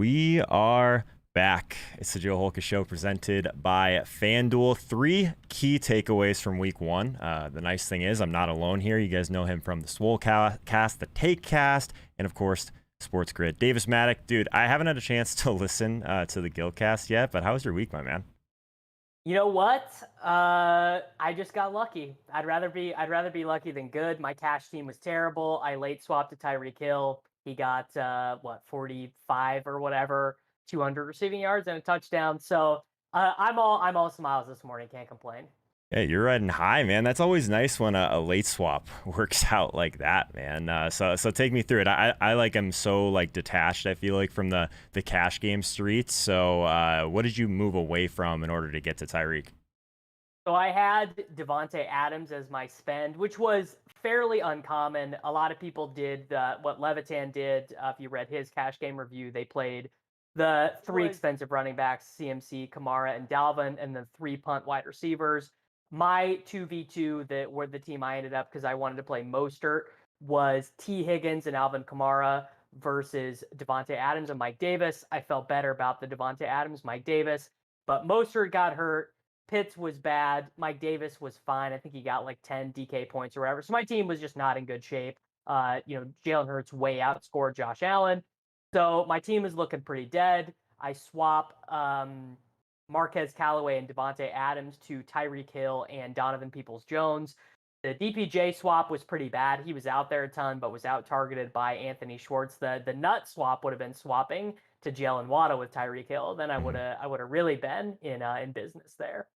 We are back. It's the Joe Holka Show presented by FanDuel. 3 key takeaways from week 1. The nice thing is I'm not alone here. You guys know him from the Sportsgrid, the Taekcast, and of course, Sportsgrid. Davis Mattek, dude, I haven't had a chance to listen to the Guildcast yet, but how was your week, my man? You know what? I just got lucky. I'd rather be lucky than good. My cash team was terrible. I late swapped to Tyreek Hill. He got 45 or whatever, 200 receiving yards and a touchdown. So I'm all smiles this morning. Can't complain. Yeah, you're riding high, man. That's always nice when a late swap works out like that, man. So take me through it. I like am so like detached. I feel like from the cash game streets. So what did you move away from in order to get to Tyreek? So I had Devonte Adams as my spend, which was fairly uncommon. A lot of people did what Levitan did. If you read his cash game review, they played the three expensive running backs, CMC, Kamara, and Dalvin, and then 3 punt wide receivers. My 2v2 that were the team I ended up because I wanted to play Mostert was T. Higgins and Alvin Kamara versus Devonte Adams and Mike Davis. I felt better about the Devonte Adams, Mike Davis, but Mostert got hurt. Pitts was bad. Mike Davis was fine. I think he got like 10 DK points or whatever. So my team was just not in good shape. Jalen Hurts way outscored Josh Allen. So my team is looking pretty dead. I swap Marquez Callaway and Devonte Adams to Tyreek Hill and Donovan Peoples-Jones. The DPJ swap was pretty bad. He was out there a ton, but was out targeted by Anthony Schwartz. The nut swap would have been swapping to Jalen Waddle with Tyreek Hill. Then I would have really been in business there.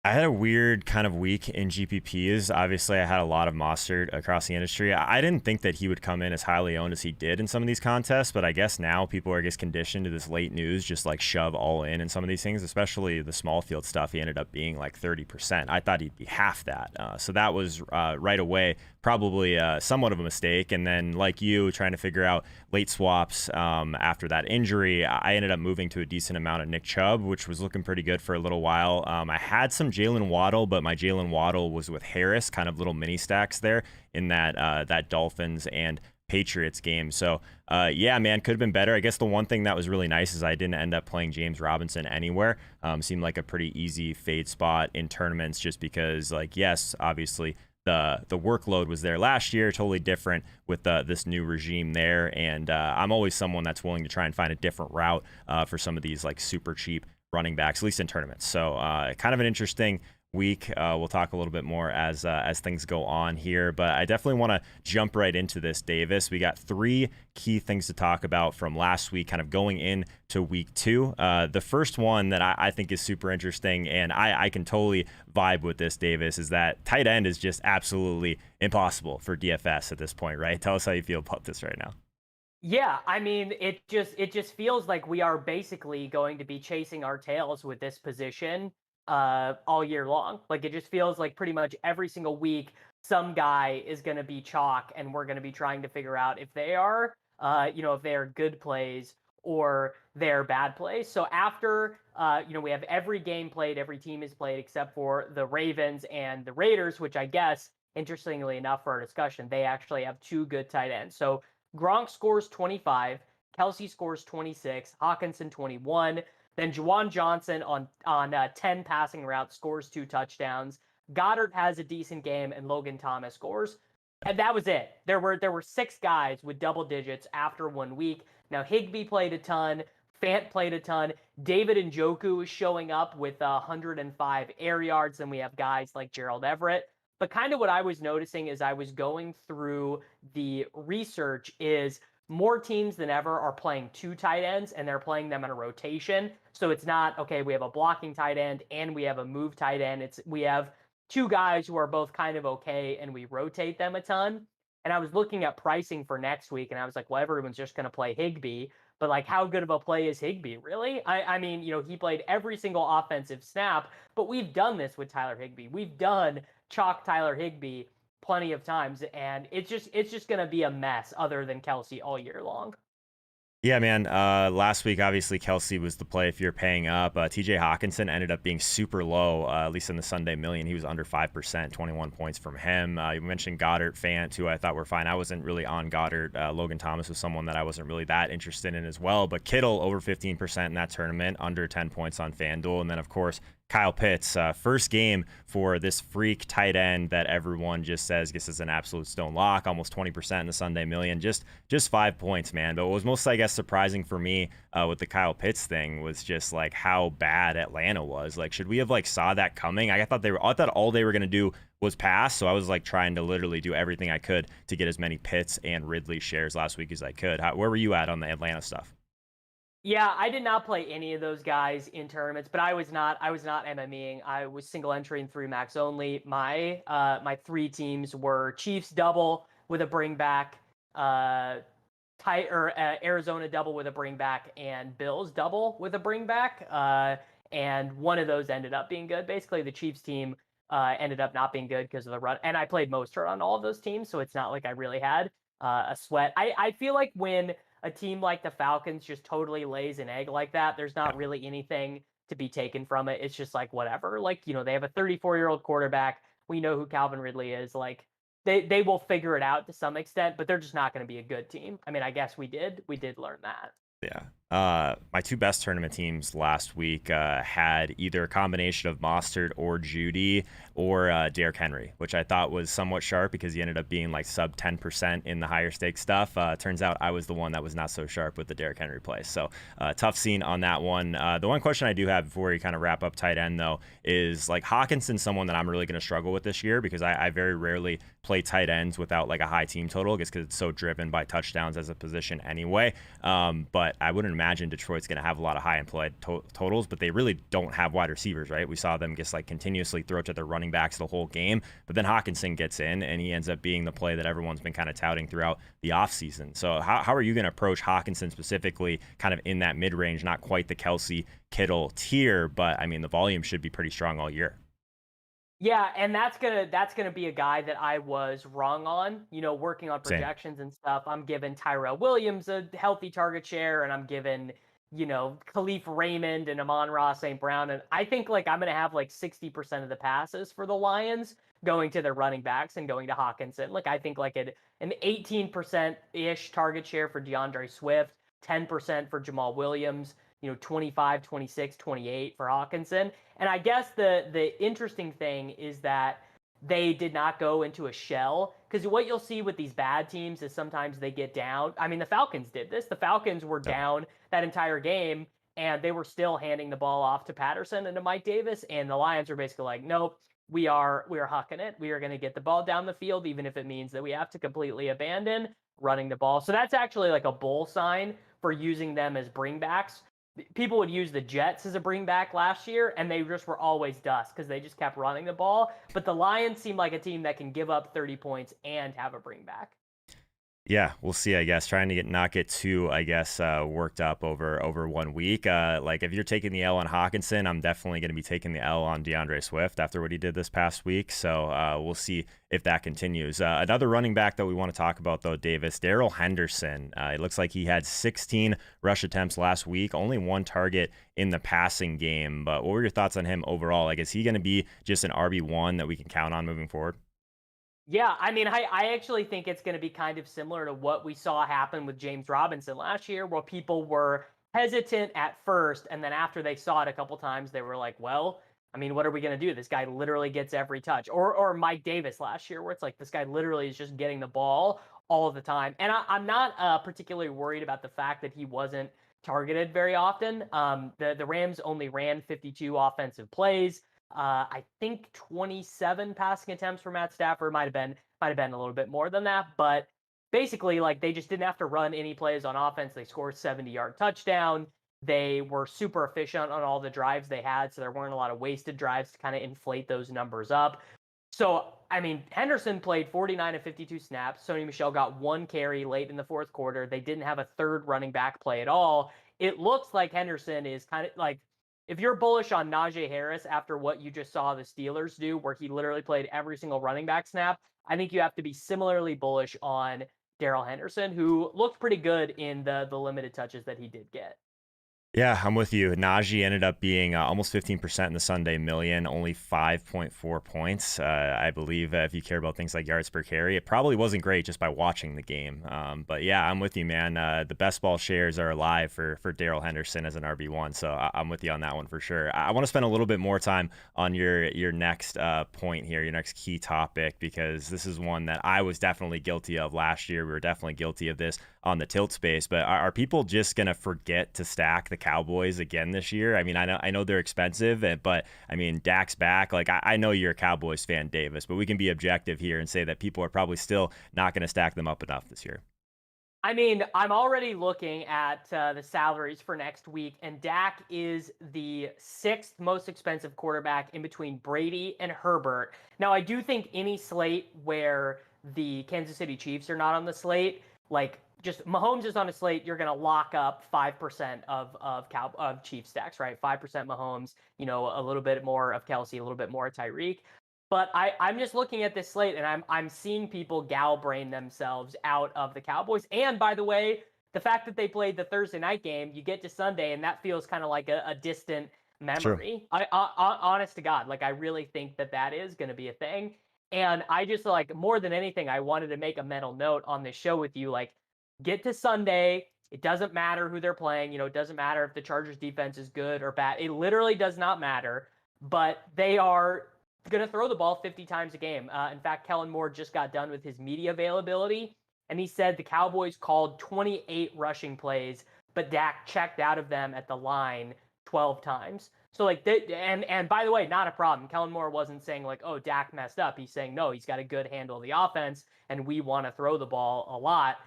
I had a weird kind of week in GPPs. Obviously, I had a lot of Mostert across the industry. I didn't think that he would come in as highly owned as he did in some of these contests, but I guess now people are just conditioned to this late news, just like shove all in some of these things, especially the small field stuff. He ended up being like 30%. I thought he'd be half that. So that was right away probably somewhat of a mistake. And then like you, trying to figure out late swaps after that injury, I ended up moving to a decent amount of Nick Chubb, which was looking pretty good for a little while. I had some Jalen Waddle, but my Jalen Waddle was with Harris, kind of little mini stacks there in that Dolphins and Patriots game. So yeah, man, could have been better. I guess the one thing that was really nice is I didn't end up playing James Robinson anywhere. Seemed like a pretty easy fade spot in tournaments just because, like, yes, obviously the workload was there last year, totally different with this new regime there. And I'm always someone that's willing to try and find a different route for some of these like super cheap running backs, at least in tournaments. So kind of an interesting week. We'll talk a little bit more as things go on here, but I definitely want to jump right into this, Davis. We got 3 key things to talk about from last week, kind of going into week 2. The first one that I think is super interesting, and I can totally vibe with this, Davis, is that tight end is just absolutely impossible for DFS at this point, right? Tell us how you feel about this right now. Yeah, I mean, it just feels like we are basically going to be chasing our tails with this position all year long. Like it just feels like pretty much every single week some guy is going to be chalk, and we're going to be trying to figure out if they are, if they are good plays or they're bad plays. So after, we have every game played, every team is played except for the Ravens and the Raiders, which I guess, interestingly enough for our discussion, they actually have 2 good tight ends. So Gronk scores 25, Kelsey scores 26, Hawkinson 21. Then Juwan Johnson on 10 passing routes scores 2 touchdowns. Goddard has a decent game, and Logan Thomas scores. And that was it. There were 6 guys with double digits after 1 week. Now Higbee played a ton, Fant played a ton. David Njoku is showing up with 105 air yards. Then we have guys like Gerald Everett. But kind of what I was noticing as I was going through the research is more teams than ever are playing 2 tight ends, and they're playing them in a rotation. So it's not, okay, we have a blocking tight end and we have a move tight end. We have 2 guys who are both kind of okay, and we rotate them a ton. And I was looking at pricing for next week, and I was like, well, everyone's just going to play Higbee. But like, how good of a play is Higbee, really? I mean, he played every single offensive snap, but we've done this with Tyler Higbee. We've done chalk Tyler Higbee plenty of times, and it's just going to be a mess other than Kelsey all year long. Yeah, man. Last week, obviously, Kelsey was the play if you're paying up. TJ Hawkinson ended up being super low, at least in the Sunday million. He was under 5%, 21 points from him. You mentioned Goddard, Fant, who I thought were fine. I wasn't really on Goddard. Logan Thomas was someone that I wasn't really that interested in as well. But Kittle, over 15% in that tournament, under 10 points on FanDuel. And then, of course, Kyle Pitts, first game for this freak tight end that everyone just says this is an absolute stone lock, almost 20% in the Sunday million, just 5 points, man. But what was most, I guess, surprising for me with the Kyle Pitts thing was just like how bad Atlanta was. Like, should we have like saw that coming? I thought all they were gonna do was pass, so I was like trying to literally do everything I could to get as many Pitts and Ridley shares last week as I could. Where were you at on the Atlanta stuff? Yeah, I did not play any of those guys in tournaments, but I was not MMEing. I was single entering through max only. My three teams were Chiefs double with a bring back, Arizona double with a bring back, and Bills double with a bring back. And one of those ended up being good. Basically, the Chiefs team ended up not being good because of the run. And I played Mostert on all of those teams, so it's not like I really had a sweat. I feel like when a team like the Falcons just totally lays an egg like that, there's not really anything to be taken from it. It's just like whatever. Like, they have a 34-year-old quarterback. We know who Calvin Ridley is. Like, they will figure it out to some extent, but they're just not going to be a good team. I mean, I guess we did learn that. Yeah. My two best tournament teams last week had either a combination of Mostert or Judy or Derrick Henry, which I thought was somewhat sharp because he ended up being like sub 10% in the higher stakes stuff. Turns out I was the one that was not so sharp with the Derrick Henry play. So tough scene on that one. The one question I do have before we kind of wrap up tight end, though, is like Hawkinson, someone that I'm really going to struggle with this year because I very rarely play tight ends without like a high team total, just because it's so driven by touchdowns as a position anyway. But I wouldn't imagine Detroit's going to have a lot of high implied totals, but they really don't have wide receivers, right? We saw them just like continuously throw to their running backs the whole game, but then Hawkinson gets in and he ends up being the play that everyone's been kind of touting throughout the offseason. So how are you going to approach Hawkinson specifically kind of in that mid-range, not quite the Kelsey Kittle tier, but I mean, the volume should be pretty strong all year. Yeah, and that's gonna be a guy that I was wrong on. Working on Same. projections and stuff. I'm giving Tyrell Williams a healthy target share, and I'm giving Khalif Raymond and Amon-Ra St. Brown, and I think like I'm gonna have like 60% of the passes for the Lions going to their running backs and going to Hawkinson. Like I think like an 18% ish target share for DeAndre Swift, 10% for Jamal Williams. 25, 26, 28 for Hawkinson. And I guess the interesting thing is that they did not go into a shell, because what you'll see with these bad teams is sometimes they get down. I mean, the Falcons did this. The Falcons were down that entire game, and they were still handing the ball off to Patterson and to Mike Davis, and the Lions were basically like, nope, we are hucking it. We are going to get the ball down the field, even if it means that we have to completely abandon running the ball. So that's actually like a bull sign for using them as bringbacks. People would use the Jets as a bring back last year, and they just were always dust because they just kept running the ball. But the Lions seem like a team that can give up 30 points and have a bring back. Yeah, we'll see, I guess. Trying to not get too, I guess, worked up over 1 week. Like if you're taking the L on Hawkinson, I'm definitely going to be taking the L on DeAndre Swift after what he did this past week. So we'll see if that continues. Another running back that we want to talk about, though, Davis, Darrell Henderson. It looks like he had 16 rush attempts last week, only one target in the passing game. But what were your thoughts on him overall? Like, is he going to be just an RB1 that we can count on moving forward? Yeah, I mean, I actually think it's going to be kind of similar to what we saw happen with James Robinson last year, where people were hesitant at first, and then after they saw it a couple times, they were like, well, I mean, what are we going to do? This guy literally gets every touch. Or Mike Davis last year, where it's like this guy literally is just getting the ball all the time. And I'm not particularly worried about the fact that he wasn't targeted very often. The Rams only ran 52 offensive plays. I think 27 passing attempts for Matt Stafford, might have been a little bit more than that, but basically like they just didn't have to run any plays on offense. They scored 70-yard touchdown. They were super efficient on all the drives they had, so there weren't a lot of wasted drives to kind of inflate those numbers up. So, I mean, Henderson played 49 of 52 snaps. Sony Michel got one carry late in the fourth quarter. They didn't have a third running back play at all. It looks like Henderson is kind of like, if you're bullish on Najee Harris after what you just saw the Steelers do, where he literally played every single running back snap, I think you have to be similarly bullish on Daryl Henderson, who looked pretty good in the limited touches that he did get. Yeah, I'm with you. Najee ended up being almost 15% in the Sunday million, only 5.4 points. I believe if you care about things like yards per carry, it probably wasn't great just by watching the game. But yeah, I'm with you, man. The best ball shares are alive for Daryl Henderson as an RB1. So I'm with you on that one for sure. I want to spend a little bit more time on your next point here, your next key topic, because this is one that I was definitely guilty of last year. We were definitely guilty of this on the tilt space. But are people just going to forget to stack the Cowboys again this year? I mean, I know they're expensive, but I mean, Dak's back. Like, I know you're a Cowboys fan, Davis, but we can be objective here and say that people are probably still not going to stack them up enough this year. I mean, I'm already looking at the salaries for next week, and Dak is the sixth most expensive quarterback in between Brady and Herbert. Now, I do think any slate where the Kansas City Chiefs are not on the slate, like just Mahomes is on a slate, you're going to lock up 5% of Chief stacks, right? 5% Mahomes, a little bit more of Kelsey, a little bit more of Tyreek. But I'm just looking at this slate, and I'm seeing people gal brain themselves out of the Cowboys. And by the way, the fact that they played the Thursday night game, you get to Sunday, and that feels kind of like a distant True. memory. Honest to God, like I really think that is going to be a thing. And I just like more than anything, I wanted to make a mental note on this show with you. Like, get to Sunday. It doesn't matter who they're playing. It doesn't matter if the Chargers defense is good or bad. It literally does not matter. But they are going to throw the ball 50 times a game. In fact, Kellen Moore just got done with his media availability, and he said the Cowboys called 28 rushing plays, but Dak checked out of them at the line 12 times. So like, and by the way, not a problem. Kellen Moore wasn't saying like, oh, Dak messed up. He's saying no, he's got a good handle of the offense, and we want to throw the ball a lot.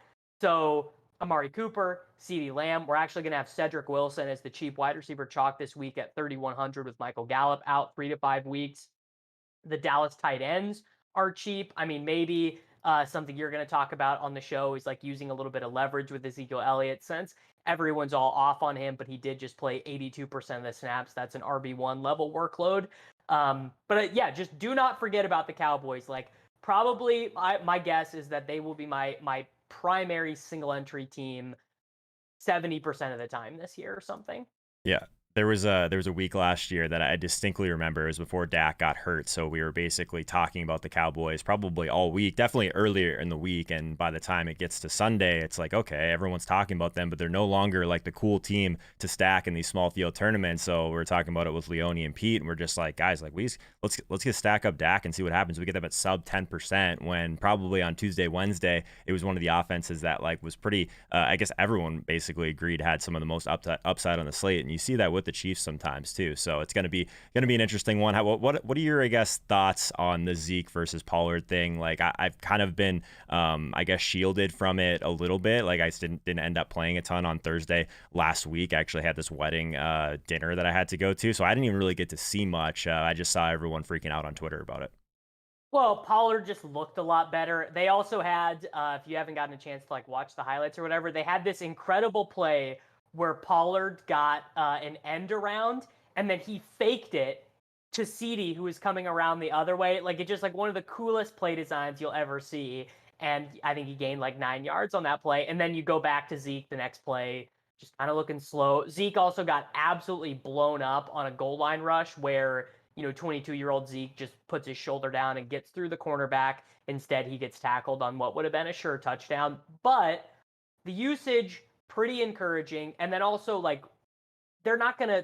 So Amari Cooper, CeeDee Lamb. We're actually going to have Cedric Wilson as the cheap wide receiver chalk this week at 3,100 with Michael Gallup out 3 to 5 weeks. The Dallas tight ends are cheap. I mean, maybe something you're going to talk about on the show is like using a little bit of leverage with Ezekiel Elliott, since everyone's all off on him, but he did just play 82% of the snaps. That's an RB1 level workload. But yeah, just do not forget about the Cowboys. Like, probably my guess is that they will be my primary single entry team 70% of the time this year or something. Yeah. There was a week last year that I distinctly remember. It was before Dak got hurt, so we were basically talking about the Cowboys probably all week, definitely earlier in the week. And by the time it gets to Sunday, it's like, okay, everyone's talking about them, but they're no longer like the cool team to stack in these small field tournaments. So we're talking about it with Leone and Pete, and we're just like, guys, like let's get stack up Dak and see what happens. We get them at sub 10% when probably on Tuesday, Wednesday, it was one of the offenses that like was pretty. I guess everyone basically agreed had some of the most upside on the slate, and you see that with the Chiefs sometimes too. So it's going to be an interesting one. What are your, I guess, thoughts on the Zeke versus Pollard thing? Like I've kind of been I guess shielded from it a little bit. Like I didn't end up playing a ton on Thursday last week. I actually had this wedding dinner that I had to go to, so I didn't even really get to see much. I just saw everyone freaking out on Twitter about it. Well, Pollard just looked a lot better. They also had, if you haven't gotten a chance to like watch the highlights or whatever, they had this incredible play where Pollard got an end around, and then he faked it to CeeDee, who was coming around the other way. Like, it's just like one of the coolest play designs you'll ever see. And I think he gained like 9 yards on that play. And then you go back to Zeke the next play, just kind of looking slow. Zeke also got absolutely blown up on a goal line rush where 22-year-old Zeke just puts his shoulder down and gets through the cornerback. Instead, he gets tackled on what would have been a sure touchdown. But the usage, pretty encouraging. And then also, like, they're not gonna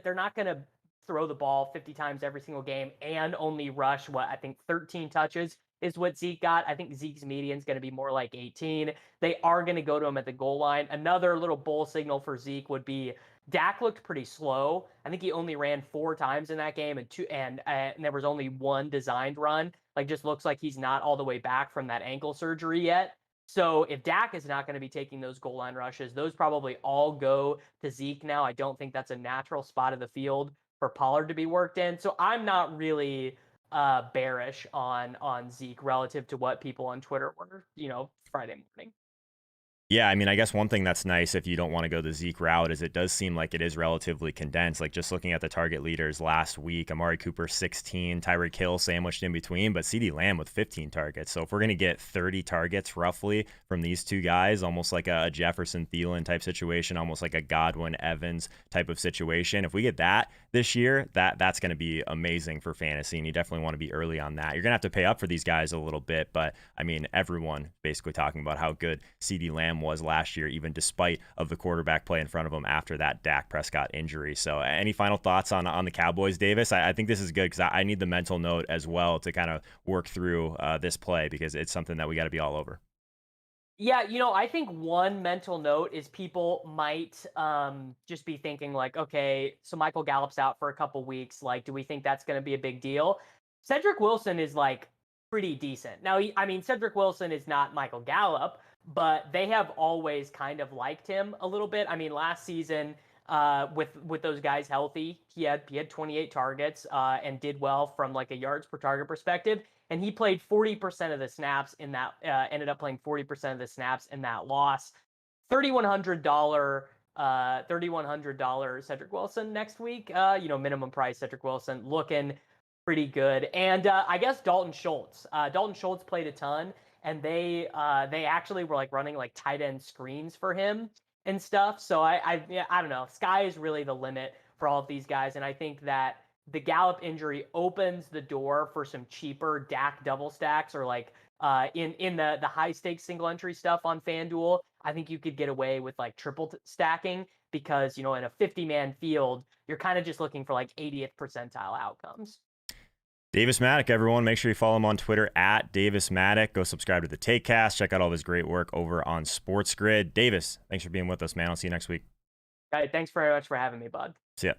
throw the ball 50 times every single game and only rush what I think 13 touches is what Zeke got. I think Zeke's median is going to be more like 18. They are going to go to him at the goal line. Another little bull signal for Zeke would be Dak looked pretty slow. I think he only ran 4 times in that game, and there was only one designed run. Like, just looks like he's not all the way back from that ankle surgery yet. So if Dak is not going to be taking those goal line rushes, those probably all go to Zeke now. I don't think that's a natural spot of the field for Pollard to be worked in. So I'm not really bearish on Zeke relative to what people on Twitter were, Friday morning. Yeah, I mean, I guess one thing that's nice if you don't want to go the Zeke route is it does seem like it is relatively condensed. Like just looking at the target leaders last week, Amari Cooper 16, Tyreek Hill sandwiched in between, but CeeDee Lamb with 15 targets. So if we're going to get 30 targets roughly from these two guys, almost like a Jefferson Thielen type situation, almost like a Godwin Evans type of situation, if we get that this year, that's going to be amazing for fantasy, and you definitely want to be early on that. You're going to have to pay up for these guys a little bit, but I mean, everyone basically talking about how good CeeDee Lamb was last year, even despite of the quarterback play in front of him after that Dak Prescott injury. So any final thoughts on the Cowboys, Davis? I think this is good because I need the mental note as well to kind of work through this play because it's something that we got to be all over. Yeah, I think one mental note is people might just be thinking like, okay, so Michael Gallup's out for a couple weeks. Like, do we think that's going to be a big deal? Cedric Wilson is like pretty decent. Now, I mean, Cedric Wilson is not Michael Gallup, but they have always kind of liked him a little bit. I mean, last season, with those guys healthy, he had 28 targets and did well from like a yards per target perspective. And he played 40% of the snaps in that. Ended up playing 40% of the snaps in that loss. $3,100 Cedric Wilson next week. Minimum price Cedric Wilson looking pretty good. And I guess Dalton Schultz. Dalton Schultz played a ton, and they actually were like running like tight end screens for him and stuff. So I don't know. Sky is really the limit for all of these guys, and I think that the Gallup injury opens the door for some cheaper Dak double stacks or like in the high stakes single entry stuff on FanDuel. I think you could get away with like triple stacking because in a 50-man field, you're kind of just looking for like 80th percentile outcomes. Davis Mattek, everyone. Make sure you follow him on Twitter at Davis Mattek. Go subscribe to the Taekcast. Check out all of his great work over on Sportsgrid. Davis, thanks for being with us, man. I'll see you next week. All right, thanks very much for having me, bud. See ya.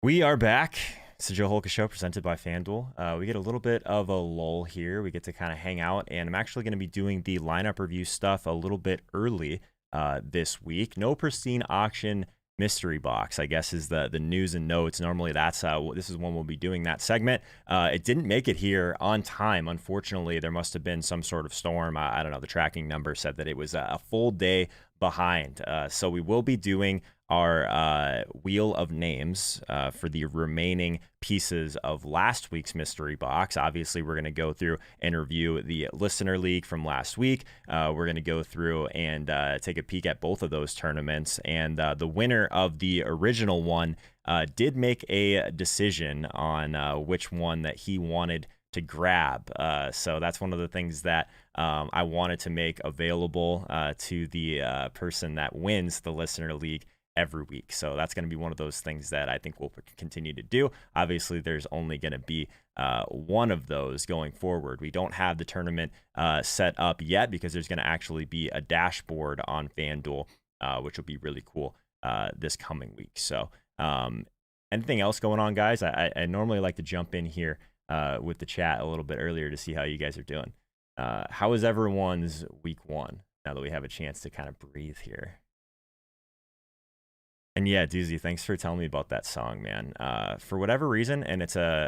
We are back. It's the Joe Holka Show presented by FanDuel. We get a little bit of a lull here. We get to kind of hang out, and I'm actually going to be doing the lineup review stuff a little bit early this week. No pristine auction mystery box, I guess, is the news and notes. Normally, this is when we'll be doing that segment. It didn't make it here on time. Unfortunately, there must have been some sort of storm. I don't know. The tracking number said that it was a full day behind. So we will be doing our wheel of names for the remaining pieces of last week's mystery box. Obviously, we're going to go through and review the listener league from last week. We're going to go through and take a peek at both of those tournaments. And the winner of the original one did make a decision on which one that he wanted to grab. So that's one of the things that I wanted to make available to the person that wins the listener league every week. So that's going to be one of those things that I think we'll continue to do. Obviously, there's only going to be one of those going forward. We don't have the tournament set up yet because there's going to actually be a dashboard on FanDuel, which will be really cool this coming week. So anything else going on, guys? I normally like to jump in here with the chat a little bit earlier to see how you guys are doing. How is everyone's week one now that we have a chance to kind of breathe here? And yeah, Doozy, thanks for telling me about that song, man. For whatever reason, and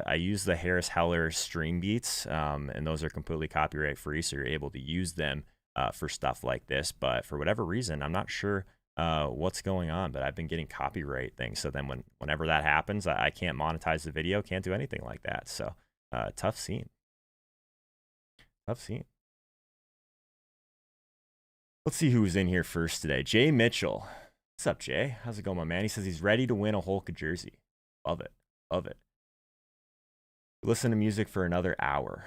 I use the Harris Heller stream beats, and those are completely copyright free, so you're able to use them for stuff like this. But for whatever reason, I'm not sure what's going on, but I've been getting copyright things. So then whenever that happens, I can't monetize the video, can't do anything like that. So tough scene. Tough scene. Let's see who's in here first today. Jay Mitchell. What's up, Jay? How's it going, my man? He says he's ready to win a Holka jersey. Love it. Love it. Listen to music for another hour.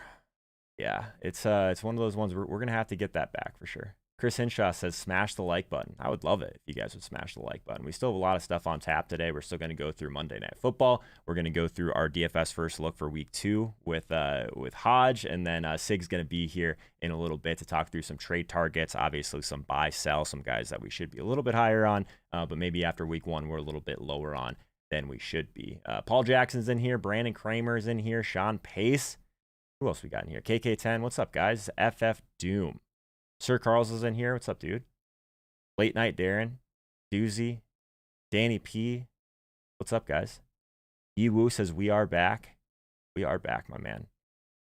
Yeah, it's one of those ones we're going to have to get that back for sure. Chris Hinshaw says smash the like button. I would love it if you guys would smash the like button. We still have a lot of stuff on tap today. We're still going to go through Monday Night Football. We're going to go through our DFS first look for week 2 with Hodge, and then Sig's going to be here in a little bit to talk through some trade targets. Obviously, some buy sell, some guys that we should be a little bit higher on, but maybe after week 1 we're a little bit lower on than we should be. Paul Jackson's in here. Brandon Kramer's in here. Sean Pace. Who else we got in here? KK10. What's up, guys? FF Doom. Sir Carl's is in here. What's up, dude? Late Night Darren. Doozy. Danny P. What's up, guys? Yiwu says we are back. We are back, my man.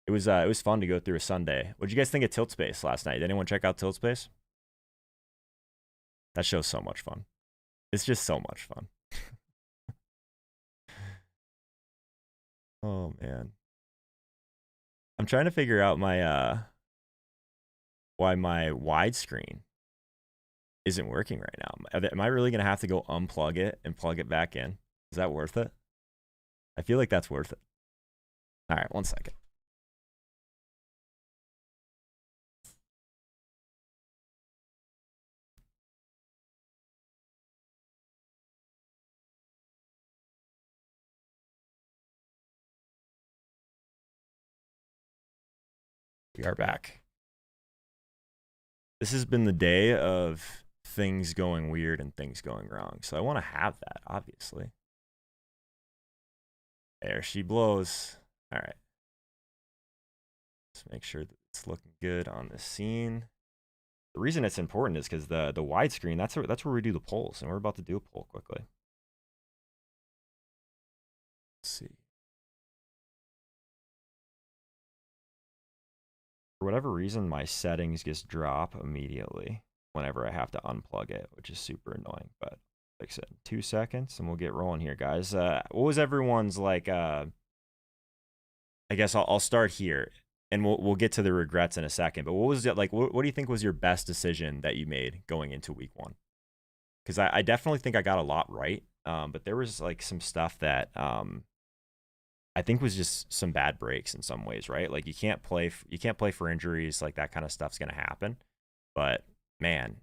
It was fun to go through a Sunday. What'd you guys think of Tilt Space last night? Did anyone check out Tilt Space? That show's so much fun. It's just so much fun. Oh, man. I'm trying to figure out my why my widescreen isn't working right now. Am I really going to have to go unplug it and plug it back in? Is that worth it? I feel like that's worth it. All right, 1 second. We are back. This has been the day of things going weird and things going wrong. So I want to have that, obviously. There she blows. All right. Let's make sure that it's looking good on the scene. The reason it's important is because the widescreen, that's where we do the polls, and we're about to do a poll quickly. Let's see. For whatever reason, my settings just drop immediately whenever I have to unplug it, which is super annoying, but fix it in 2 seconds and we'll get rolling here, guys. What was everyone's like, I guess I'll start here and we'll get to the regrets in a second, but what was it like, what do you think was your best decision that you made going into week 1? Because I definitely think I got a lot right, but there was like some stuff that I think was just some bad breaks in some ways, right? Like you can't play for injuries, like that kind of stuff's going to happen. But man,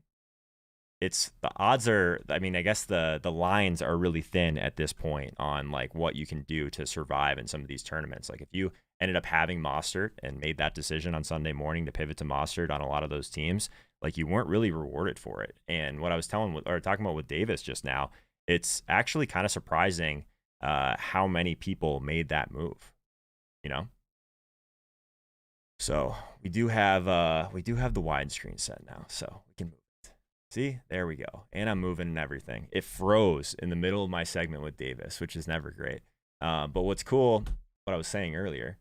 the odds are, I mean, I guess the lines are really thin at this point on like what you can do to survive in some of these tournaments. Like if you ended up having Mostert and made that decision on Sunday morning to pivot to Mostert on a lot of those teams, like you weren't really rewarded for it. And what I was talking about with Davis just now, it's actually kind of surprising how many people made that move, you know? So we do have the widescreen set now, so we can move it. See, there we go. And I'm moving and everything. It froze in the middle of my segment with Davis, which is never great. But what's cool, what I was saying earlier,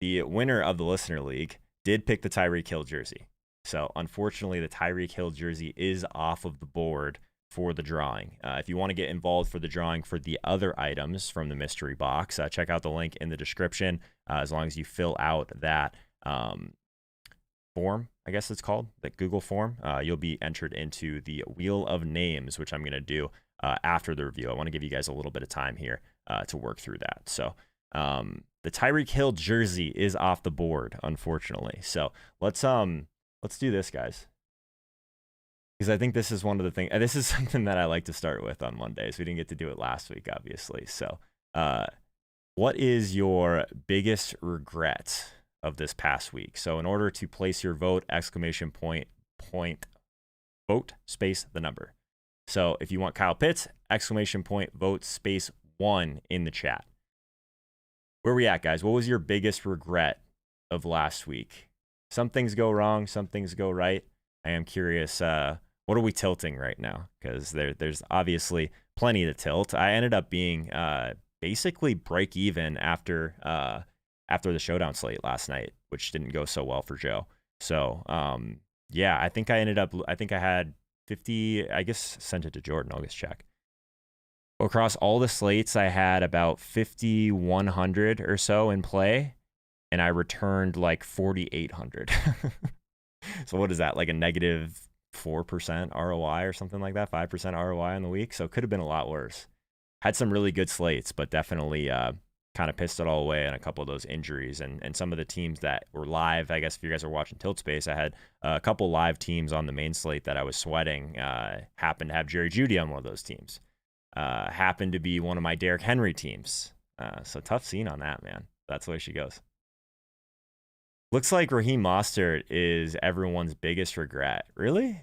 the winner of the Listener League did pick the Tyreek Hill jersey. So unfortunately, the Tyreek Hill jersey is off of the board for the drawing. If you want to get involved for the drawing for the other items from the mystery box, check out the link in the description. As long as you fill out that form, I guess it's called, the Google form, you'll be entered into the Wheel of Names, which I'm going to do after the review. I want to give you guys a little bit of time here to work through that. So the Tyreek Hill jersey is off the board, unfortunately. So let's let's do this, guys. Because I think this is one of the things, this is something that I like to start with on Mondays. We didn't get to do it last week, obviously. So, what is your biggest regret of this past week? So in order to place your vote, exclamation point, vote, space, the number. So if you want Kyle Pitts, exclamation point, vote, space, 1 in the chat. Where are we at, guys? What was your biggest regret of last week? Some things go wrong, some things go right. I am curious, what are we tilting right now? Because there's obviously plenty to tilt. I ended up being basically break even after the showdown slate last night, which didn't go so well for Joe. So yeah, I think I had 50. I guess sent it to Jordan. I'll just check. Across all the slates, I had about 5,100 or so in play, and I returned like 4,800. So what is that, like a negative 4% ROI or something like that, 5% ROI on the week? So it could have been a lot worse. Had some really good slates, but definitely kind of pissed it all away on a couple of those injuries and some of the teams that were live. I guess if you guys are watching Tilt Space, I had a couple live teams on the main slate that I was sweating. Happened to have Jerry Jeudy on one of those teams. Happened to be one of my Derrick Henry teams. So tough scene on that, man. That's the way she goes. Looks like Raheem Mostert is everyone's biggest regret. Really?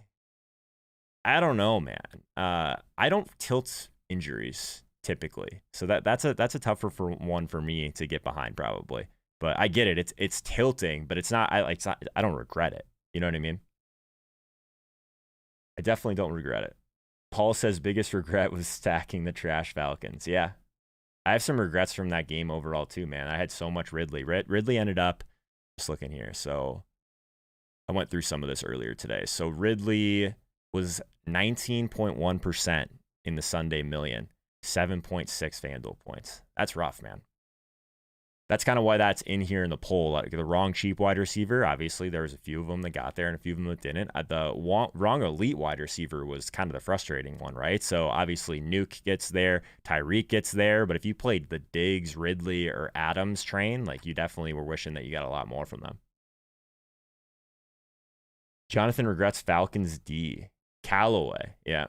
I don't know, man. I don't tilt injuries typically, so that's a tougher one for me to get behind probably. But I get it. It's tilting, but it's not. I don't regret it. You know what I mean? I definitely don't regret it. Paul says biggest regret was stacking the trash Falcons. Yeah, I have some regrets from that game overall too, man. I had so much Ridley. Ridley ended up. Just looking here. So I went through some of this earlier today. So Ridley was 19.1% in the Sunday million, 7.6 FanDuel points. That's rough, man. That's kind of why that's in here in the poll. Like the wrong cheap wide receiver, obviously there was a few of them that got there and a few of them that didn't. The wrong elite wide receiver was kind of the frustrating one, right? So obviously Nuke gets there, Tyreek gets there, but if you played the Diggs, Ridley, or Adams train, like you definitely were wishing that you got a lot more from them. Jonathan regrets Falcons D. Callaway, yeah.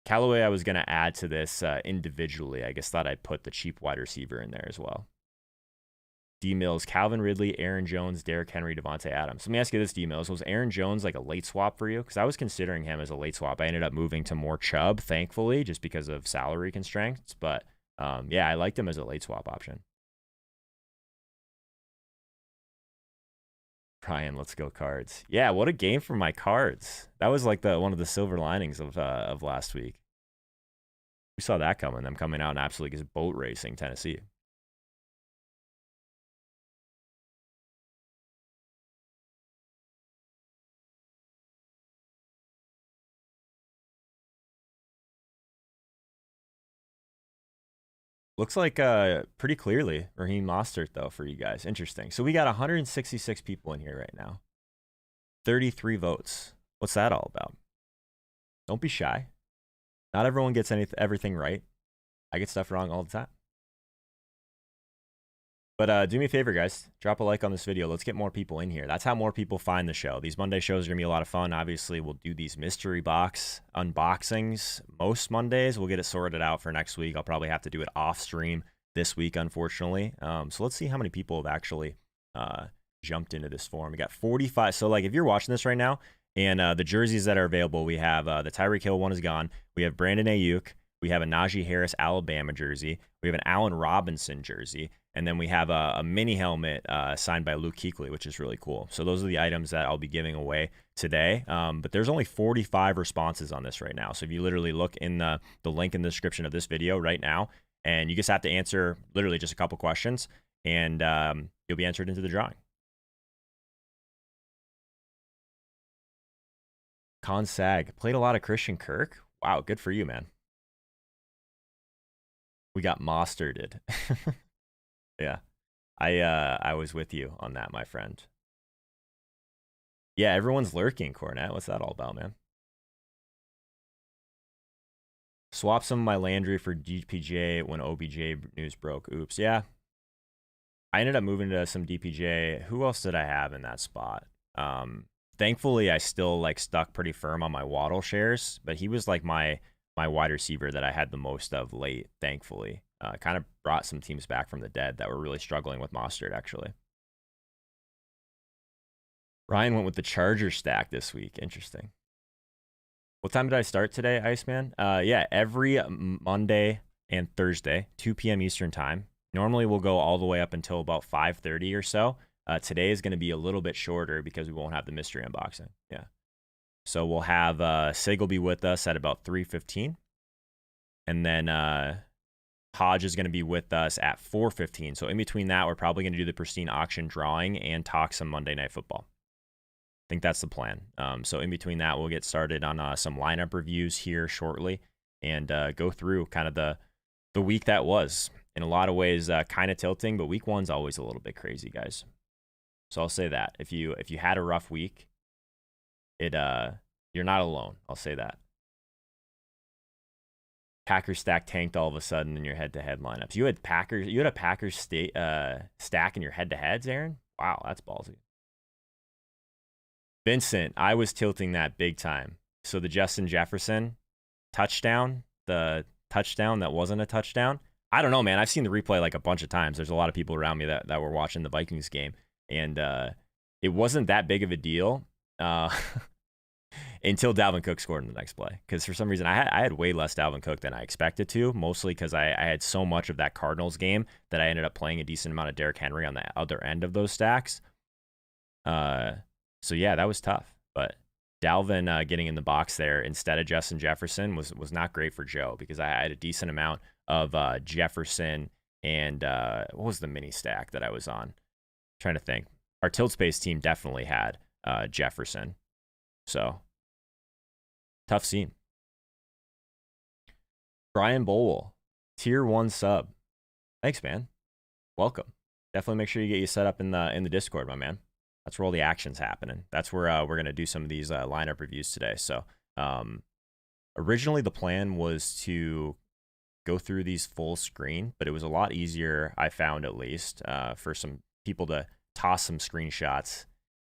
Callaway I was going to add to this individually. I guess thought I'd put the cheap wide receiver in there as well. D Mills, Calvin Ridley, Aaron Jones, Derrick Henry, Devontae Adams. Let me ask you this, D Mills. Was Aaron Jones like a late swap for you? Because I was considering him as a late swap. I ended up moving to more Chubb, thankfully, just because of salary constraints. But yeah, I liked him as a late swap option. Ryan, let's go Cards. Yeah, what a game for my Cards. That was like one of the silver linings of last week. We saw that coming. Them coming out and absolutely just boat racing Tennessee. Looks like pretty clearly Raheem Mostert, though, for you guys. Interesting. So we got 166 people in here right now. 33 votes. What's that all about? Don't be shy. Not everyone gets everything right. I get stuff wrong all the time. But do me a favor, guys. Drop a like on this video. Let's get more people in here. That's how more people find the show. These Monday shows are going to be a lot of fun. Obviously, we'll do these mystery box unboxings most Mondays. We'll get it sorted out for next week. I'll probably have to do it off stream this week, unfortunately. So let's see how many people have actually jumped into this forum. We got 45. So like if you're watching this right now and the jerseys that are available, we have the Tyreek Hill one is gone. We have Brandon Ayuk. We have a Najee Harris Alabama jersey. We have an Allen Robinson jersey. And then we have a mini helmet signed by Luke Kuechly, which is really cool. So those are the items that I'll be giving away today. But there's only 45 responses on this right now. So if you literally look in the link in the description of this video right now, and you just have to answer literally just a couple questions, and you'll be entered into the drawing. Con Sag, played a lot of Christian Kirk. Wow, good for you, man. We got Mosterded. Yeah, I was with you on that, my friend. Yeah, everyone's lurking, Cornette. What's that all about, man? Swap some of my Landry for DPJ when OBJ news broke. Oops. Yeah. I ended up moving to some DPJ. Who else did I have in that spot? Thankfully, I still like stuck pretty firm on my Waddle shares, but he was like my wide receiver that I had the most of late. Thankfully, kind of brought some teams back from the dead that were really struggling with Mostert. Actually, Ryan went with the Charger stack this week. Interesting. What time did I start today, Iceman? Yeah, every Monday and Thursday, 2 p.m. Eastern time. Normally, we'll go all the way up until about 5:30 or so. Today is going to be a little bit shorter because we won't have the mystery unboxing. Yeah. So we'll have Sig will be with us at about 3:15. And then Hodge is going to be with us at 4:15. So in between that, we're probably going to do the Pristine auction drawing and talk some Monday Night Football. I think that's the plan. So in between that, we'll get started on some lineup reviews here shortly and go through kind of the week that was. In a lot of ways, kind of tilting, but week one's always a little bit crazy, guys. So I'll say that if you had a rough week, you're not alone. I'll say that. Packers stack tanked all of a sudden in your head-to-head lineups. You had a Packers stack in your head-to-heads, Aaron? Wow, that's ballsy. Vincent, I was tilting that big time. So the Justin Jefferson touchdown, the touchdown that wasn't a touchdown. I don't know, man. I've seen the replay like a bunch of times. There's a lot of people around me that were watching the Vikings game. And it wasn't that big of a deal until Dalvin Cook scored in the next play. Because for some reason, I had way less Dalvin Cook than I expected to, mostly because I had so much of that Cardinals game that I ended up playing a decent amount of Derrick Henry on the other end of those stacks. So, yeah, that was tough. But Dalvin getting in the box there instead of Justin Jefferson was not great for Joe because I had a decent amount of Jefferson and what was the mini stack that I was on? Trying to think. Our Tilt Space team definitely had Jefferson. So, tough scene. Brian Bowell, tier 1 sub. Thanks, man. Welcome. Definitely make sure you get you set up in the Discord, my man. That's where all the action's happening. That's where we're going to do some of these lineup reviews today. So, originally the plan was to go through these full screen, but it was a lot easier, I found at least, for some people to toss some screenshots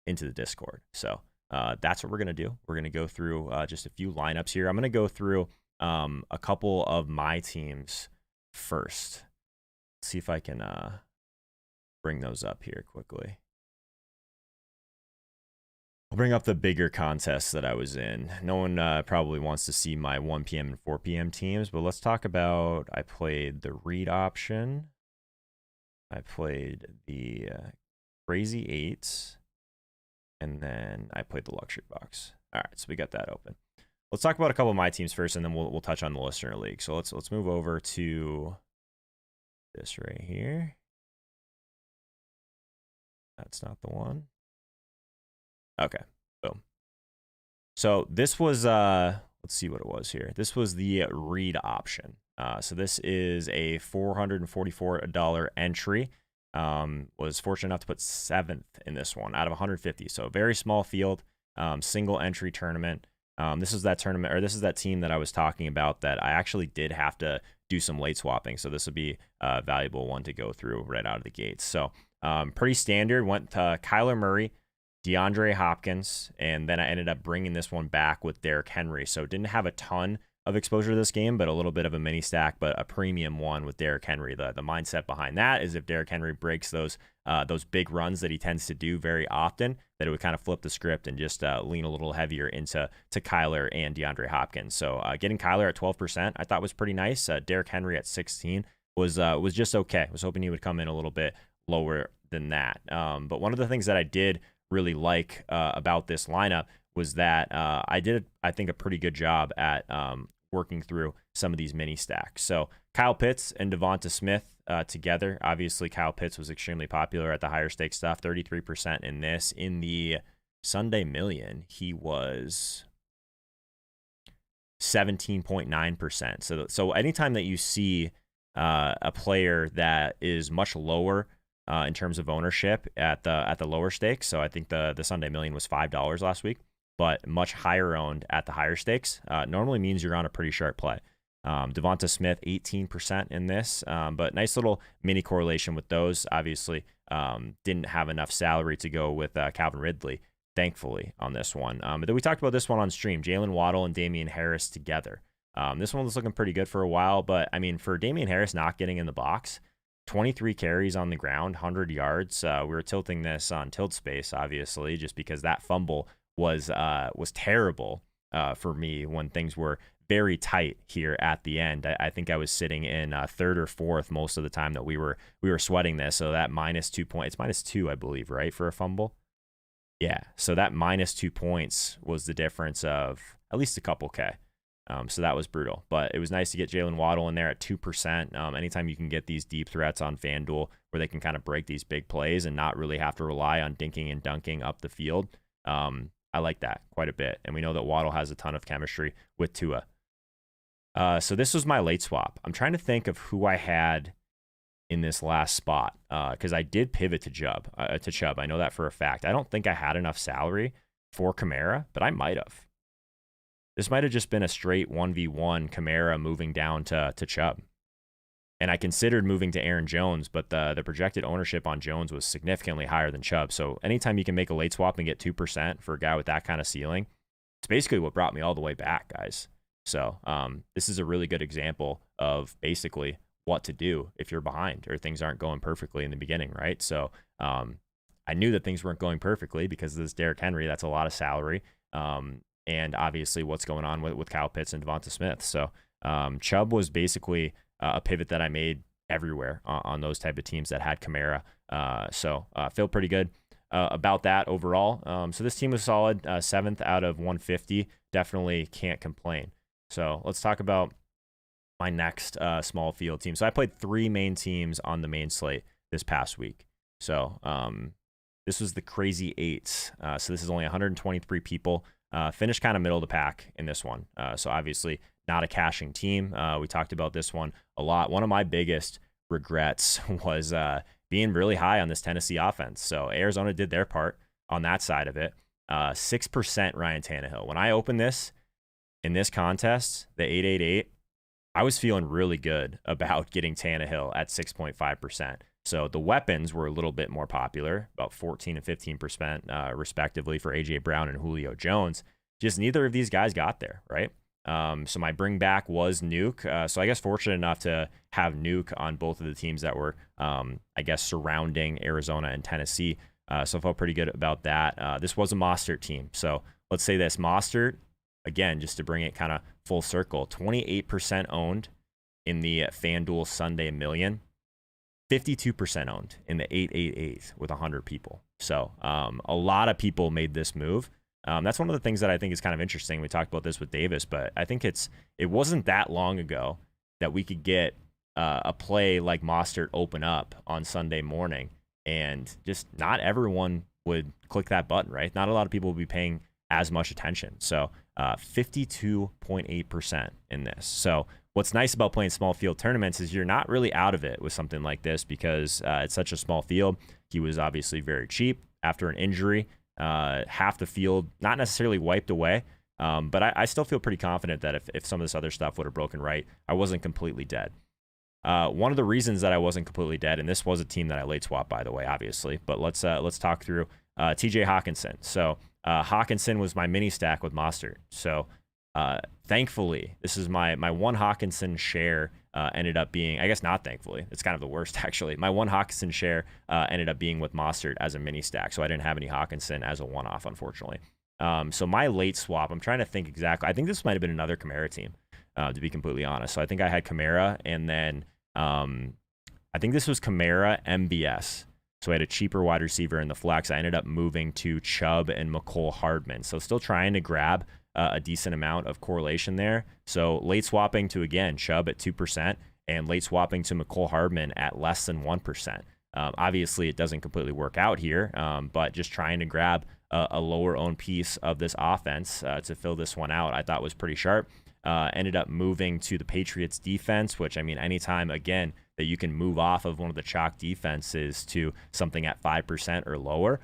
into the Discord. So that's what we're going to do. We're going to go through just a few lineups here. I'm going to go through a couple of my teams first. Let's see if I can bring those up here quickly. I'll bring up the bigger contests that I was in. No one probably wants to see my 1 p.m. and 4 p.m. teams, but let's talk about, I played the read option. I played the Crazy Eights, and then I played the Luxury Box. All right, so we got that open. Let's talk about a couple of my teams first, and then we'll touch on the Listener League. So let's move over to this right here. That's not the one. Okay, boom. So this was, let's see what it was here. This was the read option. So this is a $444 entry. Was fortunate enough to put 7th in this one out of 150. So a very small field, single entry tournament. This is that tournament, or this is that team that I was talking about that I actually did have to do some late swapping. So this would be a valuable one to go through right out of the gates. So pretty standard. Went to Kyler Murray, DeAndre Hopkins, and then I ended up bringing this one back with Derrick Henry. So didn't have a ton of exposure to this game, but a little bit of a mini stack, but a premium one with Derrick Henry. The mindset behind that is if Derrick Henry breaks those big runs that he tends to do very often, that it would kind of flip the script and just lean a little heavier into Kyler and DeAndre Hopkins. So getting Kyler at 12% I thought was pretty nice. Derrick Henry at 16 was just okay. I was hoping he would come in a little bit lower than that. But one of the things that I did really like about this lineup was that I did, I think, a pretty good job at working through some of these mini stacks. So Kyle Pitts and Devonta Smith together. Obviously, Kyle Pitts was extremely popular at the higher stakes stuff, 33% in this. In the Sunday Million, he was 17.9%. So anytime that you see a player that is much lower in terms of ownership at the lower stakes, so I think the Sunday Million was $5 last week, but much higher owned at the higher stakes, normally means you're on a pretty sharp play. Devonta Smith, 18% in this, but nice little mini correlation with those. Obviously, didn't have enough salary to go with Calvin Ridley, thankfully, on this one. But then we talked about this one on stream, Jalen Waddle and Damian Harris together. This one was looking pretty good for a while, but I mean, for Damian Harris not getting in the box, 23 carries on the ground, 100 yards. We were tilting this on tilt space, obviously, just because that fumble was terrible for me when things were very tight here at the end. I think I was sitting in third or fourth most of the time that we were sweating this. So that -2 points, it's -2, I believe, right, for a fumble. Yeah, so that -2 points was the difference of at least a couple K. So that was brutal. But it was nice to get Jalen Waddle in there at 2%. Anytime you can get these deep threats on FanDuel where they can kind of break these big plays and not really have to rely on dinking and dunking up the field, I like that quite a bit. And we know that Waddle has a ton of chemistry with Tua. So this was my late swap. I'm trying to think of who I had in this last spot because I did pivot to Chubb. I know that for a fact. I don't think I had enough salary for Kamara, but I might have. This might have just been a straight 1v1 Kamara moving down to Chubb. And I considered moving to Aaron Jones, but the projected ownership on Jones was significantly higher than Chubb. So anytime you can make a late swap and get 2% for a guy with that kind of ceiling, it's basically what brought me all the way back, guys. So this is a really good example of basically what to do if you're behind or things aren't going perfectly in the beginning, right? So I knew that things weren't going perfectly because of this Derrick Henry. That's a lot of salary. And obviously what's going on with Kyle Pitts and Devonta Smith. So Chubb was basically a pivot that I made everywhere on those type of teams that had Kamara. So feel pretty good about that overall. So this team was solid, 7th out of 150. Definitely can't complain. So let's talk about my next small field team. So I played 3 main teams on the main slate this past week. So this was the Crazy Eights. So this is only 123 people. Finished kind of middle of the pack in this one. So obviously not a cashing team. We talked about this one a lot. One of my biggest regrets was being really high on this Tennessee offense. So Arizona did their part on that side of it. 6% Ryan Tannehill. When I opened this in this contest, the 888, I was feeling really good about getting Tannehill at 6.5%. So the weapons were a little bit more popular, about 14 and 15% respectively for A.J. Brown and Julio Jones. Just neither of these guys got there, right? So my bring back was Nuke. So I guess fortunate enough to have Nuke on both of the teams that were, I guess, surrounding Arizona and Tennessee. So I felt pretty good about that. This was a Mostert team. So let's say this Mostert, again, just to bring it kind of full circle, 28% owned in the FanDuel Sunday Million. 52% owned in the 888 with 100 people. So a lot of people made this move. That's one of the things that I think is kind of interesting. We talked about this with Davis, but I think it wasn't that long ago that we could get a play like Mostert open up on Sunday morning, and just not everyone would click that button, right? Not a lot of people would be paying as much attention. So 52.8% in this. So what's nice about playing small field tournaments is you're not really out of it with something like this because it's such a small field. He was obviously very cheap after an injury. Half the field, not necessarily wiped away, but I still feel pretty confident that if some of this other stuff would have broken right, I wasn't completely dead. One of the reasons that I wasn't completely dead, and this was a team that I late swapped, by the way, obviously, but let's talk through TJ Hawkinson. So Hawkinson was my mini stack with Mostert. So thankfully, this is my one Hawkinson share ended up being, I guess not thankfully, it's kind of the worst actually. My one Hawkinson share ended up being with Mostert as a mini stack. So I didn't have any Hawkinson as a one-off, unfortunately. So my late swap, I'm trying to think exactly. I think this might have been another Kamara team, to be completely honest. So I think I had Kamara, and then I think this was Kamara MBS. So I had a cheaper wide receiver in the flex. I ended up moving to Chubb and McCole Hardman. So still trying to grab a decent amount of correlation there. So late swapping to, again, Chubb at 2% and late swapping to McCole Hardman at less than 1%. Obviously, it doesn't completely work out here, but just trying to grab a lower owned piece of this offense to fill this one out, I thought was pretty sharp. Ended up moving to the Patriots defense, which, I mean, anytime, again, that you can move off of one of the chalk defenses to something at 5% or lower,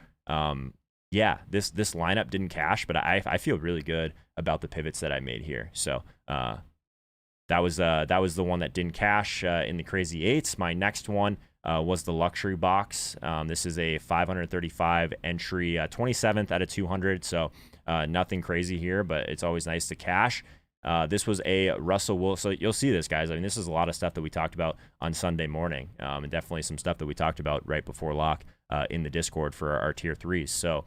yeah, this lineup didn't cash, but I feel really good about the pivots that I made here. So that was the one that didn't cash in the Crazy Eights. My next one was the luxury box. This is a 535 entry, 27th out of 200. So nothing crazy here, but it's always nice to cash. This was a Russell Wilson. So you'll see this, guys. I mean, this is a lot of stuff that we talked about on Sunday morning, and definitely some stuff that we talked about right before lock in the Discord for our tier 3s. So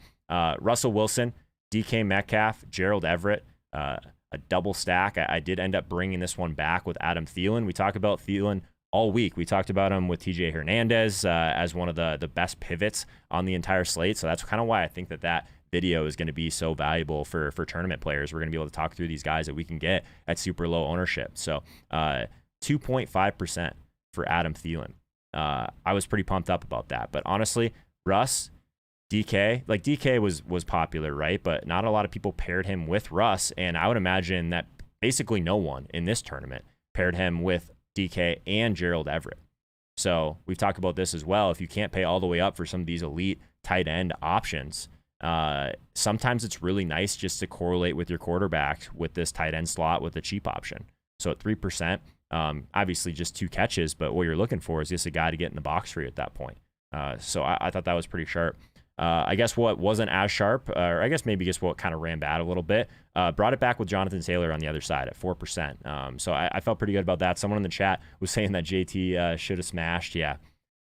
Russell Wilson, DK Metcalf, Gerald Everett, a double stack. I did end up bringing this one back with Adam Thielen. We talked about Thielen all week. We talked about him with TJ Hernandez as one of the best pivots on the entire slate. So that's kind of why I think that video is going to be so valuable for tournament players. We're going to be able to talk through these guys that we can get at super low ownership. So 2.5% for Adam Thielen. I was pretty pumped up about that. But honestly, Russ, DK, like DK was popular, right? But not a lot of people paired him with Russ. And I would imagine that basically no one in this tournament paired him with DK and Gerald Everett. So we've talked about this as well. If you can't pay all the way up for some of these elite tight end options, sometimes it's really nice just to correlate with your quarterback with this tight end slot with a cheap option. So at 3%, obviously just 2 catches, but what you're looking for is just a guy to get in the box for you at that point. So I thought that was pretty sharp. I guess what wasn't as sharp, or I guess maybe just what kind of ran bad a little bit, brought it back with Jonathan Taylor on the other side at 4%. So I felt pretty good about that. Someone in the chat was saying that JT should have smashed. Yeah,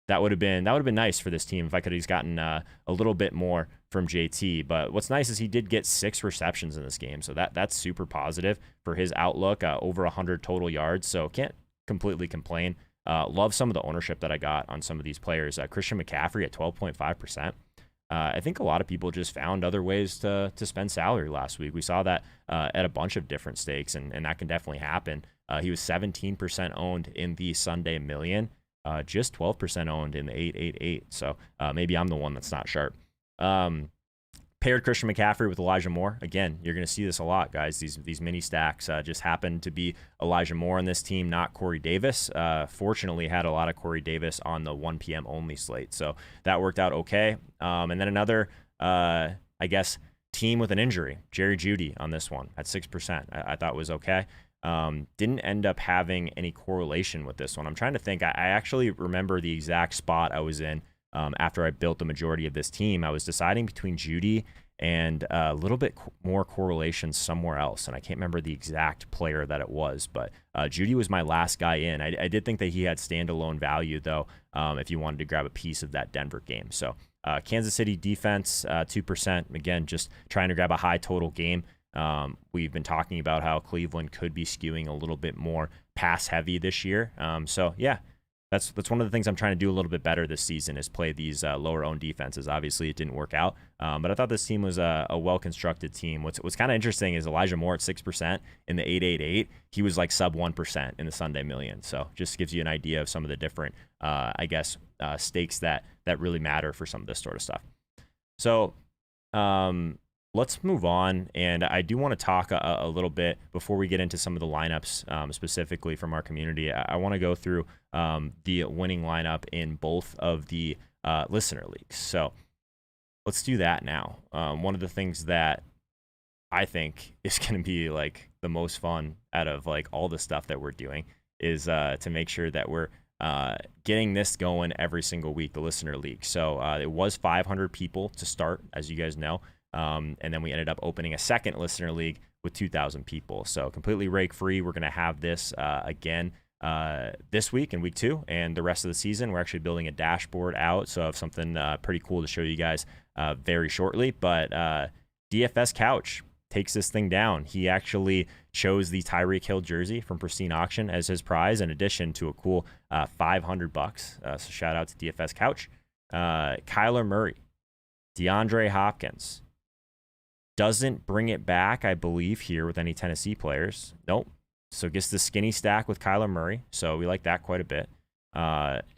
that would have been nice for this team if I could have just gotten a little bit more from JT. But what's nice is he did get 6 receptions in this game, so that's super positive for his outlook. Over 100 total yards, so can't completely complain. Love some of the ownership that I got on some of these players. Christian McCaffrey at 12.5%. I think a lot of people just found other ways to spend salary last week. We saw that at a bunch of different stakes, and that can definitely happen. He was 17% owned in the Sunday Million, just 12% owned in the 888. So maybe I'm the one that's not sharp. Paired Christian McCaffrey with Elijah Moore. Again, you're going to see this a lot, guys. These mini stacks just happen to be Elijah Moore on this team, not Corey Davis. Fortunately, had a lot of Corey Davis on the 1 p.m. only slate, so that worked out okay. And then another, I guess, team with an injury, Jerry Jeudy on this one at 6%. I thought was okay. Didn't end up having any correlation with this one. I'm trying to think. I actually remember the exact spot I was in. After I built the majority of this team, I was deciding between Jeudy and a little bit more correlation somewhere else, and I can't remember the exact player that it was, but Jeudy was my last guy in. I did think that he had standalone value, though, if you wanted to grab a piece of that Denver game. So Kansas City defense, 2%. Again, just trying to grab a high total game. We've been talking about how Cleveland could be skewing a little bit more pass heavy this year. So yeah. That's one of the things I'm trying to do a little bit better this season is play these lower owned defenses. Obviously, it didn't work out, but I thought this team was a well-constructed team. What's kind of interesting is Elijah Moore at 6% in the 888. He was like sub 1% in the Sunday Million. So just gives you an idea of some of the different, I guess, stakes that really matter for some of this sort of stuff. So let's move on, and I do want to talk a little bit before we get into some of the lineups specifically from our community. I want to go through the winning lineup in both of the listener leagues. So let's do that now. One of the things that I think is going to be like the most fun out of like all the stuff that we're doing is to make sure that we're getting this going every single week, the listener league. So it was 500 people to start, as you guys know. And then we ended up opening a second listener league with 2,000 people. So completely rake free. We're going to have this again this week in week 2 and the rest of the season. We're actually building a dashboard out. So I have something pretty cool to show you guys very shortly. But DFS Couch takes this thing down. He actually chose the Tyreek Hill jersey from Pristine Auction as his prize, in addition to a cool $500. So shout out to DFS Couch. Kyler Murray, DeAndre Hopkins. Doesn't bring it back, I believe, here with any Tennessee players. Nope. So gets the skinny stack with Kyler Murray. So we like that quite a bit.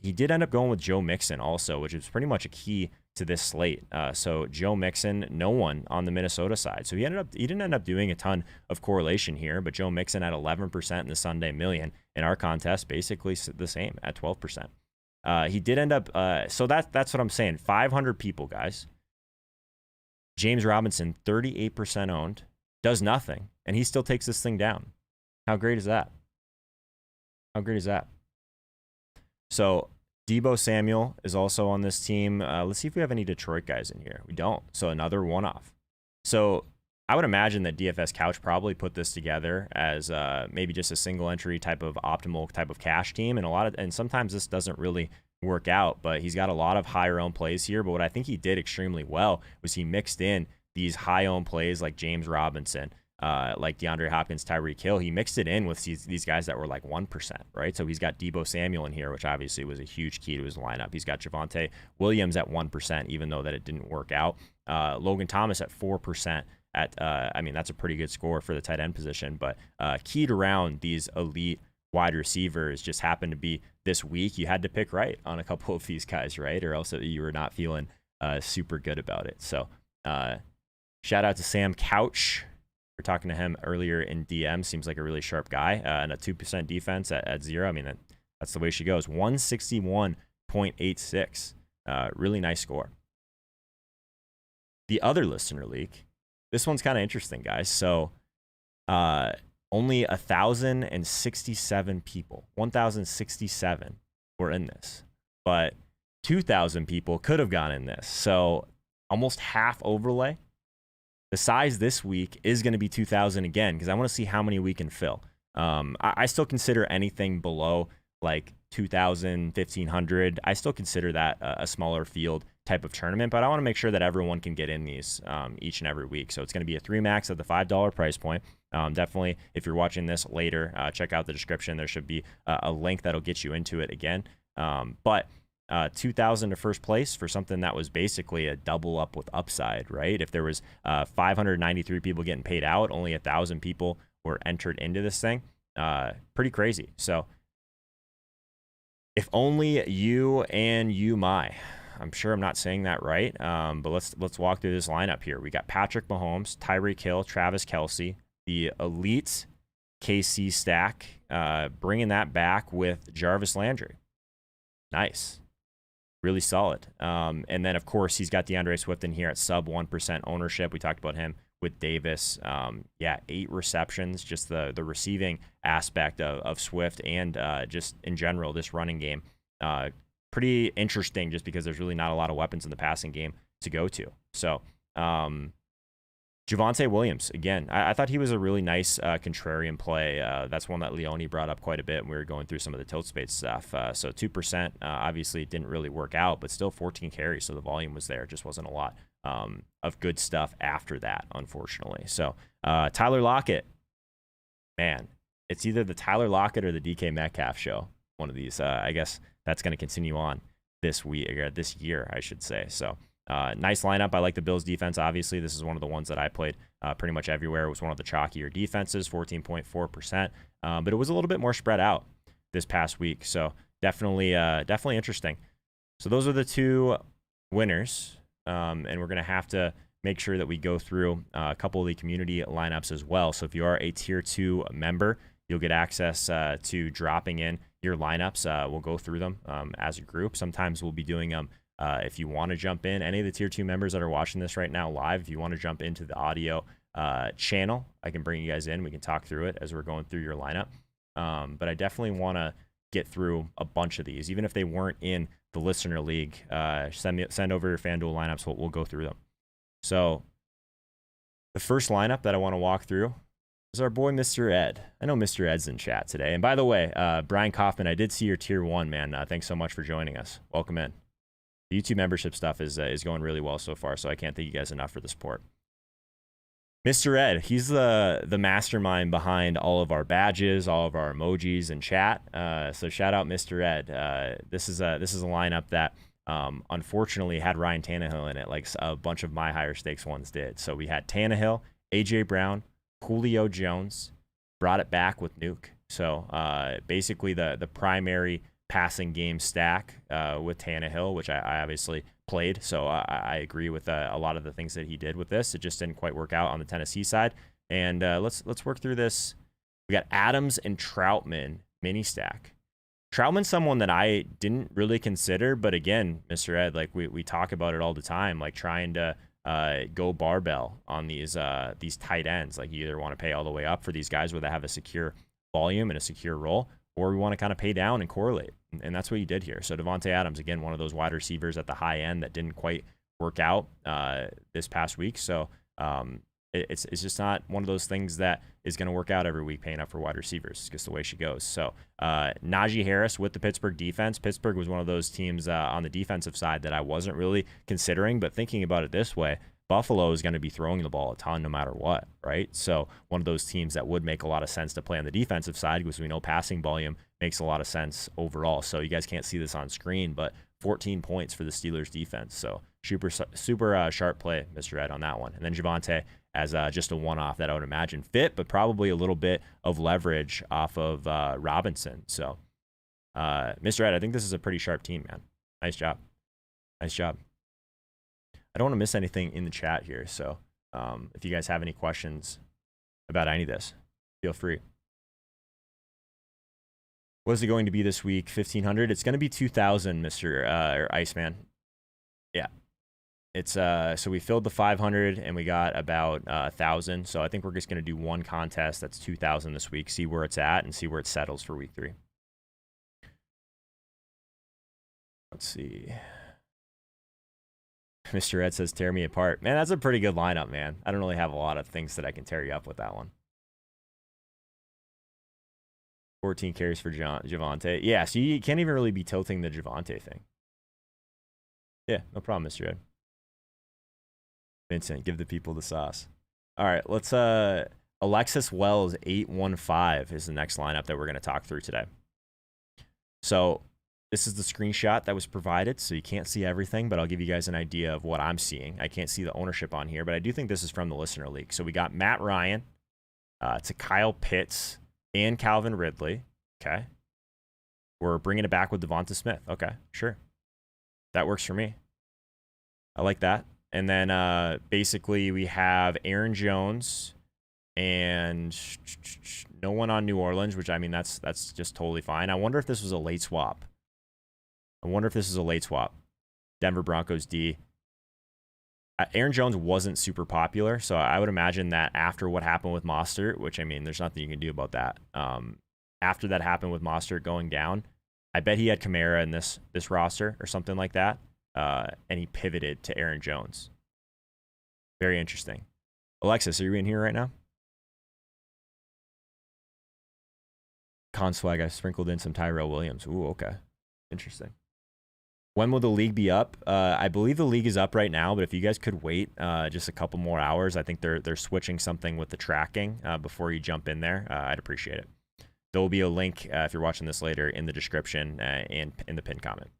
He did end up going with Joe Mixon also, which is pretty much a key to this slate. So Joe Mixon, no one on the Minnesota side. So he didn't end up doing a ton of correlation here, but Joe Mixon at 11% in the Sunday Million. In our contest, basically the same at 12%. He did end up, so that's what I'm saying. 500 people, guys. James Robinson, 38% owned, does nothing, and he still takes this thing down. How great is that? How great is that? So Debo Samuel is also on this team. Let's see if we have any Detroit guys in here. We don't. So another one-off. So I would imagine that DFS Couch probably put this together as maybe just a single entry type of optimal type of cash team. And sometimes this doesn't really work out, but he's got a lot of higher owned plays here. But what I think he did extremely well was he mixed in these high owned plays like James Robinson, like DeAndre Hopkins, Tyreek Hill. He mixed it in with these guys that were like 1%, right? So he's got Debo Samuel in here, which obviously was a huge key to his lineup. He's got Javonte Williams at 1%, even though that it didn't work out. Logan Thomas at 4%. I mean, that's a pretty good score for the tight end position, but keyed around these elite wide receivers just happened to be this week. You had to pick right on a couple of these guys, right? Or else you were not feeling super good about it. So shout out to Sam Couch. We're talking to him earlier in DM. Seems like a really sharp guy. And a 2% defense at 0. I mean, that's the way she goes. 161.86. Really nice score. The other listener league. This one's kind of interesting, guys. So only 1,067 people, 1,067 were in this. But 2,000 people could have gone in this. So almost half overlay. The size this week is going to be 2,000 again, because I want to see how many we can fill. I still consider anything below like 2,000, 1,500. I still consider that a smaller field type of tournament, but I want to make sure that everyone can get in these each and every week. So it's going to be a 3 max at the $5 price point. Definitely, if you're watching this later, check out the description. There should be a link that'll get you into it again. But 2,000 to first place for something that was basically a double up with upside, right? If there was 593 people getting paid out, only 1,000 people were entered into this thing. Pretty crazy. So if only you and you, I'm sure I'm not saying that right, but let's walk through this lineup here. We got Patrick Mahomes, Tyreek Hill, Travis Kelce, the elite KC stack, bringing that back with Jarvis Landry. Nice. Really solid. And then, of course, he's got DeAndre Swift in here at sub 1% ownership. We talked about him with Davis. 8 receptions, just the receiving aspect of Swift and just in general, this running game. Pretty interesting just because there's really not a lot of weapons in the passing game to go to. So Javonte Williams, again, I thought he was a really nice contrarian play. That's one that Leone brought up quite a bit when we were going through some of the tilt spade stuff. So 2%, obviously it didn't really work out, but still 14 carries, so the volume was there. It just wasn't a lot of good stuff after that, unfortunately. So Tyler Lockett, man, it's either the Tyler Lockett or the DK Metcalf show. One of these, I guess that's going to continue on this week, or this year, I should say. So nice lineup. I like the Bills defense. Obviously, this is one of the ones that I played pretty much everywhere. It was one of the chalkier defenses, 14.4%, but it was a little bit more spread out this past week. So definitely interesting. So those are the 2 winners, and we're going to have to make sure that we go through a couple of the community lineups as well. So if you are a tier 2 member, you'll get access to dropping in your lineups. We'll go through them as a group. Sometimes we'll be doing them. If you want to jump in, any of the tier 2 members that are watching this right now live, if you want to jump into the audio channel, I can bring you guys in. We can talk through it as we're going through your lineup. But I definitely want to get through a bunch of these, even if they weren't in the listener league. Send over your FanDuel lineups. We'll go through them. So the first lineup that I want to walk through is our boy Mr. Ed. I know Mr. Ed's in chat today. And by the way, Brian Kaufman, I did see your tier 1, man. Thanks so much for joining us. Welcome in. The YouTube membership stuff is going really well so far, so I can't thank you guys enough for the support. Mr. Ed, he's the mastermind behind all of our badges, all of our emojis and chat. So shout out Mr. Ed. This is a lineup that unfortunately had Ryan Tannehill in it, like a bunch of my higher stakes ones did. So we had Tannehill, AJ Brown, Julio Jones, brought it back with Nuke. So basically the primary passing game stack with Tannehill, which I obviously played. So I agree with a lot of the things that he did with this. It just didn't quite work out on the Tennessee side. And let's work through this. We got Adams and Troutman mini stack. Troutman's someone that I didn't really consider, but again, Mr. Ed, like we talk about it all the time, like trying to go barbell on these tight ends. Like you either want to pay all the way up for these guys where they have a secure volume and a secure role, or we want to kind of pay down and correlate. And that's what he did here. So Devontae Adams, again, one of those wide receivers at the high end that didn't quite work out this past week. So it's just not one of those things that is going to work out every week, paying up for wide receivers. It's just the way she goes. So Najee Harris with the Pittsburgh defense. Pittsburgh was one of those teams on the defensive side that I wasn't really considering, but thinking about it this way, Buffalo is going to be throwing the ball a ton no matter what, right? So one of those teams that would make a lot of sense to play on the defensive side, because we know passing volume makes a lot of sense overall. So you guys can't see this on screen, but 14 points for the Steelers defense. So super sharp play, Mr. Ed, on that one. And then Javonte as just a one-off that I would imagine fit, but probably a little bit of leverage off of Robinson. So Mr. Ed, I think this is a pretty sharp team, man. Nice job. Nice job. I don't want to miss anything in the chat here, so if you guys have any questions about any of this, feel free. What is it going to be this week? 1,500? It's going to be 2,000, Mr. Or Iceman. Yeah. It's so we filled the 500 and we got about 1,000. So I think we're just going to do one contest that's 2,000 this week, see where it's at and see where it settles for week 3. Let's see. Mr. Ed says, tear me apart. Man, that's a pretty good lineup, man. I don't really have a lot of things that I can tear you up with that one. 14 carries for Javonte. Yeah, so you can't even really be tilting the Javonte thing. Yeah, no problem, Mr. Ed. Vincent, give the people the sauce. All right, let's Alexis Wells 815 is the next lineup that we're going to talk through today. So this is the screenshot that was provided, so you can't see everything, but I'll give you guys an idea of what I'm seeing. I can't see the ownership on here, but I do think this is from the listener league. So we got Matt Ryan to Kyle Pitts and Calvin Ridley. Okay. We're bringing it back with Devonta Smith. Okay, sure. That works for me. I like that. And then basically we have Aaron Jones and no one on New Orleans, which I mean, that's just totally fine. I wonder if this was a late swap. Denver Broncos D. Aaron Jones wasn't super popular, so I would imagine that after what happened with Mostert, which I mean, there's nothing you can do about that. After that happened with Mostert going down, I bet he had Kamara in this roster or something like that, and he pivoted to Aaron Jones. Very interesting. Alexis, are you in here right now? Conswag, I sprinkled in some Tyrell Williams. Ooh, okay. Interesting. When will the league be up? I believe the league is up right now, but if you guys could wait just a couple more hours, I think they're switching something with the tracking before you jump in there. I'd appreciate it. There will be a link if you're watching this later in the description and in the pinned comment.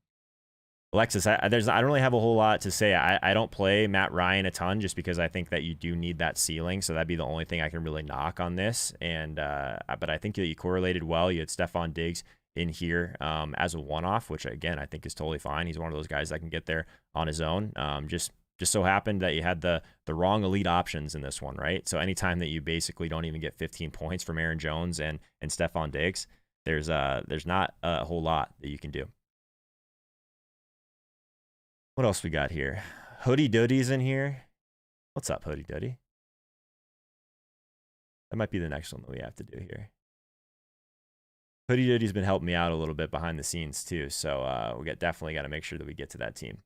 Alexis, I don't really have a whole lot to say. I don't play Matt Ryan a ton just because I think that you do need that ceiling. So that'd be the only thing I can really knock on this. And but I think that you correlated well. You had Stephon Diggs in here as a one-off, which again I think is totally fine. He's one of those guys that can get there on his own. Just so happened that you had the wrong elite options in this one, right? So anytime that you basically don't even get 15 points from Aaron Jones and Stephon Diggs, there's not a whole lot that you can do. What else we got here? Hoodie Doody's in here. What's up, Hoodie Doody? That might be the next one that we have to do here. Hoodie Doody's been helping me out a little bit behind the scenes too, so we definitely got to make sure that we get to that team.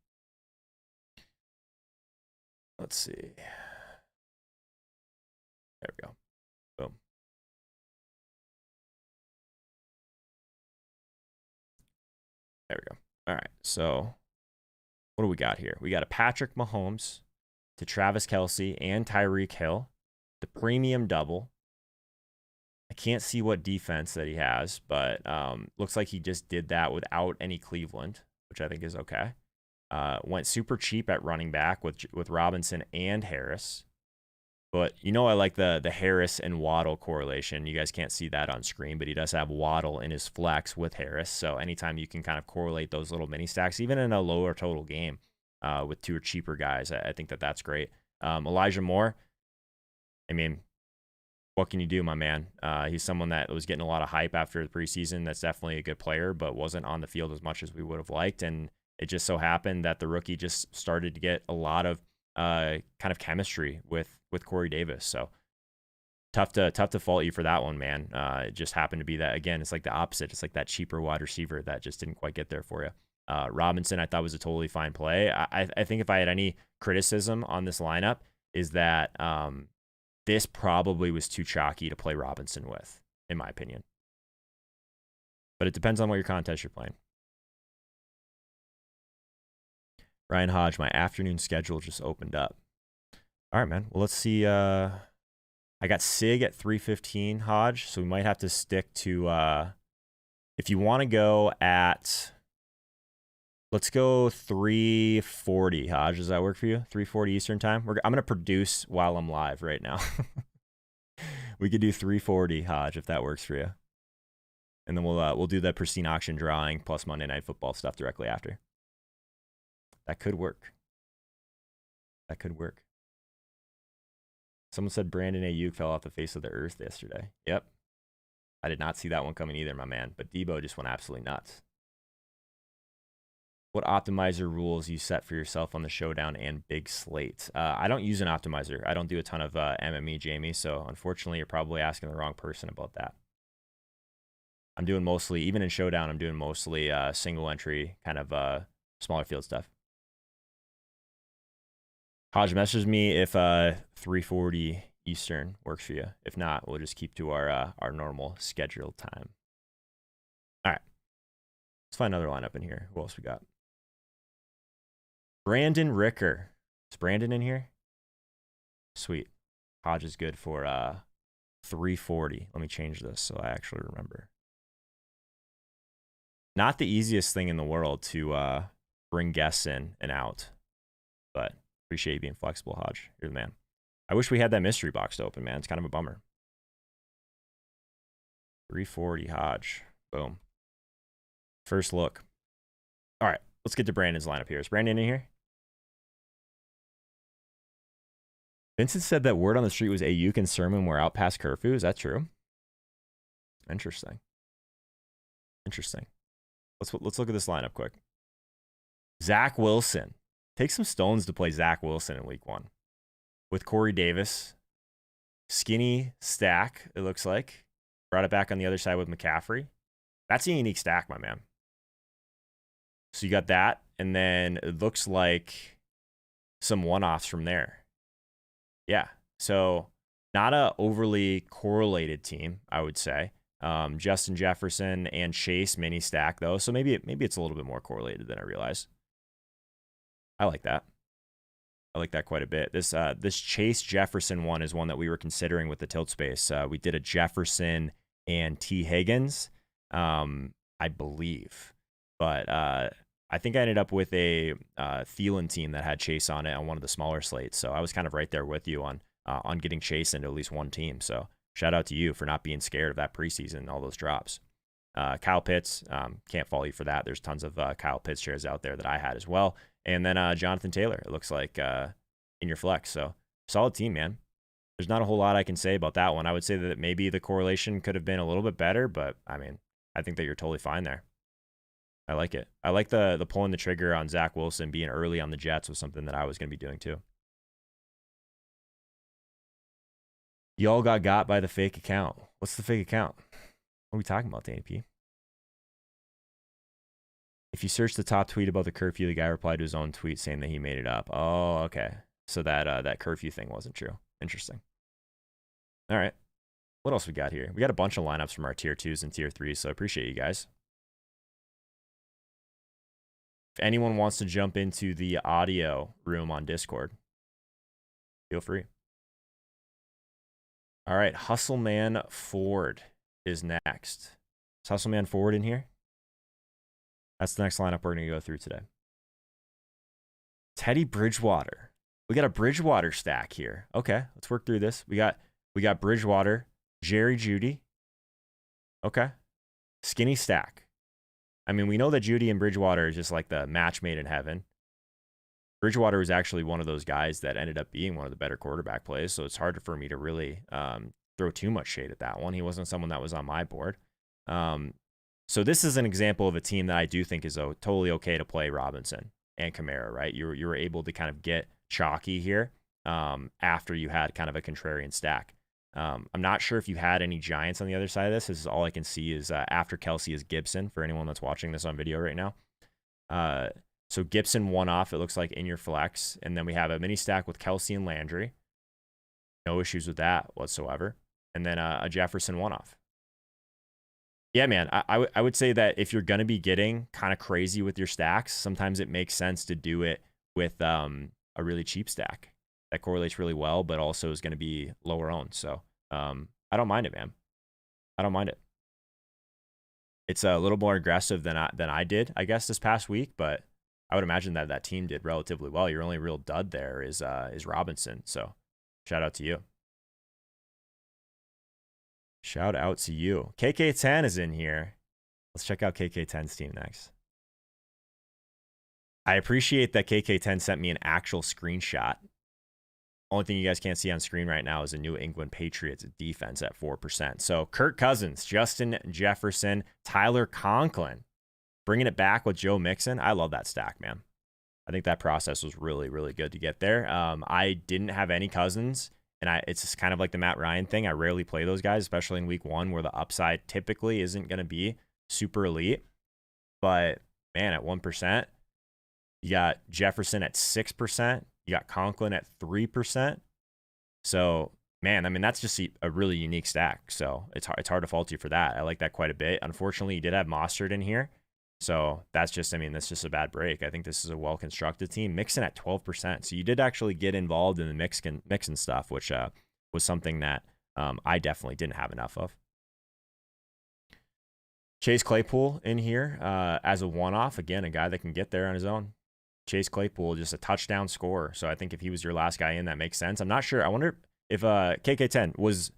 Let's see. There we go. Boom. There we go. All right, so what do we got here? We got a Patrick Mahomes to Travis Kelce and Tyreek Hill, the premium double. I can't see what defense that he has, but looks like he just did that without any Cleveland, which I think is okay. Went super cheap at running back with Robinson and Harris. But you know I like the Harris and Waddle correlation. You guys can't see that on screen, but he does have Waddle in his flex with Harris. So anytime you can kind of correlate those little mini stacks, even in a lower total game with two or cheaper guys, I think that's great. Elijah Moore, I mean, what can you do, my man? He's someone that was getting a lot of hype after the preseason. That's definitely a good player, but wasn't on the field as much as we would have liked. And it just so happened that the rookie just started to get a lot of kind of chemistry with Corey Davis. So tough to fault you for that one, man. It just happened to be that, again, it's like the opposite. It's like that cheaper wide receiver that just didn't quite get there for you. Robinson, I thought was a totally fine play. I think if I had any criticism on this lineup is that this probably was too chalky to play Robinson with, in my opinion. But it depends on what your contest you're playing. Ryan Hodge, my afternoon schedule just opened up. All right, man. Well, let's see. I got Sig at 3:15, Hodge, so we might have to stick to, if you want to go at, let's go 3:40, Hodge. Does that work for you? 3:40 Eastern time? I'm going to produce while I'm live right now. We could do 3:40, Hodge, if that works for you. And then we'll do the pristine auction drawing plus Monday Night Football stuff directly after. That could work. That could work. Someone said Brandon Ayuk fell off the face of the earth yesterday. Yep. I did not see that one coming either, my man. But Debo just went absolutely nuts. What optimizer rules you set for yourself on the showdown and big slate? I don't use an optimizer. I don't do a ton of MME, Jamie. So unfortunately, you're probably asking the wrong person about that. I'm doing mostly, even in showdown, I'm doing mostly single entry, kind of smaller field stuff. Hodge, message me if 3:40 Eastern works for you. If not, we'll just keep to our normal scheduled time. All right. Let's find another lineup in here. Who else we got? Brandon Ricker. Is Brandon in here? Sweet. Hodge is good for 3:40. Let me change this so I actually remember. Not the easiest thing in the world to bring guests in and out, but appreciate you being flexible, Hodge. You're the man. I wish we had that mystery box to open, man. It's kind of a bummer. 3:40 Hodge. Boom. First look. All right, let's get to Brandon's lineup here. Is Brandon in here? Vincent said that word on the street was Ayuk and Sermon were out past curfew. Is that true? Interesting. Interesting. Let's look at this lineup quick. Zach Wilson. Take some stones to play Zach Wilson in week 1. With Corey Davis. Skinny stack, it looks like. Brought it back on the other side with McCaffrey. That's a unique stack, my man. So you got that, and then it looks like some one-offs from there. Yeah, so not a overly correlated team, I would say. Justin Jefferson and Chase mini stack though, so maybe it's a little bit more correlated than I realized. I like that. I like that quite a bit. This Chase Jefferson one is one that we were considering with the tilt space. We did a Jefferson and T Higgins, I believe, but I think I ended up with a Thielen team that had Chase on it on one of the smaller slates. So I was kind of right there with you on getting Chase into at least one team. So shout out to you for not being scared of that preseason and all those drops. Kyle Pitts, can't fault you for that. There's tons of Kyle Pitts shares out there that I had as well. And then Jonathan Taylor, it looks like in your flex. So solid team, man. There's not a whole lot I can say about that one. I would say that maybe the correlation could have been a little bit better, but I mean, I think that you're totally fine there. I like it. I like the pulling the trigger on Zach Wilson being early on the Jets was something that I was going to be doing too. Y'all got by the fake account. What's the fake account? What are we talking about, Danny P? If you search the top tweet about the curfew, the guy replied to his own tweet saying that he made it up. Oh, okay. So that curfew thing wasn't true. Interesting. All right. What else we got here? We got a bunch of lineups from our tier 2s and tier 3s, so I appreciate you guys. If anyone wants to jump into the audio room on Discord, feel free. All right, Hustleman Ford is next. Is Hustleman Ford in here? That's the next lineup we're going to go through today. Teddy Bridgewater. We got a Bridgewater stack here. Okay, let's work through this. We got Bridgewater, Jerry Jeudy. Okay. Skinny stack. I mean, we know that Jeudy and Bridgewater is just like the match made in heaven. Bridgewater was actually one of those guys that ended up being one of the better quarterback plays, so it's hard for me to really throw too much shade at that one. He wasn't someone that was on my board. So this is an example of a team that I do think is totally okay to play Robinson and Kamara, right? You were able to kind of get chalky here after you had kind of a contrarian stack. I'm not sure if you had any Giants on the other side of this. This is all I can see is after Kelsey is Gibson for anyone that's watching this on video right now. So Gibson one off, it looks like in your flex. And then we have a mini stack with Kelsey and Landry. No issues with that whatsoever. And then a Jefferson one off. Yeah, man, I would say that if you're going to be getting kind of crazy with your stacks, sometimes it makes sense to do it with a really cheap stack that correlates really well, but also is going to be lower owned. So I don't mind it, man. I don't mind it. It's a little more aggressive than I did, I guess, this past week, but I would imagine that that team did relatively well. Your only real dud there is Robinson. So shout out to you. Shout out to you. KK10 is in here. Let's check out KK10's team next. I appreciate that KK10 sent me an actual screenshot. Only thing you guys can't see on screen right now is the New England Patriots defense at 4%. So Kirk Cousins, Justin Jefferson, Tyler Conklin, bringing it back with Joe Mixon. I love that stack, man. I think that process was really, really good to get there. I didn't have any Cousins, and it's just kind of like the Matt Ryan thing. I rarely play those guys, especially in week 1 where the upside typically isn't going to be super elite. But, man, at 1%, you got Jefferson at 6%. You got Conklin at 3%. So, man, I mean, that's just a really unique stack. So it's hard to fault you for that. I like that quite a bit. Unfortunately, you did have Mostert in here. So that's just a bad break. I think this is a well-constructed team. Mixon at 12%. So you did actually get involved in the Mixon stuff, which was something that I definitely didn't have enough of. Chase Claypool in here as a one-off. Again, a guy that can get there on his own. Chase Claypool, just a touchdown scorer. So I think if he was your last guy in, that makes sense. I'm not sure. I wonder if KK10 was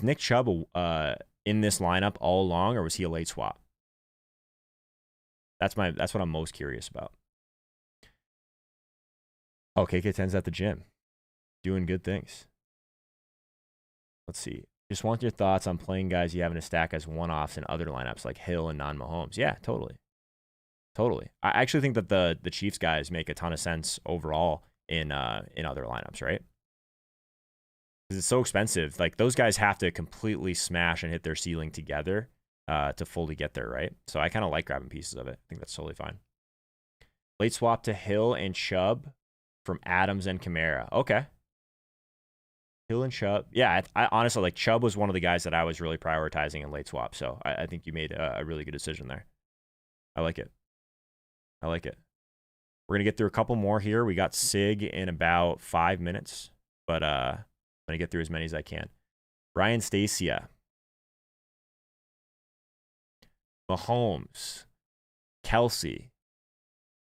Nick Chubb in this lineup all along, or was he a late swap? That's what I'm most curious about. Oh, KK10's at the gym, doing good things. Let's see. Just want your thoughts on playing guys you have in a stack as one-offs in other lineups like Hill and non-Mahomes. Yeah, totally. I actually think that the Chiefs guys make a ton of sense overall in other lineups, right? Because it's so expensive. Like, those guys have to completely smash and hit their ceiling together to fully get there, right? So I kind of like grabbing pieces of it. I think that's totally fine. Late swap to Hill and Chubb from Adams and Kamara. Okay. Hill and Chubb. Yeah, I honestly, like, Chubb was one of the guys that I was really prioritizing in late swap. So I think you made a really good decision there. I like it. We're going to get through a couple more here. We got Sig in about 5 minutes, but I'm going to get through as many as I can. Ryan Stacia. Mahomes. Kelsey.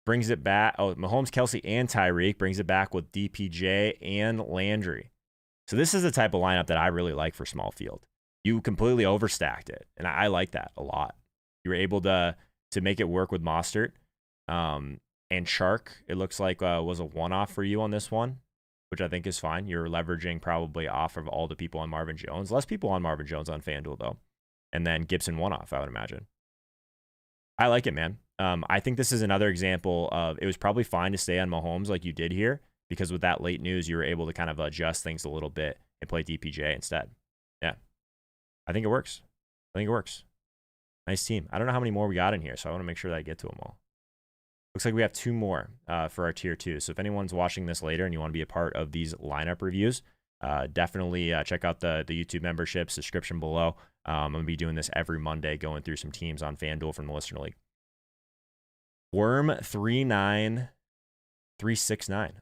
Brings it back. Oh, Mahomes, Kelsey, and Tyreek brings it back with DPJ and Landry. So this is the type of lineup that I really like for small field. You completely overstacked it, and I like that a lot. You were able to make it work with Mostert. And Shark, it looks like was a one-off for you on this one, which I think is fine. You're leveraging probably off of all the people on Marvin Jones. Less people on Marvin Jones on FanDuel, though. And then Gibson one-off, I would imagine. I like it, man. I think this is another example of it was probably fine to stay on Mahomes like you did here, because with that late news, you were able to kind of adjust things a little bit and play DPJ instead. Yeah. I think it works. Nice team. I don't know how many more we got in here, so I want to make sure that I get to them all. Looks like we have 2 more for our tier 2. So if anyone's watching this later and you want to be a part of these lineup reviews, definitely check out the YouTube membership subscription below. I'm going to be doing this every Monday, going through some teams on FanDuel from the Listener League. Worm39369.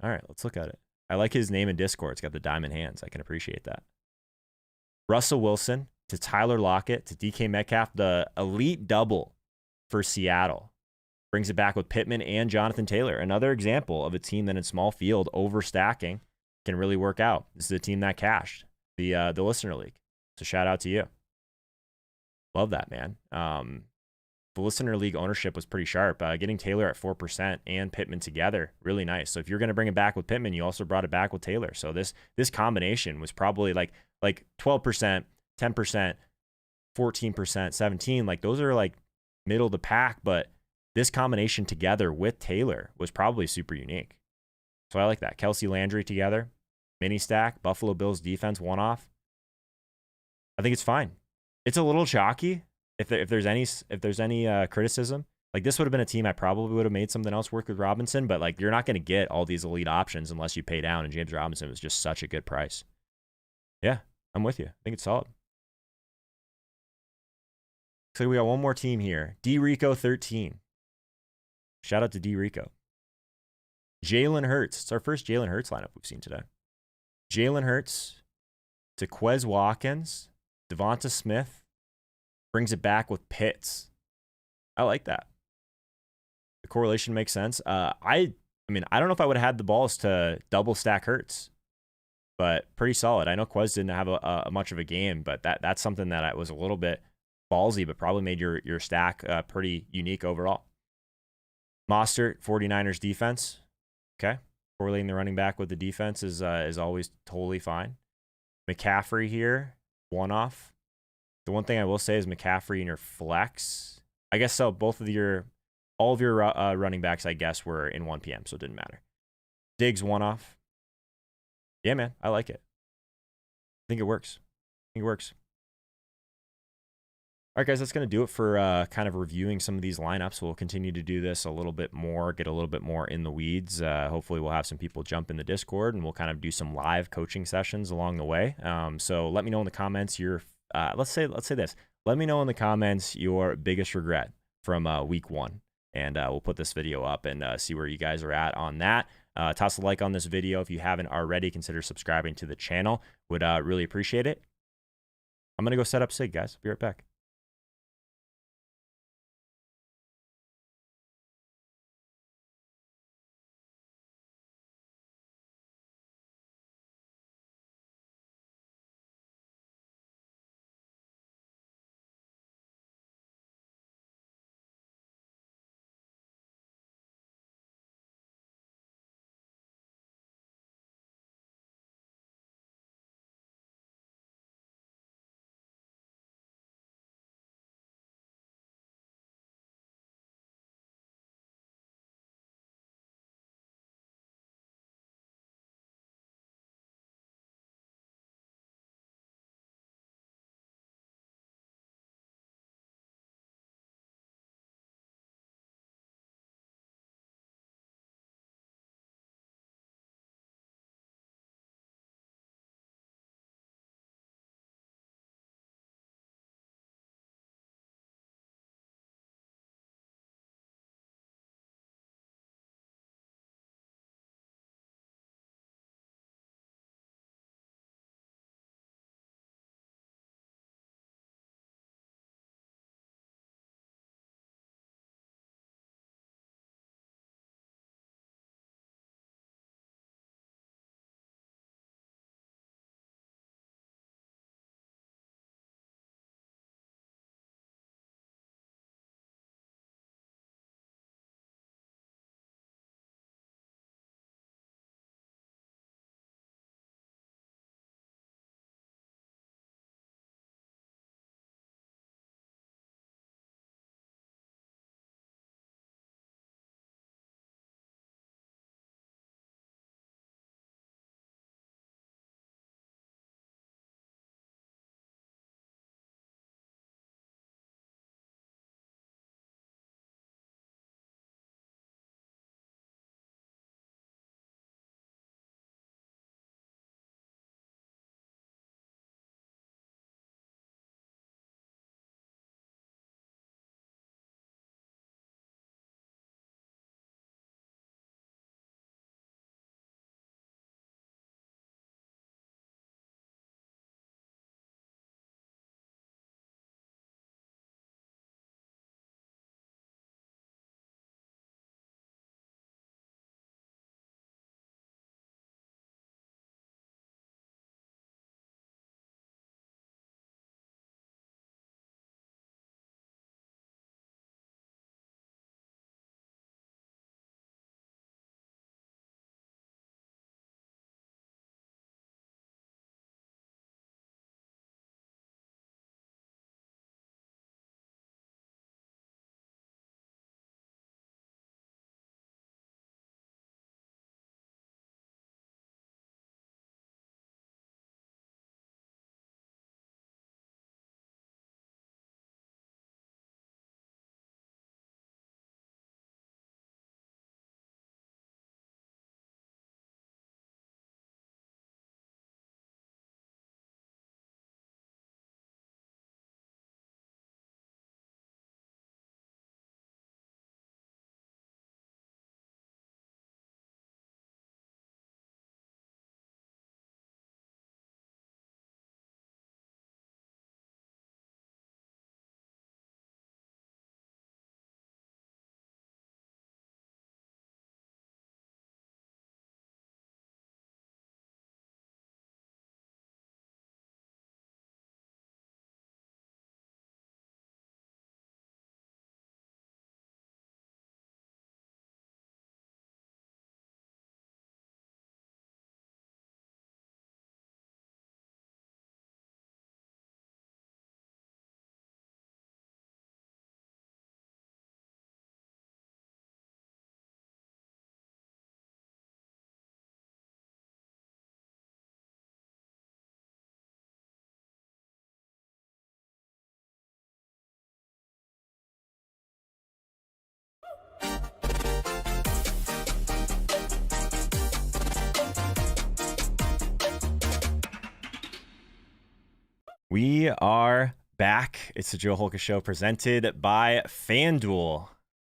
All right, let's look at it. I like his name in Discord. It's got the diamond hands. I can appreciate that. Russell Wilson to Tyler Lockett to DK Metcalf, the elite double for Seattle. Brings it back with Pittman and Jonathan Taylor. Another example of a team that in small field overstacking can really work out. This is a team that cashed the Listener League. So shout out to you. Love that, man. The Listener League ownership was pretty sharp. Getting Taylor at 4% and Pittman together, really nice. So if you're going to bring it back with Pittman, you also brought it back with Taylor. So this combination was probably like 12%, 10%, 14%, 17. Like, those are like middle of the pack, but this combination together with Taylor was probably super unique. So I like that. Kelsey, Landry together, mini stack, Buffalo Bills defense one-off. I think it's fine. It's a little chalky. If there's any criticism, like this would have been a team I probably would have made something else work with Robinson, but like you're not going to get all these elite options unless you pay down. And James Robinson was just such a good price. Yeah, I'm with you. I think it's solid. So we got one more team here. D Rico 13. Shout out to D Rico. Jalen Hurts. It's our first Jalen Hurts lineup we've seen today. Jalen Hurts to Quez Watkins, Devonta Smith, brings it back with Pitts. I like that. The correlation makes sense. I mean, I don't know if I would have had the balls to double stack Hurts, but pretty solid. I know Quez didn't have a much of a game, but that's something that was a little bit ballsy, but probably made your stack pretty unique overall. Mostert, 49ers defense. Okay. Correlating the running back with the defense is always totally fine. McCaffrey here, one-off. The one thing I will say is McCaffrey in your flex. I guess so. All of your running backs, I guess, were in 1 p.m., so it didn't matter. Diggs, one-off. Yeah, man. I like it. I think it works. All right, guys, that's going to do it for kind of reviewing some of these lineups. We'll continue to do this a little bit more, get a little bit more in the weeds. Hopefully, we'll have some people jump in the Discord, and we'll kind of do some live coaching sessions along the way. So let me know in the comments let's say this. Let me know in the comments your biggest regret from week 1, and we'll put this video up and see where you guys are at on that. Toss a like on this video if you haven't already. Consider subscribing to the channel. Would really appreciate it. I'm going to go set up Sig, guys. Be right back. We are back. It's the Joe Holka Show presented by FanDuel.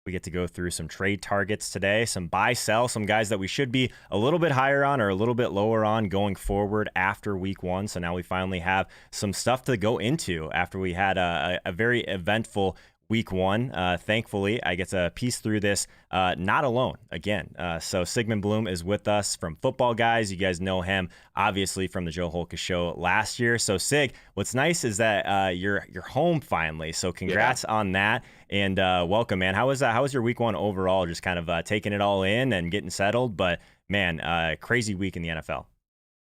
We get to go through some trade targets today, some buy sell, some guys that we should be a little bit higher on or a little bit lower on going forward after week one. So now we finally have some stuff to go into after we had a very eventful week one. Thankfully, I get to piece through this not alone again. So Sigmund Bloom is with us from Footballguys. You guys know him obviously from the Joe Holka Show last year. So Sig, what's nice is that you're home finally. So congrats on that and welcome, man. How was your week one overall? Just kind of taking it all in and getting settled. But man, crazy week in the NFL.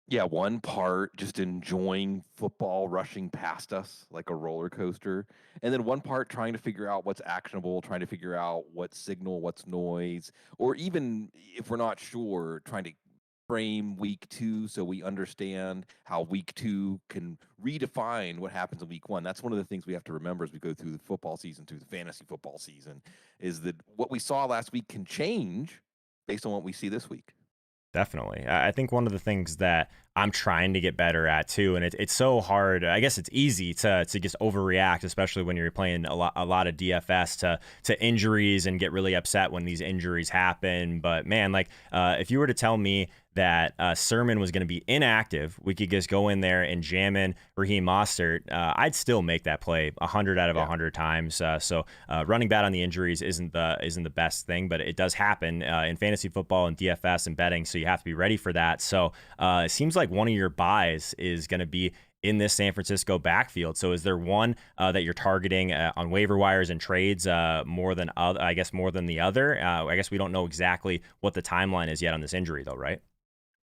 Yeah, one part just enjoying football rushing past us like a roller coaster. And then one part trying to figure out what's actionable, trying to figure out what's signal, what's noise, or even if we're not sure, trying to frame week two so we understand how week two can redefine what happens in week one. That's one of the things we have to remember as we go through the football season, through the fantasy football season, is that what we saw last week can change based on what we see this week. Definitely. I think one of the things that I'm trying to get better at too, and it's so hard. I guess it's easy to just overreact, especially when you're playing a lot of DFS to injuries and get really upset when these injuries happen. But man, like if you were to tell me that Sermon was going to be inactive, we could just go in there and jam in Raheem Mostert, I'd still make that play 100 out of 100 times. So running bad on the injuries isn't the best thing, but it does happen in fantasy football and DFS and betting. So you have to be ready for that. So it seems like one of your buys is going to be in this San Francisco backfield. So is there one that you're targeting on waiver wires and trades more than the other? I guess we don't know exactly what the timeline is yet on this injury though, right?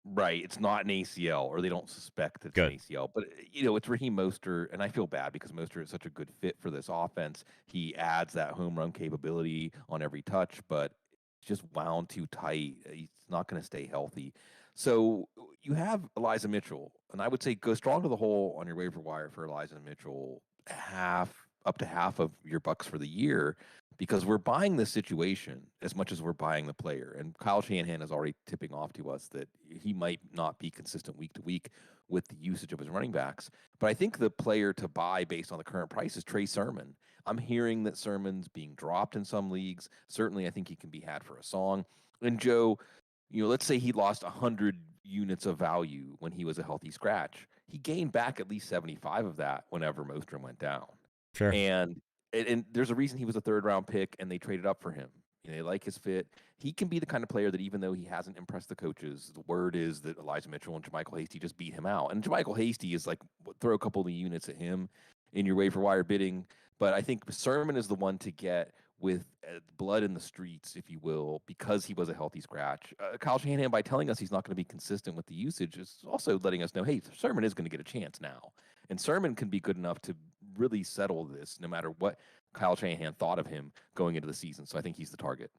Right, it's not an ACL, or they don't suspect it's Good. an ACL. But it's Raheem Mostert, and I feel bad because Mostert is such a good fit for this offense. He adds that home run capability on every touch, but it's just wound too tight. He's not going to stay healthy. So you have Elijah Mitchell, and I would say go strong to the hole on your waiver wire for Elijah Mitchell, up to half of your bucks for the year, because we're buying this situation as much as we're buying the player. And Kyle Shanahan is already tipping off to us that he might not be consistent week to week with the usage of his running backs. But I think the player to buy based on the current price is Trey Sermon. I'm hearing that Sermon's being dropped in some leagues. Certainly, I think he can be had for a song. And Joe, let's say he lost 100 units of value when he was a healthy scratch. He gained back at least 75 of that whenever Mostert went down. Sure. And there's a reason he was a third round pick and they traded up for him. They like his fit. He can be the kind of player that even though he hasn't impressed the coaches, the word is that Elijah Mitchell and JaMychal Hasty just beat him out. And JaMychal Hasty is like, throw a couple of units at him in your waiver wire bidding. But I think Sermon is the one to get with blood in the streets, if you will, because he was a healthy scratch. Kyle Shanahan, by telling us he's not going to be consistent with the usage, is also letting us know, hey, Sermon is going to get a chance now. And Sermon can be good enough to really settle this no matter what Kyle Shanahan thought of him going into the season. So I think he's the target.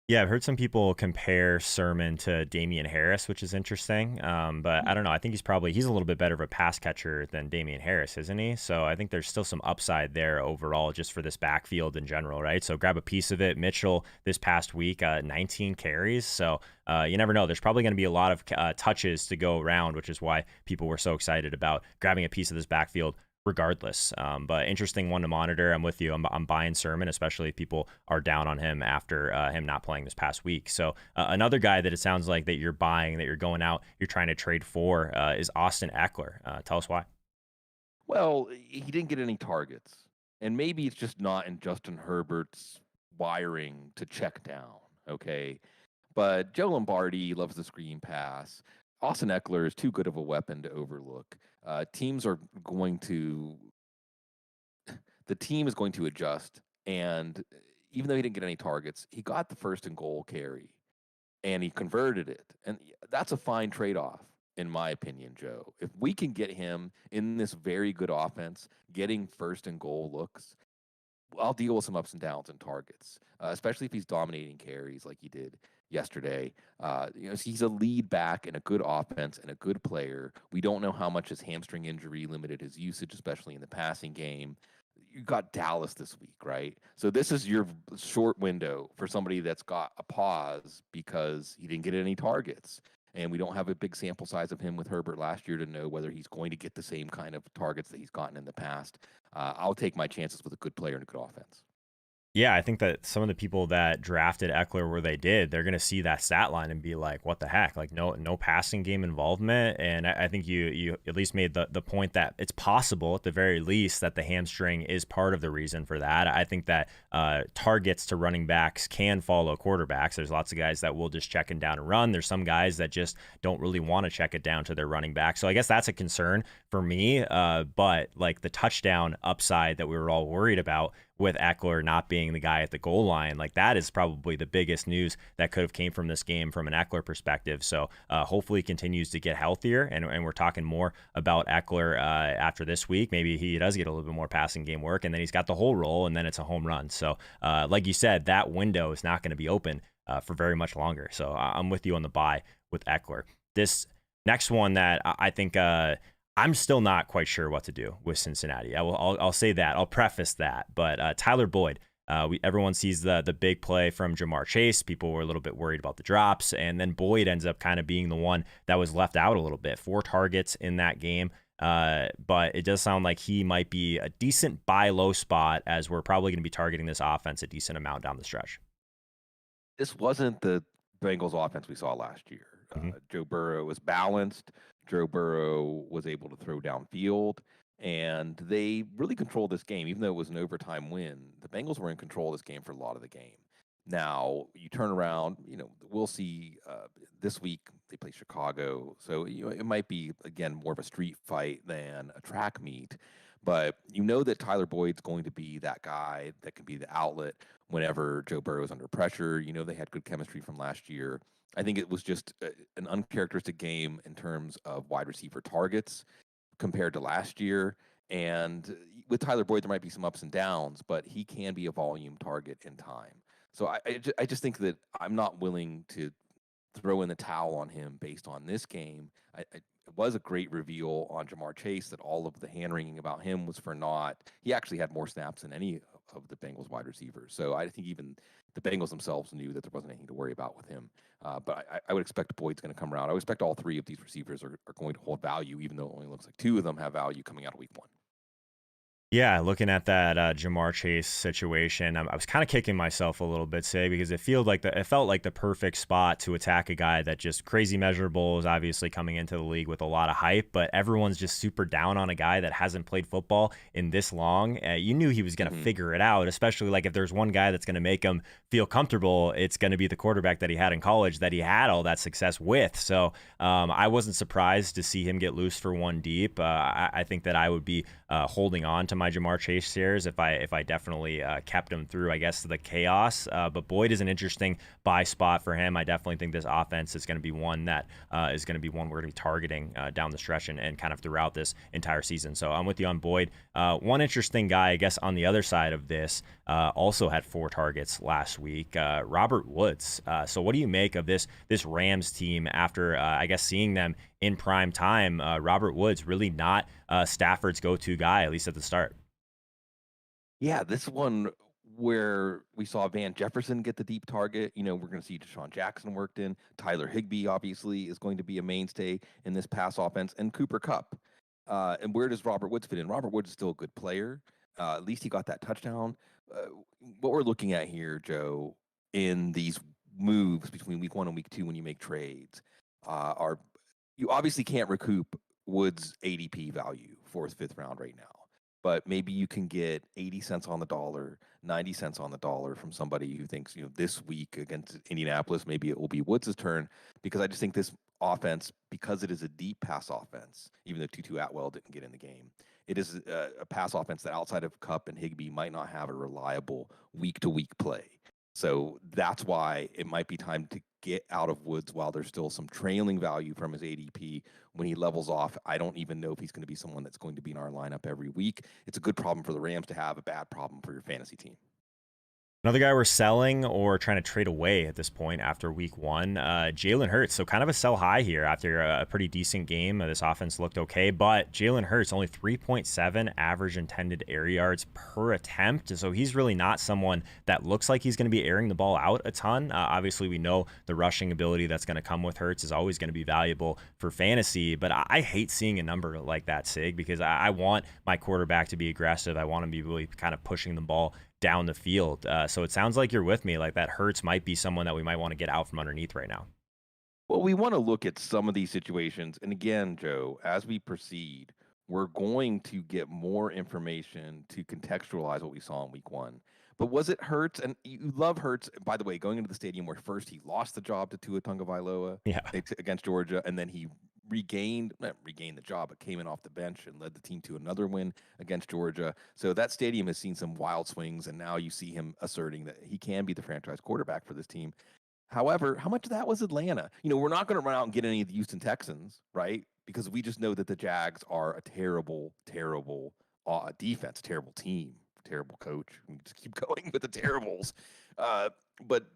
Yeah, I've heard some people compare Sermon to Damian Harris, which is interesting. But I don't know. I think he's a little bit better of a pass catcher than Damian Harris, isn't he? So I think there's still some upside there overall just for this backfield in general, right? So grab a piece of it. Mitchell this past week, 19 carries. So you never know. There's probably going to be a lot of touches to go around, which is why people were so excited about grabbing a piece of this backfield regardless. But interesting one to monitor. I'm with you. I'm buying Sermon, especially if people are down on him after him not playing this past week. So another guy that it sounds like that you're buying, that you're going out, you're trying to trade for is Austin Eckler. Tell us why. Well, he didn't get any targets. And maybe it's just not in Justin Herbert's wiring to check down, okay? But Joe Lombardi loves the screen pass. Austin Eckler is too good of a weapon to overlook. The team is going to adjust. And even though he didn't get any targets, he got the first and goal carry and he converted it. And that's a fine trade-off, in my opinion, Joe. If we can get him in this very good offense, getting first and goal looks, I'll deal with some ups and downs and targets, especially if he's dominating carries like he did yesterday. He's a lead back in a good offense and a good player. We don't know how much his hamstring injury limited his usage, especially in the passing game. You got Dallas this week, right? So this is your short window for somebody that's got a pause because he didn't get any targets. and we don't have a big sample size of him with Herbert last year to know whether he's going to get the same kind of targets that he's gotten in the past. I'll take my chances with a good player and a good offense. Yeah, I think that some of the people that drafted Eckler where they did, they're going to see that stat line and be like, "What the heck?" Like, no passing game involvement. And I think you at least made the point that it's possible, at the very least, that the hamstring is part of the reason for that. I think that targets to running backs can follow quarterbacks. There's lots of guys that will just check it down and run. There's some guys that just don't really want to check it down to their running back. So I guess that's a concern for me. But like the touchdown upside that we were all worried about with Eckler not being the guy at the goal line, like that is probably the biggest news that could have came from this game from an Eckler perspective. So hopefully he continues to get healthier, and we're talking more about Eckler after this week. Maybe he does get a little bit more passing game work, and then he's got the whole role, and then it's a home run. So like you said, that window is not going to be open for very much longer. So I'm with you on the buy with Eckler. This next one that I think I'm still not quite sure what to do with Cincinnati. I'll say that. I'll preface that. But Tyler Boyd, everyone sees the big play from Jamar Chase. People were a little bit worried about the drops, and then Boyd ends up kind of being the one that was left out a little bit. 4 targets in that game. But it does sound like he might be a decent buy low spot, as we're probably going to be targeting this offense a decent amount down the stretch. This wasn't the Bengals offense we saw last year. Joe Burrow was balanced. Joe Burrow was able to throw downfield, and they really controlled this game. Even though it was an overtime win, the Bengals were in control of this game for a lot of the game. Now, you turn around, we'll see this week they play Chicago. So, it might be, again, more of a street fight than a track meet. But that Tyler Boyd's going to be that guy that can be the outlet whenever Joe Burrow is under pressure. They had good chemistry from last year. I think it was just an uncharacteristic game in terms of wide receiver targets compared to last year. And with Tyler Boyd, there might be some ups and downs, but he can be a volume target in time. So I just think that I'm not willing to throw in the towel on him based on this game. It was a great reveal on Jamar Chase that all of the hand-wringing about him was for naught. He actually had more snaps than any of the Bengals wide receivers. So I think even the Bengals themselves knew that there wasn't anything to worry about with him. But I would expect Boyd's going to come around. I would expect all 3 of these receivers are going to hold value, even though it only looks like 2 of them have value coming out of week 1. Yeah, looking at that Jamar Chase situation, I was kind of kicking myself a little bit today because it felt like the perfect spot to attack a guy that just crazy measurables, obviously coming into the league with a lot of hype, but everyone's just super down on a guy that hasn't played football in this long. You knew he was going to figure it out, especially like if there's one guy that's going to make him feel comfortable, it's going to be the quarterback that he had in college that he had all that success with. So I wasn't surprised to see him get loose for 1 deep. I think that I would be holding on to my Jamar Chase shares if I definitely kept him through, I guess, the chaos. But Boyd is an interesting buy spot for him. I definitely think this offense is going to be one that is going to be one we're going to be targeting down the stretch and kind of throughout this entire season. So I'm with you on Boyd. One interesting guy, I guess, on the other side of this, also had 4 targets last week. Robert Woods. So what do you make of this Rams team after, I guess, seeing them in prime time? Robert Woods really not Stafford's go-to guy, at least at the start. Yeah, this one where we saw Van Jefferson get the deep target. We're going to see Deshaun Jackson worked in. Tyler Higbee obviously is going to be a mainstay in this pass offense, and Cooper Kupp. And where does Robert Woods fit in? Robert Woods is still a good player. At least he got that touchdown. What we're looking at here, Joe, in these moves between week 1 and week 2 when you make trades, are you obviously can't recoup Woods' ADP value, 4th, 5th round right now. But maybe you can get 80 cents on the dollar, 90 cents on the dollar from somebody who thinks, this week against Indianapolis, maybe it will be Woods' turn, because I just think this offense, because it is a deep pass offense, even though Tutu Atwell didn't get in the game, it is a pass offense that outside of Kupp and Higbee might not have a reliable week-to-week play. So that's why it might be time to get out of Woods while there's still some trailing value from his ADP. When he levels off, I don't even know if he's going to be someone that's going to be in our lineup every week. It's a good problem for the Rams to have, a bad problem for your fantasy team. Another guy we're selling or trying to trade away at this point after week one, Jalen Hurts. So kind of a sell high here after a pretty decent game. This offense looked okay, but Jalen Hurts only 3.7 average intended air yards per attempt. So he's really not someone that looks like he's going to be airing the ball out a ton. Obviously, we know the rushing ability that's going to come with Hurts is always going to be valuable for fantasy, but I hate seeing a number like that, Sig, because I want my quarterback to be aggressive. I want him to be really kind of pushing the ball down the field. So it sounds like you're with me. Like that Hurts might be someone that we might want to get out from underneath right now. Well, we want to look at some of these situations. And again, Joe, as we proceed, we're going to get more information to contextualize what we saw in week one. But was it Hurts? And you love Hurts, by the way, going into the stadium where first he lost the job to Tua Tagovailoa against Georgia, and then he not regained the job, but came in off the bench and led the team to another win against Georgia. So that stadium has seen some wild swings, and now you see him asserting that he can be the franchise quarterback for this team. However, how much of that was Atlanta? We're not going to run out and get any of the Houston Texans, right? Because we just know that the Jags are a terrible, terrible defense, terrible team, terrible coach. We just keep going with the terribles. But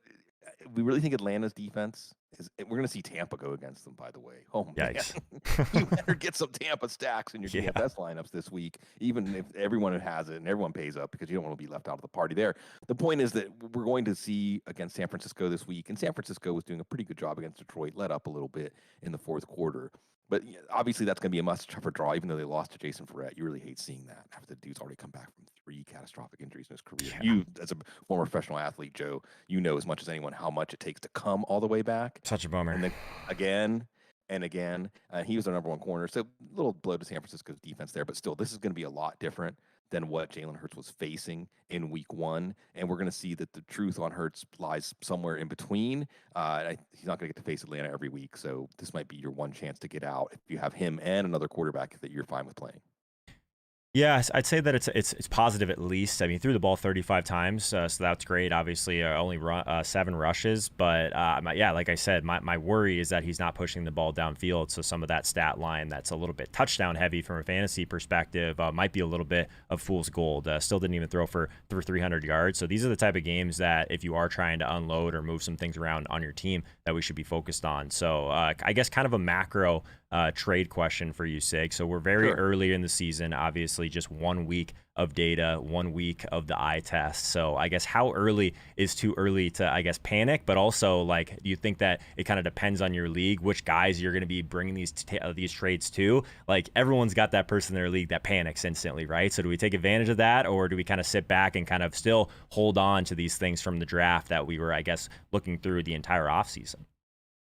we really think Atlanta's defense we're going to see Tampa go against them, by the way. Oh, man. You better get some Tampa stacks in your DFS lineups this week, even if everyone has it and everyone pays up, because you don't want to be left out of the party there. The point is that we're going to see against San Francisco this week, and San Francisco was doing a pretty good job against Detroit, let up a little bit in the fourth quarter. But obviously that's going to be a must-tougher draw, even though they lost to Jason Verrett. You really hate seeing that after the dude's already come back from 3 catastrophic injuries in his career. Yeah. You, as a former professional athlete, Joe, you know as much as anyone how much it takes to come all the way back. Such a bummer. And then again and again. He was their number one corner. So a little blow to San Francisco's defense there, but still, this is going to be a lot different than what Jalen Hurts was facing in week one. And we're going to see that the truth on Hurts lies somewhere in between. He's not going to get to face Atlanta every week. So this might be your one chance to get out if you have him and another quarterback that you're fine with playing. Yeah, I'd say that it's positive at least. I mean, he threw the ball 35 times, so that's great. Obviously, only 7 rushes. But, like I said, my worry is that he's not pushing the ball downfield. So some of that stat line that's a little bit touchdown heavy from a fantasy perspective might be a little bit of fool's gold. Still didn't even throw for 300 yards. So these are the type of games that if you are trying to unload or move some things around on your team that we should be focused on. So I guess kind of a macro trade question for you, Sig. So we're very early in the season, obviously just 1 week of data, 1 week of the eye test. So I guess how early is too early to, I guess, panic, but also like, do you think that it kind of depends on your league, which guys you're going to be bringing these trades to? Like everyone's got that person in their league that panics instantly, right? So do we take advantage of that, or do we kind of sit back and kind of still hold on to these things from the draft that we were, I guess, looking through the entire offseason?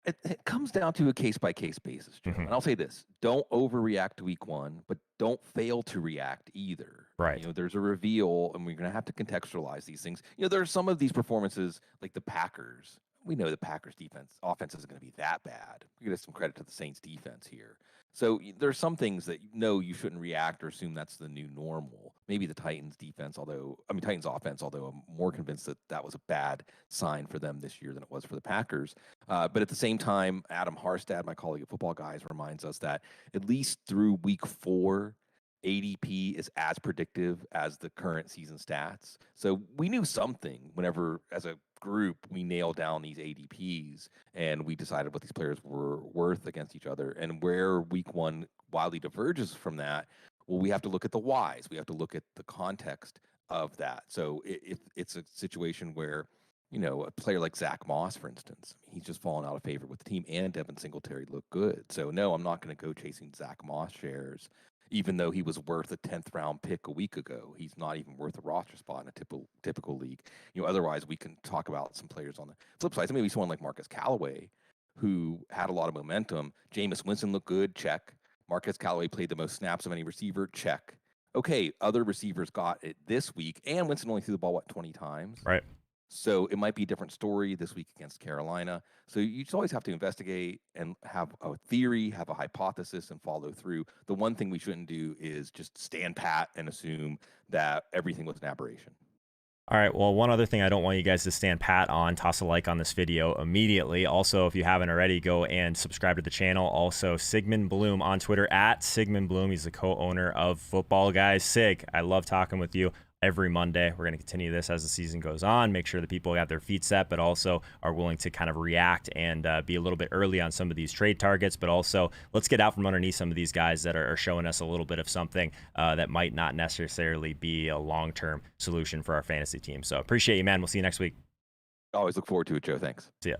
It comes down to a case-by-case basis, Joe. And I'll say this. Don't overreact to week one, but don't fail to react either. Right. There's a reveal, and we're going to have to contextualize these things. There are some of these performances, like the Packers. We know the Packers' offense isn't going to be that bad. We give some credit to the Saints' defense here. So there's some things that you shouldn't react or assume that's the new normal. Maybe the Titans' offense, although I'm more convinced that was a bad sign for them this year than it was for the Packers. But at the same time, Adam Harstad, my colleague at Footballguys, reminds us that at least through week 4, ADP is as predictive as the current season stats. So we knew something whenever, as a group, we nailed down these ADPs and we decided what these players were worth against each other. And where week one wildly diverges from that, well, we have to look at the whys. We have to look at the context of that. So if it's a situation where, a player like Zach Moss, for instance, he's just fallen out of favor with the team, and Devin Singletary looked good. So no, I'm not going to go chasing Zach Moss shares. Even though he was worth a 10th round pick a week ago, he's not even worth a roster spot in a typical league. Otherwise we can talk about some players on the flip side. So maybe someone like Marcus Callaway, who had a lot of momentum. Jameis Winston looked good, check. Marcus Callaway played the most snaps of any receiver, check. Okay, other receivers got it this week, and Winston only threw the ball, 20 times? Right. So it might be a different story this week against Carolina. So you just always have to investigate and have a theory, have a hypothesis, and follow through. The one thing we shouldn't do is just stand pat and assume that everything was an aberration. All right, well, one other thing I don't want you guys to stand pat on, toss a like on this video immediately. Also, if you haven't already, go and subscribe to the channel. Also, Sigmund Bloom on Twitter, @Sigmund Bloom. He's the co-owner of Footballguys. Sig, I love talking with you. every Monday. We're going to continue this as the season goes on, make sure that people got their feet set, but also are willing to kind of react and be a little bit early on some of these trade targets. But also, let's get out from underneath some of these guys that are showing us a little bit of something that might not necessarily be a long-term solution for our fantasy team. So appreciate you, man. We'll see you next week. Always look forward to it, Joe. Thanks. See ya.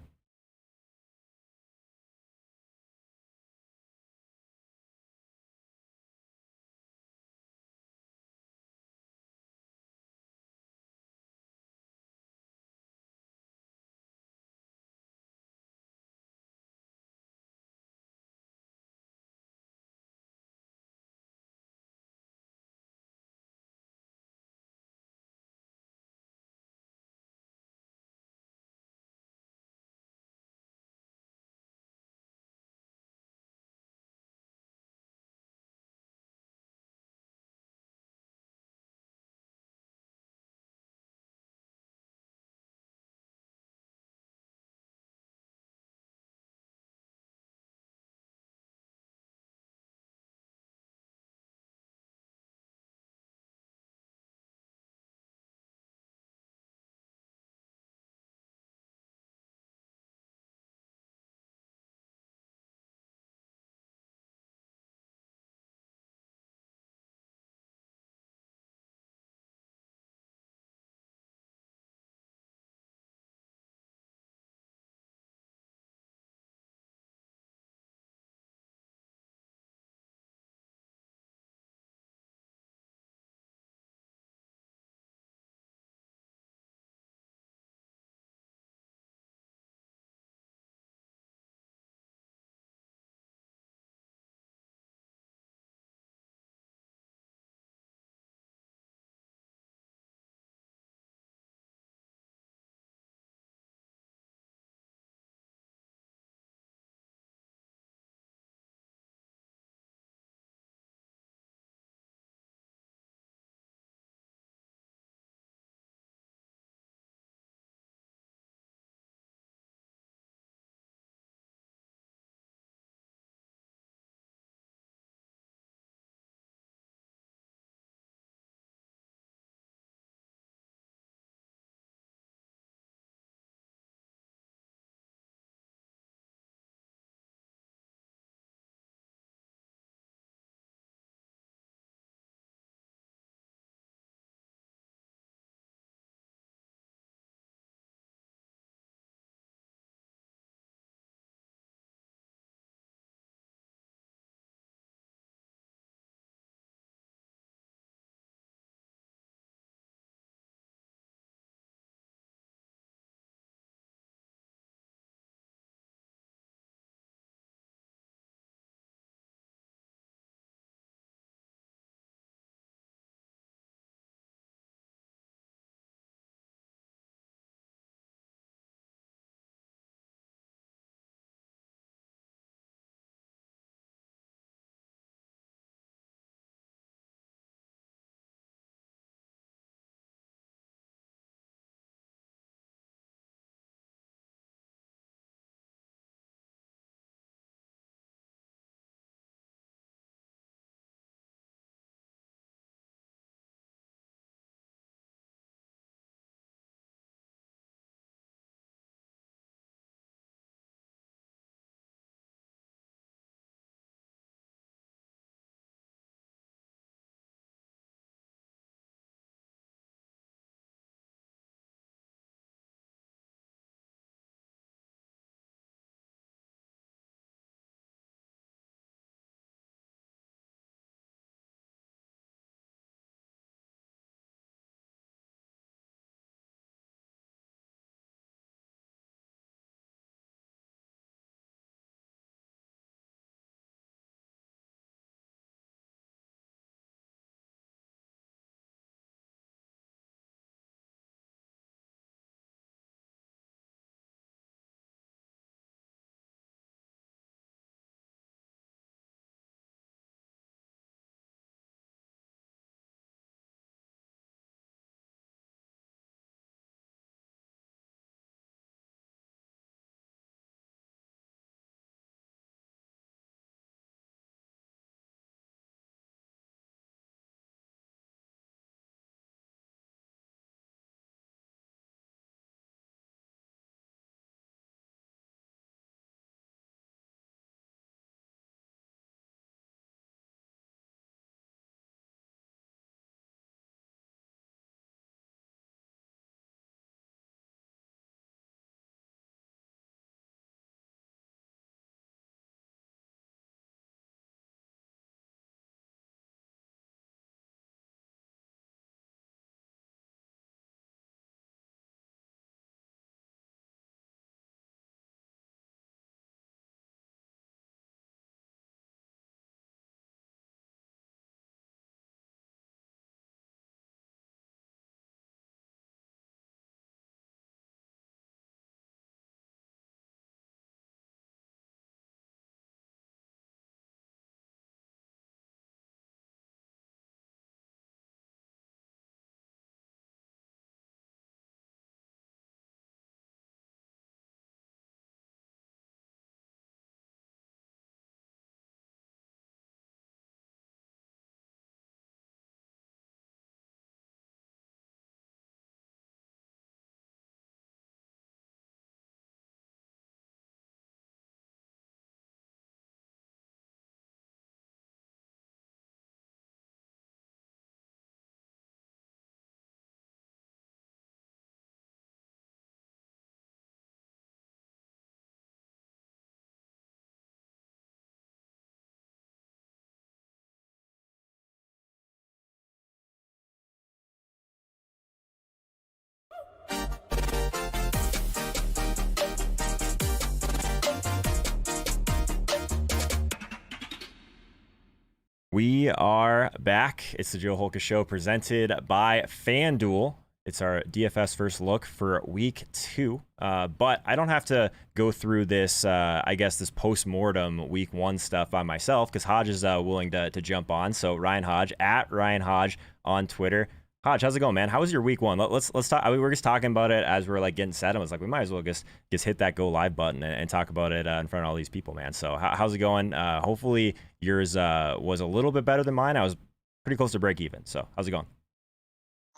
We are back. It's the Joe Holka Show presented by FanDuel. It's our DFS first look for week 2. But I don't have to go through this, this post-mortem week 1 stuff by myself because Hodge is willing to jump on. So Ryan Hodge, at Ryan Hodge on Twitter. Hodge, how's it going, man? How was your week 1? Let's talk. We were just talking about it as we're like getting set. I was like, we might as well just hit that go live button and talk about it in front of all these people, man. So how's it going? Hopefully yours was a little bit better than mine. I was pretty close to break even. So how's it going?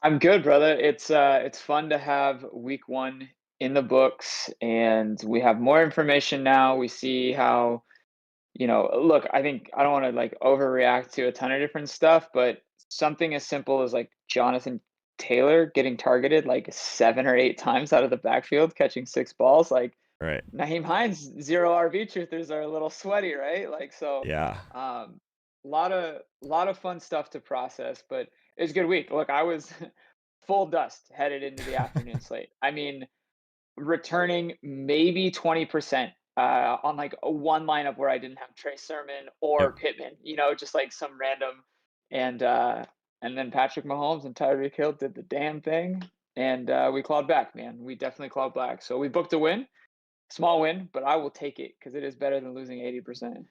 I'm good, brother. It's fun to have week 1 in the books, and we have more information now. We see how, look, I think I don't want to like overreact to a ton of different stuff, but something as simple as like Jonathan Taylor getting targeted like 7 or 8 times out of the backfield, catching 6 balls, like Right. Naheem Hines, 0 RB truthers are a little sweaty, right? Like, so Yeah. lot of fun stuff to process, but it was a good week. Look, I was full dust headed into the afternoon slate. I mean, returning maybe 20% on like a one lineup where I didn't have Trey Sermon or Yep. Pittman, just like some random, and then Patrick Mahomes and Tyreek Hill did the damn thing, and we clawed back, man. We definitely clawed back. So we booked a win, small win, but I will take it because it is better than losing 80%.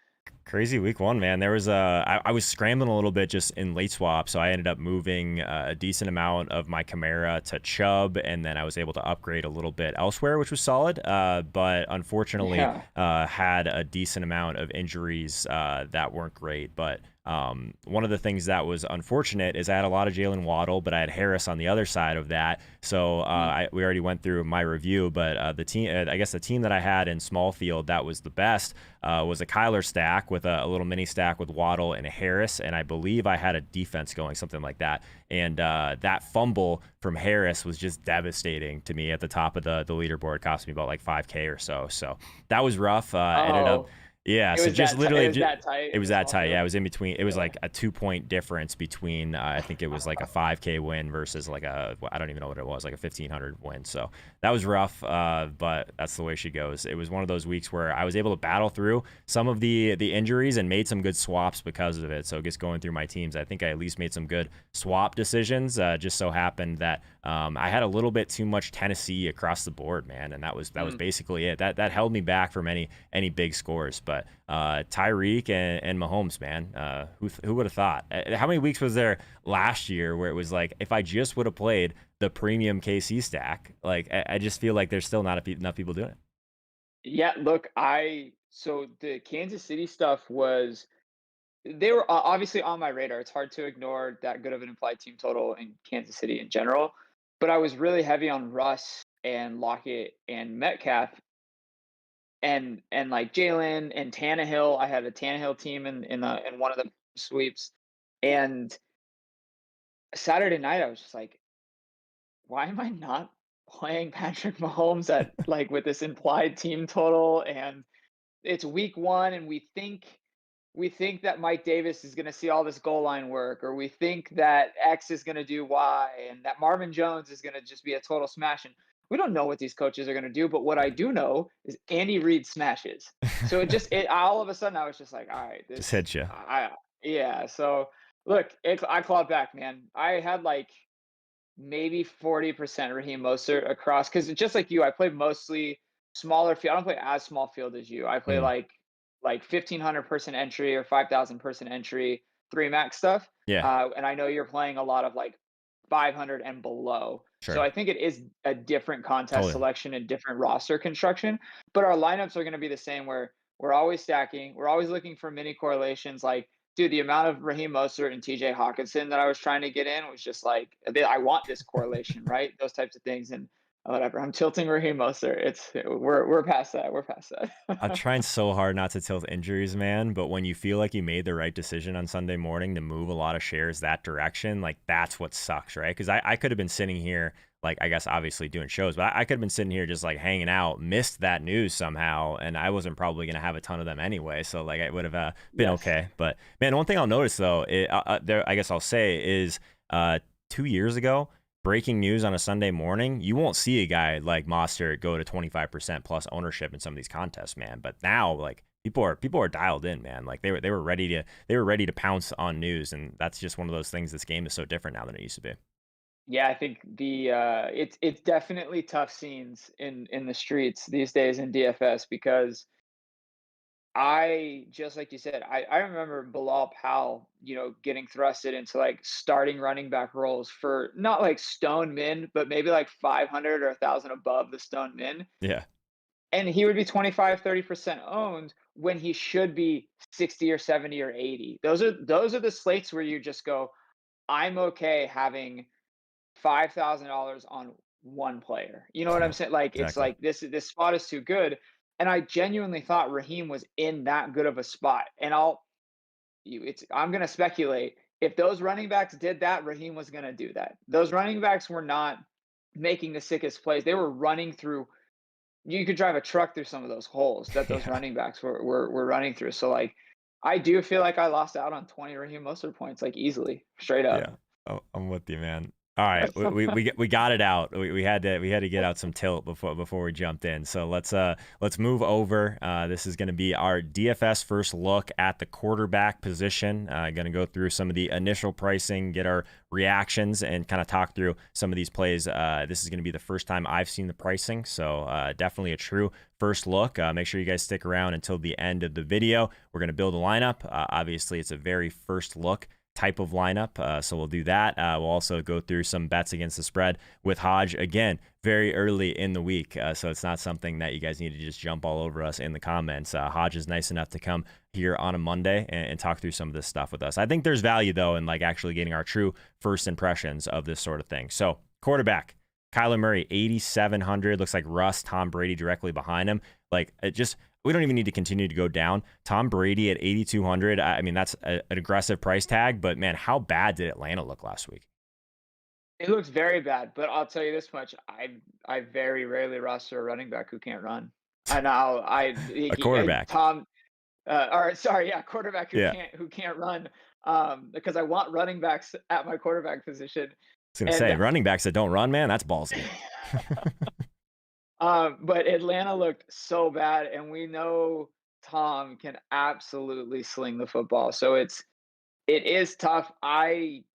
Crazy week 1, man. There was I was scrambling a little bit just in late swap, so I ended up moving a decent amount of my Kamara to Chubb, and then I was able to upgrade a little bit elsewhere, which was solid. But unfortunately, had a decent amount of injuries that weren't great. But one of the things that was unfortunate is I had a lot of Jalen Waddle, but I had Harris on the other side of that. So we already went through my review, but the team, the team that I had in small field that was the best was a Kyler stack with a little mini stack with Waddle and Harris, and I believe I had a defense going, something like that. And that fumble from Harris was just devastating to me at the top of the leaderboard. It cost me about like 5K or so. So that was rough. Ended up. Yeah, so just literally, it was that tight. Yeah, it was in between. It was like a 2-point difference between. I think it was like a 5K win versus like I don't even know what it was, like a 1,500 win. So that was rough, but that's the way she goes. It was one of those weeks where I was able to battle through some of the injuries and made some good swaps because of it. So just going through my teams, I think I at least made some good swap decisions. Just so happened that I had a little bit too much Tennessee across the board, man, and that was basically it. That held me back from any big scores. But Tyreek and Mahomes, man, who would have thought? How many weeks was there last year where it was like, if I just would have played the premium KC stack, like I just feel like there's still not enough people doing it. Yeah, look, so the Kansas City stuff they were obviously on my radar. It's hard to ignore that good of an implied team total in Kansas City in general, but I was really heavy on Russ and Lockett and Metcalf. And like Jalen and Tannehill, I had a Tannehill team in one of the sweeps. And Saturday night, I was just like, why am I not playing Patrick Mahomes at like with this implied team total? And it's week 1, and we think that Mike Davis is going to see all this goal line work, or we think that X is going to do Y, and that Marvin Jones is going to just be a total smash. And we don't know what these coaches are going to do, but what I do know is Andy Reid smashes. So it all of a sudden I was just like, all right, this just hit you. Yeah. So look, I clawed back, man. I had like maybe 40% Raheem Mostert across, because just like you, I played mostly smaller field. I don't play as small field as you. I play like 1,500 person entry or 5,000 person entry, 3 max stuff. Yeah. And I know you're playing a lot of like 500 and below. Sure. So I think it is a different contest selection and different roster construction, but our lineups are going to be the same, where we're always stacking. We're always looking for mini correlations. Like, dude, the amount of Raheem Mostert and TJ Hawkinson that I was trying to get in was just like, I want this correlation, right? Those types of things. And whatever, I'm tilting Raheem Mostert. We're past that. We're past that. I'm trying so hard not to tilt injuries, man. But when you feel like you made the right decision on Sunday morning to move a lot of shares that direction, like that's what sucks, right? Because I could have been sitting here, like I guess obviously doing shows, but I could have been sitting here just like hanging out, missed that news somehow, and I wasn't probably going to have a ton of them anyway. So like it would have been okay. But man, one thing I'll notice though, I guess I'll say is 2 years ago, breaking news on a Sunday morning, you won't see a guy like Mostert go to 25% plus ownership in some of these contests, man. But now, like, people are dialed in, man. Like, they were ready to pounce on news, and that's just one of those things. This game is so different now than it used to be. Yeah, I think it's definitely tough scenes in the streets these days in DFS because I just like you said, I remember Bilal Powell, getting thrusted into like starting running back roles for not like stone min, but maybe like 500 or 1,000 above the stone min. Yeah, And he would be 25-30% owned when he should be 60 or 70 or 80. Those are the slates where you just go, I'm okay having $5,000 on one player. You know what I'm yeah, saying? Like it's exactly. like this spot is too good. And I genuinely thought Raheem was in that good of a spot. And I'm gonna speculate. If those running backs did that, Raheem was gonna do that. Those running backs were not making the sickest plays. They were running through. You could drive a truck through some of those holes that those Yeah, running backs were running through. So like, I do feel like I lost out on 20 Raheem Mostert points, like easily, straight up. yeah. Oh, I'm with you, man. All right, we got it out. We had to get out some tilt before we jumped in. So let's move over. This is going to be our DFS first look at the quarterback position. Going to go through some of the initial pricing, get our reactions, and kind of talk through some of these plays. This is going to be the first time I've seen the pricing, so definitely a true first look. Make sure you guys stick around until the end of the video. We're going to build a lineup. Obviously, it's a very first look type of lineup, so we'll do that. We'll also go through some bets against the spread with Hodge, again, very early in the week, so it's not something that you guys need to just jump all over us in the comments. Hodge is nice enough to come here on a Monday and talk through some of this stuff with us. I think there's value, though, in like actually getting our true first impressions of this sort of thing. So quarterback, Kyler Murray, 8,700. Looks like Russ, Tom Brady directly behind him. Like, it just, we don't even need to continue to go down. Tom Brady at 8,200. I mean, that's an aggressive price tag, but man, how bad did Atlanta look last week? It looks very bad, but I'll tell you this much: I very rarely roster a running back who can't run. And A quarterback. Tom, or sorry, yeah, quarterback Yeah. who can't run. Because I want running backs at my quarterback position. I was going to And say, running backs that don't run, man, that's ballsy. But Atlanta looked so bad, and we know Tom can absolutely sling the football. So it is tough.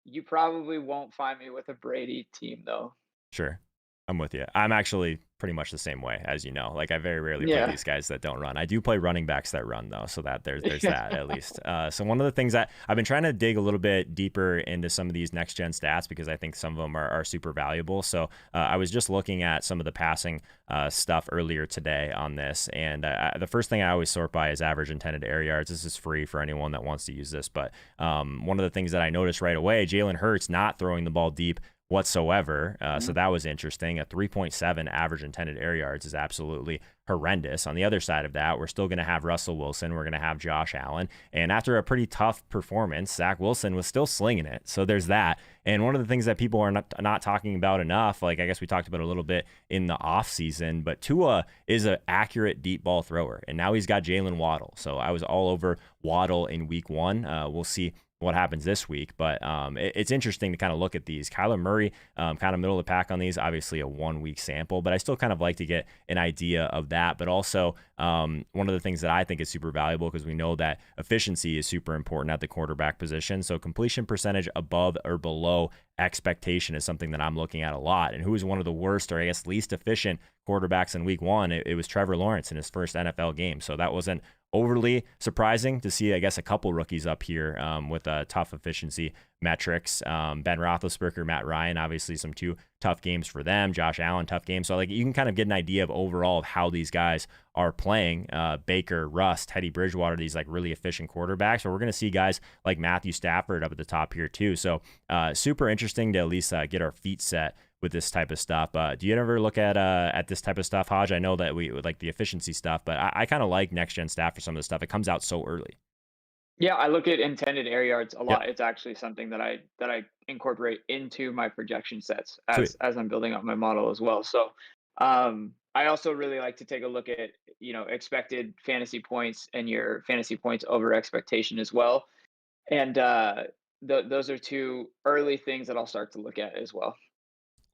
You probably won't find me with a Brady team though. Sure. I'm with you. I'm actually pretty much the same way, as you know. Like, I very rarely play these guys that don't run. I do play running backs that run, though, so that there's that at least. So one of the things that I've been trying to dig a little bit deeper into some of these next-gen stats, because I think some of them are super valuable. So I was just looking at some of the passing stuff earlier today on this, and the first thing I always sort by is average intended air yards. This is free for anyone that wants to use this, but one of the things that I noticed right away, Jalen Hurts not throwing the ball deep whatsoever. So that was interesting. A 3.7 average intended air yards is absolutely horrendous. On the other side of that, we're still going to have Russell Wilson. We're going to have Josh Allen. And after a pretty tough performance, Zach Wilson was still slinging it. So there's that. And one of the things that people are not talking about enough, like I guess we talked about a little bit in the offseason, but Tua is an accurate deep ball thrower. And now he's got Jalen Waddle. So I was all over Waddle in week 1. We'll see what happens this week, but it's interesting to kind of look at these. Kyler Murray, kind of middle of the pack on these, obviously a 1 week sample, but I still kind of like to get an idea of that. But also one of the things that I think is super valuable, because we know that efficiency is super important at the quarterback position. So completion percentage above or below expectation is something that I'm looking at a lot. And who is one of the worst, or I guess least efficient quarterbacks in week 1? It was Trevor Lawrence in his first NFL game. So that wasn't overly surprising to see, I guess, a couple rookies up here with tough efficiency metrics. Ben Roethlisberger, Matt Ryan, obviously some 2 tough games for them. Josh Allen, tough game. So like, you can kind of get an idea of overall of how these guys are playing. Baker, Russ, Teddy Bridgewater, these like really efficient quarterbacks. But we're going to see guys like Matthew Stafford up at the top here too. So super interesting to at least get our feet set with this type of stuff. Do you ever look at this type of stuff, Hodge? I know that we like the efficiency stuff, but I kind of like next gen stat for some of the stuff. It comes out so early. Yeah, I look at intended air yards a lot. Yep. It's actually something that I incorporate into my projection sets Sweet. as I'm building up my model as well. So I also really like to take a look at expected fantasy points and your fantasy points over expectation as well. And those are 2 early things that I'll start to look at as well.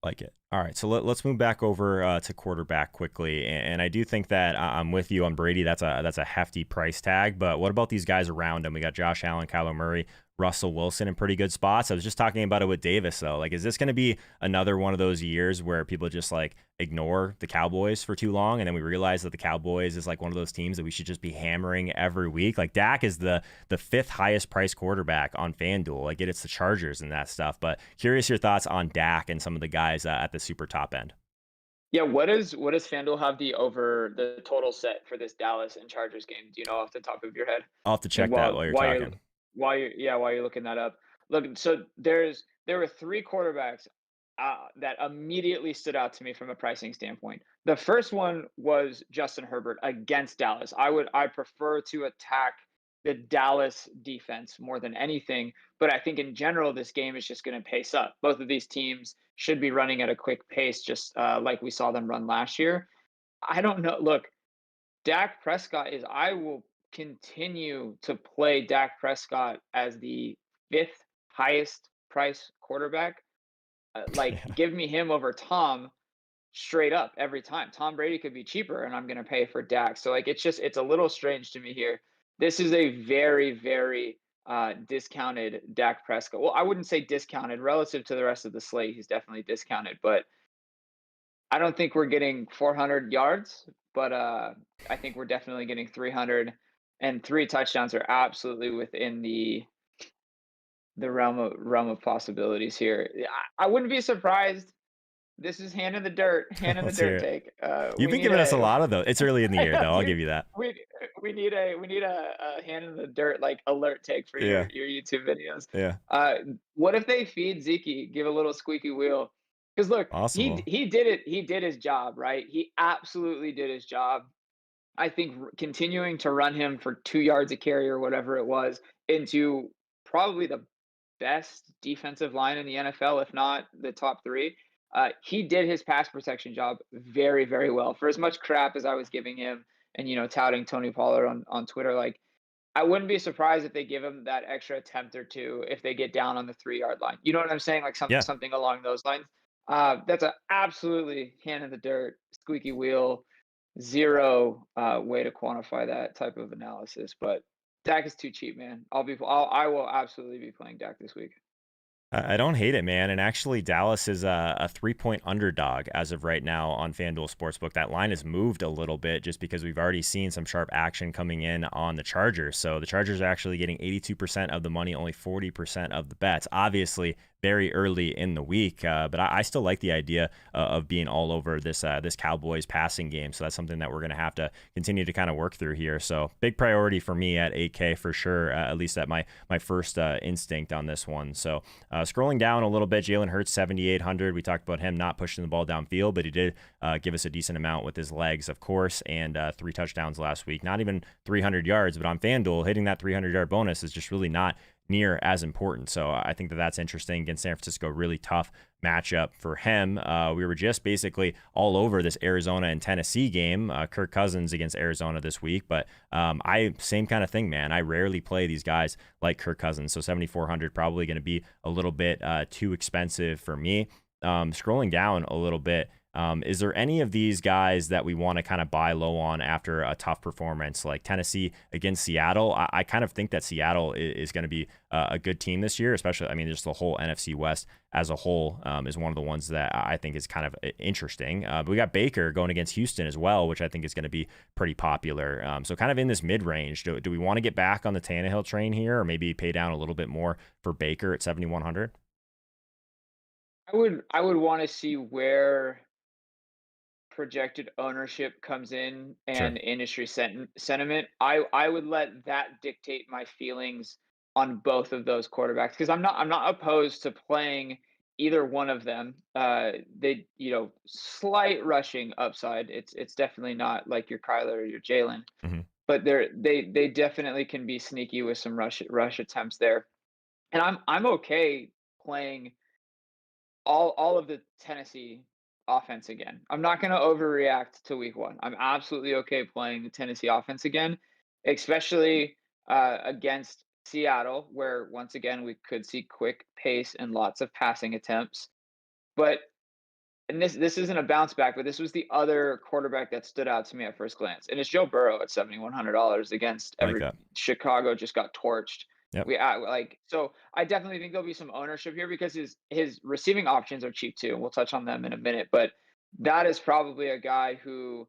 Like it. All right, so let's move back over to quarterback quickly, and I do think that I'm with you on Brady. That's a hefty price tag. But what about these guys around him? We got Josh Allen, Kyler Murray, Russell Wilson in pretty good spots. I was just talking about it with Davis though. Like, is this going to be another one of those years where people just like ignore the Cowboys for too long, and then we realize that the Cowboys is like one of those teams that we should just be hammering every week? Like Dak is the fifth highest priced quarterback on FanDuel. Like it's the Chargers and that stuff. But curious your thoughts on Dak and some of the guys at the super top end. Yeah, what does FanDuel have the total set for this Dallas and Chargers game? Do you know off the top of your head? I'll have to And check that while you're talking. while you're looking that up, look. So there were three quarterbacks that immediately stood out to me from a pricing standpoint. The first one was Justin Herbert against Dallas. I prefer to attack the Dallas defense more than anything, but I think in general this game is just going to pace up. Both of these teams should be running at a quick pace, just like we saw them run last year. I don't know. Look, Dak Prescott is I will continue to play Dak Prescott as the fifth highest price quarterback. Like, Yeah. give me him over Tom straight up every time. Tom Brady could be cheaper, and I'm going to pay for Dak. So, like, it's a little strange to me here. This is a very, very discounted Dak Prescott. Well, I wouldn't say discounted relative to the rest of the slate. He's definitely discounted, but I don't think we're getting 400 yards, but I think we're definitely getting 300, and 3 touchdowns are absolutely within the realm of possibilities here. Yeah, I wouldn't be surprised. This is hand in the dirt Let's hear it. take. You've We been need giving us a a lot of those. It's early in the year, though. I'll dude, give you that. we need a hand in the dirt like alert take for Yeah. your YouTube videos. Yeah. What if they feed Zeke, give a little squeaky wheel? Because look, Possible. he did it. He did his job, right? He absolutely did his job. I think continuing to run him for 2 yards a carry or whatever it was into probably the best defensive line in the NFL, if not the top three. He did his pass protection job very, very well. For as much crap as I was giving him and, touting Tony Pollard on Twitter, like, I wouldn't be surprised if they give him that extra attempt or two if they get down on the 3 yard line. You know what I'm saying? Like Yeah. something along those lines. That's a absolutely hand in the dirt, squeaky wheel, zero way to quantify that type of analysis. But Dak is too cheap, man. I will absolutely be playing Dak this week. I don't hate it, man. And actually, Dallas is a 3-point underdog as of right now on FanDuel Sportsbook. That line has moved a little bit just because we've already seen some sharp action coming in on the Chargers. So the Chargers are actually getting 82% of the money, only 40% of the bets. Obviously, very early in the week, but I still like the idea of being all over this Cowboys passing game. So that's something that we're going to have to continue to kind of work through here. So big priority for me at 8K for sure, at least at my first instinct on this one. So scrolling down a little bit, Jalen Hurts 7,800. We talked about him not pushing the ball downfield, but he did give us a decent amount with his legs, of course, and 3 touchdowns last week. Not even 300 yards, but on FanDuel, hitting that 300-yard bonus is just really not near as important. So I think that that's interesting against San Francisco. Really tough matchup for him. We were just basically all over this Arizona and Tennessee game. Kirk Cousins against Arizona this week, but same kind of thing, man. I rarely play these guys like Kirk Cousins, so 7,400 probably going to be a little bit too expensive for me. Scrolling down a little bit, is there any of these guys that we want to kind of buy low on after a tough performance like Tennessee against Seattle? I kind of think that Seattle is going to be a good team this year, especially, I mean, just the whole NFC West as a whole is one of the ones that I think is kind of interesting. But we got Baker going against Houston as well, which I think is going to be pretty popular. So kind of in this mid-range, do we want to get back on the Tannehill train here or maybe pay down a little bit more for Baker at 7,100? I would want to see where projected ownership comes in and Sure. industry sentiment. I would let that dictate my feelings on both of those quarterbacks because I'm not opposed to playing either one of them. They slight rushing upside. It's definitely not like your Kyler or your Jalen, Mm-hmm. but they definitely can be sneaky with some rush attempts there. And I'm okay playing all of the Tennessee offense again. I'm not going to overreact to week 1. I'm absolutely okay playing the Tennessee offense again, especially against Seattle, where once again we could see quick pace and lots of passing attempts. But and this isn't a bounce back, but this was the other quarterback that stood out to me at first glance, and it's Joe Burrow at $7,100 against I like that. Chicago just got torched. Yep. So I definitely think there'll be some ownership here because his receiving options are cheap too, and we'll touch on them in a minute. But that is probably a guy who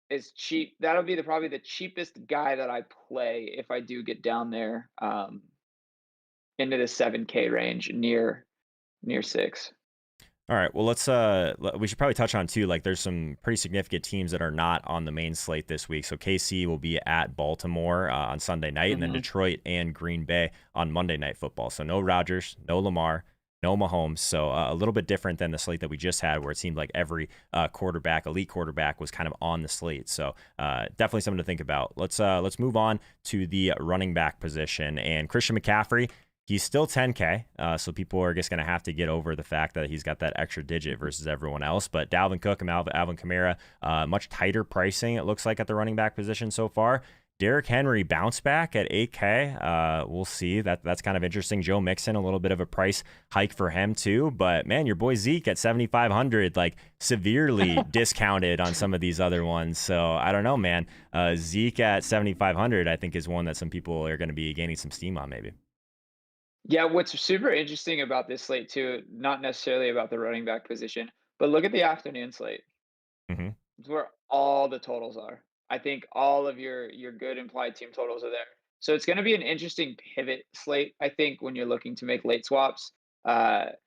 is cheap. That'll be probably the cheapest guy that I play if I do get down there into the 7K range near 6. All right. Well, we should probably touch on too. Like, there's some pretty significant teams that are not on the main slate this week. So KC will be at Baltimore on Sunday night, and then Detroit and Green Bay on Monday Night Football. So no Rodgers, no Lamar, no Mahomes. So a little bit different than the slate that we just had, where it seemed like every elite quarterback was kind of on the slate. So definitely something to think about. Let's move on to the running back position, and Christian McCaffrey. He's still 10K, so people are just going to have to get over the fact that he's got that extra digit versus everyone else. But Dalvin Cook and Alvin Kamara, much tighter pricing, it looks like, at the running back position so far. Derrick Henry bounce back at 8K. We'll see. That's kind of interesting. Joe Mixon, a little bit of a price hike for him too. But man, your boy Zeke at 7,500, like severely discounted on some of these other ones. So I don't know, man. Zeke at 7,500, I think, is one that some people are going to be gaining some steam on maybe. Yeah, what's super interesting about this slate too, not necessarily about the running back position, but look at the afternoon slate. Mm-hmm. It's where all the totals are. I think all of your good implied team totals are there. So it's going to be an interesting pivot slate, I think, when you're looking to make late swaps. And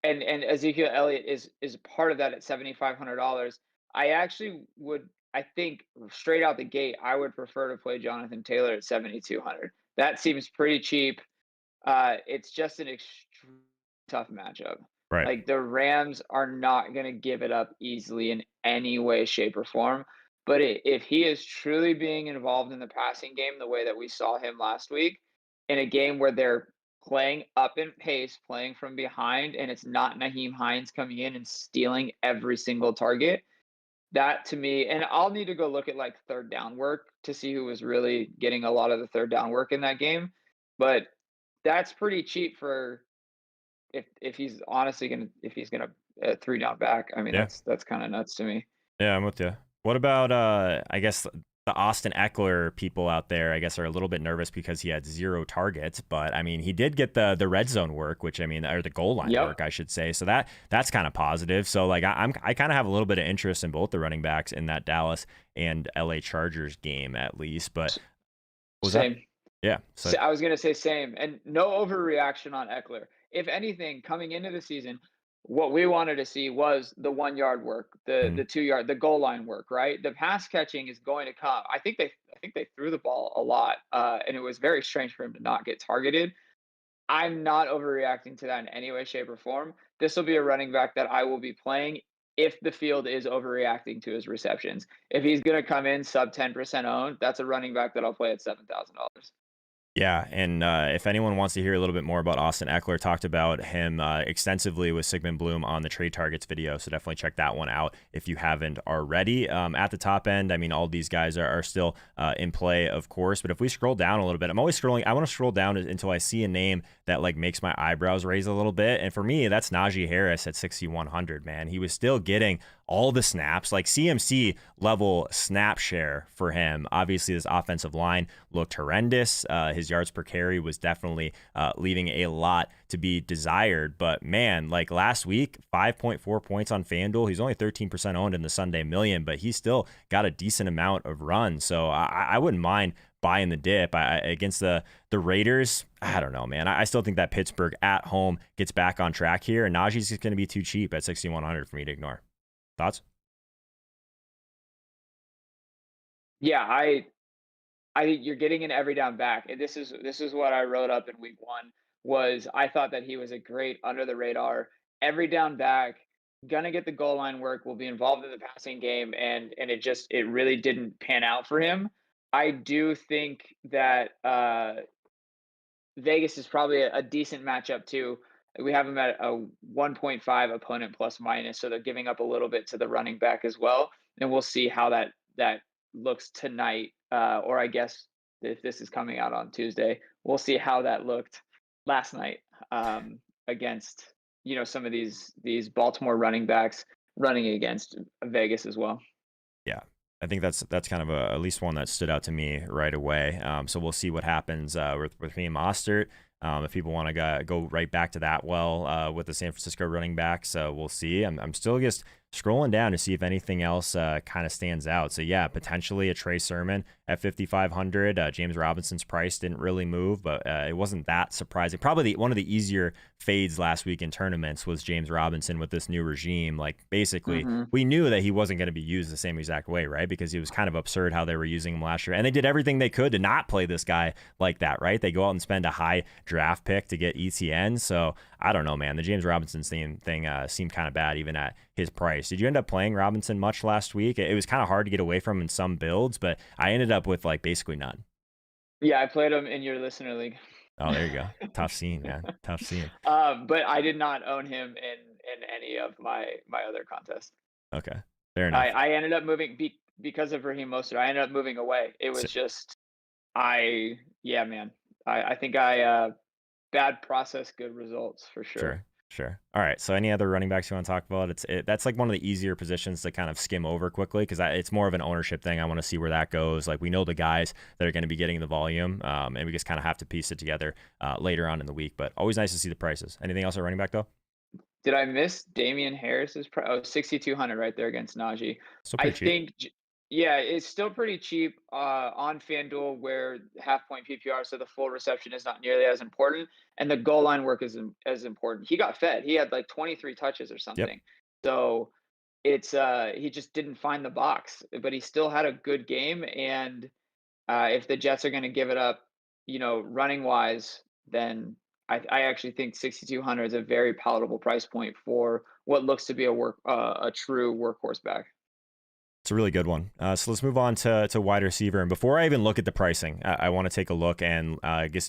Ezekiel Elliott is part of that at $7,500. I actually would, I think, straight out the gate, I would prefer to play Jonathan Taylor at 7,200. That seems pretty cheap. It's just an extremely tough matchup. Right. Like, the Rams are not going to give it up easily in any way, shape, or form. But if he is truly being involved in the passing game the way that we saw him last week, in a game where they're playing up in pace, playing from behind, and it's not Naheem Hines coming in and stealing every single target, that to me, and I'll need to go look at like third down work to see who was really getting a lot of the third down work in that game. But that's pretty cheap for if he's honestly gonna 3 down back. I mean, Yeah. that's kind of nuts to me. Yeah, I'm with you. What about I guess the Austin Eckler people out there, I guess, are a little bit nervous because he had 0 targets, but I mean, he did get the red zone work, which, I mean, or the goal line work, I should say. So that's kind of positive. So like I kind of have a little bit of interest in both the running backs in that Dallas and LA Chargers game at least. But Same. Yeah. So I was gonna say same, and no overreaction on Eckler. If anything, coming into the season, what we wanted to see was the 1 yard work, the 2 yard, the goal line work, right? The pass catching is going to come. I think they threw the ball a lot, and it was very strange for him to not get targeted. I'm not overreacting to that in any way, shape, or form. This will be a running back that I will be playing if the field is overreacting to his receptions. If he's going to come in sub 10% owned, that's a running back that I'll play at $7,000. Yeah, and if anyone wants to hear a little bit more about Austin Eckler, talked about him extensively with Sigmund Bloom on the Trade Targets video, so definitely check that one out if you haven't already. At the top end, I mean, all these guys are still in play, of course, but if we scroll down a little bit, I'm always scrolling. I want to scroll down until I see a name that like makes my eyebrows raise a little bit, and for me, that's Najee Harris at 6,100. Man, he was still getting all the snaps, like CMC level snap share for him. Obviously, this offensive line looked horrendous. His yards per carry was definitely leaving a lot to be desired. But man, like last week, 5.4 points on FanDuel. He's only 13% owned in the Sunday Million, but he still got a decent amount of runs. So I wouldn't mind buying the dip against the Raiders. I don't know, man. I still think that Pittsburgh at home gets back on track here, and Najee's just going to be too cheap at 6,100 for me to ignore. Thoughts? Yeah, I think you're getting an every down back, and this is what I wrote up in week 1. Was I thought that he was a great under the radar every down back, gonna get the goal line work, will be involved in the passing game, and it really didn't pan out for him. I do think that Vegas is probably a decent matchup too. We have them at a 1.5 opponent plus minus, so they're giving up a little bit to the running back as well. And we'll see how that looks tonight, or I guess if this is coming out on Tuesday, we'll see how that looked last night against some of these Baltimore running backs running against Vegas as well. Yeah. I think that's kind of at least one that stood out to me right away. So we'll see what happens with me and Mostert. If people want to go right back to that with the San Francisco running backs, we'll see. I'm still just scrolling down to see if anything else kind of stands out. So yeah, potentially a Trey Sermon at 5,500. James Robinson's price didn't really move, but it wasn't that surprising. Probably one of the easier fades last week in tournaments was James Robinson with this new regime. Like basically, we knew that he wasn't going to be used the same exact way, right? Because it was kind of absurd how they were using him last year, and they did everything they could to not play this guy like that, right? They go out and spend a high draft pick to get ETN. So I don't know, man. The James Robinson thing seemed kind of bad even at his price. Did you end up playing Robinson much last week? It was kind of hard to get away from in some builds, but I ended up with like basically none. Yeah, I played him in your listener league. Oh, there you go. Tough scene, man. Tough scene. But I did not own him in any of my other contests. Okay, fair enough. I ended up moving because of Raheem Mostert. I ended up moving away. It was just I think bad process, good results for sure. Sure. All right. So any other running backs you want to talk about? That's like one of the easier positions to kind of skim over quickly because it's more of an ownership thing. I want to see where that goes. Like we know the guys that are going to be getting the volume, and we just kind of have to piece it together later on in the week. But always nice to see the prices. Anything else at running back though? Did I miss Damian Harris's price? Oh, 6,200 right there against Najee. Still pretty cheap. Yeah, it's still pretty cheap on FanDuel where half point PPR, so the full reception is not nearly as important, and the goal line work is as important. He got fed. He had like 23 touches or something. Yep. So it's he just didn't find the box, but he still had a good game. And if the Jets are going to give it up, running wise, then I actually think 6,200 is a very palatable price point for what looks to be a true workhorse back. It's a really good one. So let's move on to wide receiver. And before I even look at the pricing, I want to take a look and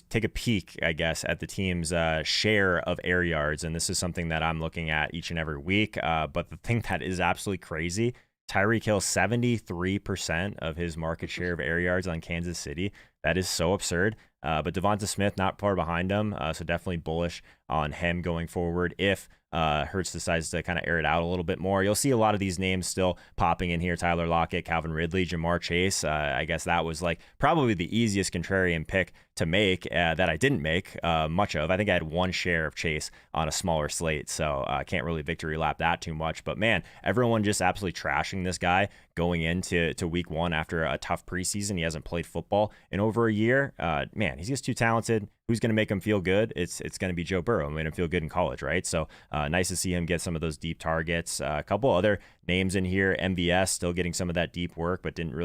take a peek, I guess, at the team's share of air yards. And this is something that I'm looking at each and every week. But the thing that is absolutely crazy, Tyreek Hill, 73% of his market share of air yards on Kansas City. That is so absurd. But Devonta Smith not far behind him. So definitely bullish on him going forward if Hurts decides to kind of air it out a little bit more. You'll see a lot of these names still popping in here. Tyler Lockett, Calvin Ridley, Jamar Chase. I guess that was like probably the easiest contrarian pick to make that I didn't make much of. I think I had one share of Chase on a smaller slate, so I can't really victory lap that too much. But man, everyone just absolutely trashing this guy going into week one after a tough preseason. He hasn't played football in over a year. Man, he's just too talented. Who's going to make him feel good? It's going to be Joe Burrow. Made him feel good in college, right? So nice to see him get some of those deep targets. A couple other names in here. MVS still getting some of that deep work, but didn't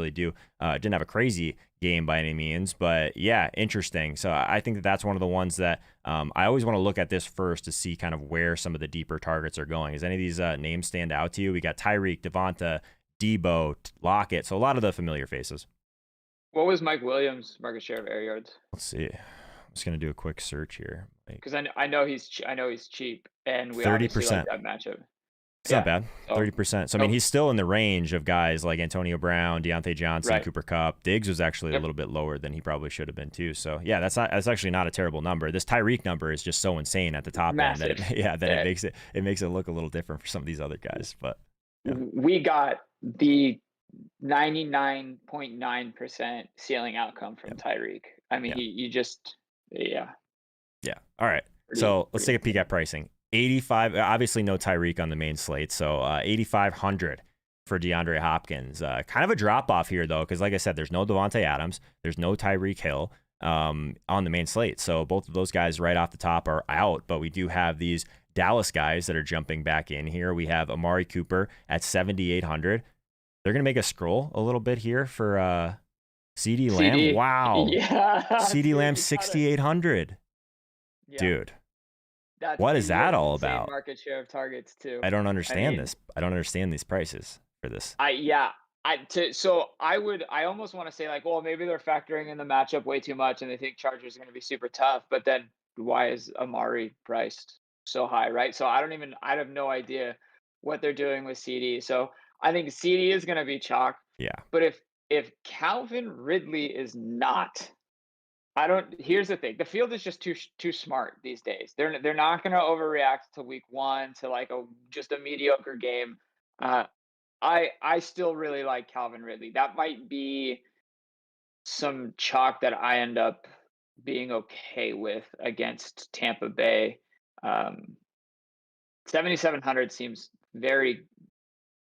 have a crazy game by any means. But yeah, interesting. So I think that's one of the ones that I always want to look at this first to see kind of where some of the deeper targets are going. Does any of these names stand out to you? We got Tyreek, Devonta, Debo, Lockett. So a lot of the familiar faces. What was Mike Williams' market share of air yards? Let's see. I'm just gonna do a quick search here because I know he's cheap, and we 30%. Obviously like that matchup. It's not bad, 30%. So I mean, he's still in the range of guys like Antonio Brown, Deontay Johnson, Cooper Kupp. Diggs was actually a little bit lower than he probably should have been too. So yeah, that's actually not a terrible number. This Tyreek number is just so insane at the top end that it makes it look a little different for some of these other guys. But yeah. We got the 99.9% ceiling outcome from Tyreek. I mean, you just. Yeah. All right. So let's take a peek at pricing. 85. Obviously, no Tyreek on the main slate. So 8,500 for DeAndre Hopkins. Kind of a drop off here though, because like I said, there's no Devontae Adams, there's no Tyreek Hill on the main slate. So both of those guys right off the top are out. But we do have these Dallas guys that are jumping back in here. We have Amari Cooper at 7,800. They're gonna make us scroll a little bit here for CD Lamb. Wow. Yeah. CD Lamb 6,800. Yeah. Dude. What is that all about? Market share of targets too. I don't understand this. I don't understand these prices for this. So I almost want to say like, well, maybe they're factoring in the matchup way too much and they think Chargers are going to be super tough, but then why is Amari priced so high, right? So I have no idea what they're doing with CD. So I think CD is going to be chalk. Yeah. But if Calvin Ridley is not I don't. Here's the thing: the field is just too smart these days. They're not going to overreact to week one to like just a mediocre game. Uh, I still really like Calvin Ridley. That might be some chalk that I end up being okay with against Tampa Bay. 7,700 seems very,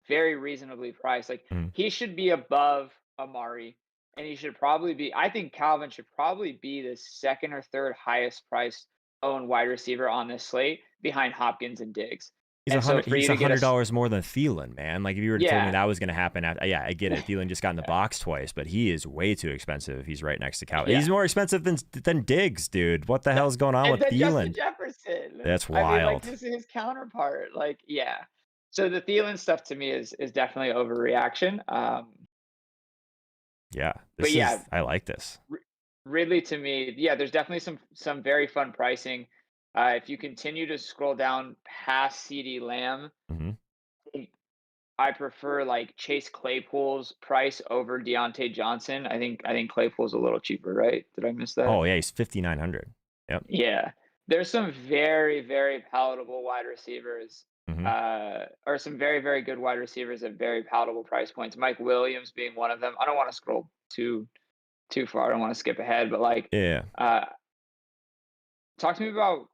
very reasonably priced. Like Mhm. he should be above Amari, and he should probably be. I think Calvin should probably be the second or third highest priced owned wide receiver on this slate, behind Hopkins and Diggs. He's And so for you he's to get $100 more than Thielen, man. Like if you were to told me yeah, that was going to happen, yeah, I get it. Thielen just got in the box twice, but he is way too expensive if he's right next to Cal. yeah, He's more expensive than Diggs, dude. What the hell's going on and with then Justin Thielen? Jefferson. That's I mean, like wild. this is his counterpart. Like, yeah. So the Thielen stuff to me is definitely overreaction. Yeah, But this yeah, is I like this. Ridley to me, yeah, there's definitely some very fun pricing. If you continue to scroll down past CD Lamb, Hmm. I prefer like Chase Claypool's price over Deontay Johnson. I think Claypool's a little cheaper, right? Did I miss that? Oh yeah, he's 5,900. Yep. Yeah. There's some very, very palatable wide receivers, Hmm. or some very, very good wide receivers at very palatable price points. Mike Williams being one of them. I don't want to scroll too far. I don't want to skip ahead, but like, Yeah. uh, talk to me about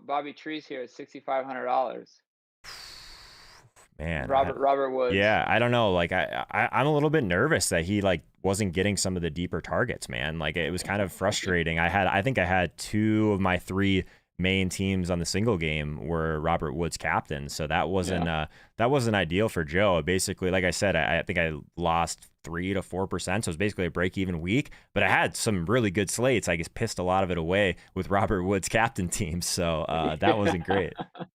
Bobby Trees here at $6,500. Man, Robert Woods. yeah, I don't know. Like I'm a little bit nervous that he like wasn't getting some of the deeper targets, man. Like it was kind of frustrating. I think I had two of my three main teams on the single game were Robert Woods captain, so that wasn't ideal for Joe. Basically, like I said, I think I lost 3 to 4%, so it was basically a break-even week. But I had some really good slates. I just pissed a lot of it away with Robert Woods captain teams, so that wasn't great.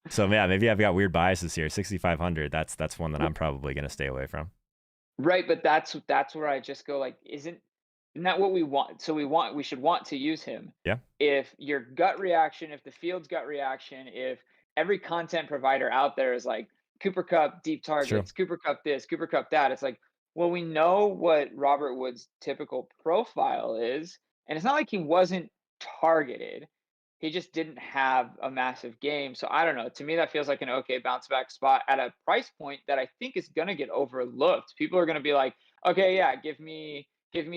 So yeah, maybe I've got weird biases here. 6,500. That's one that I'm probably gonna stay away from. Right, but that's where I just go like, isn't that what we want? So we should want to use him. Yeah. If your gut reaction, if the field's gut reaction, if every content provider out there is like Cooper Cup deep It's true. targets, Cooper Cup this, Cooper Cup that, it's like, well, we know what Robert Woods' typical profile is, and it's not like he wasn't targeted. He just didn't have a massive game. So I don't know. To me, that feels like an okay bounce back spot at a price point that I think is going to get overlooked. People are going to be like, okay, yeah, give me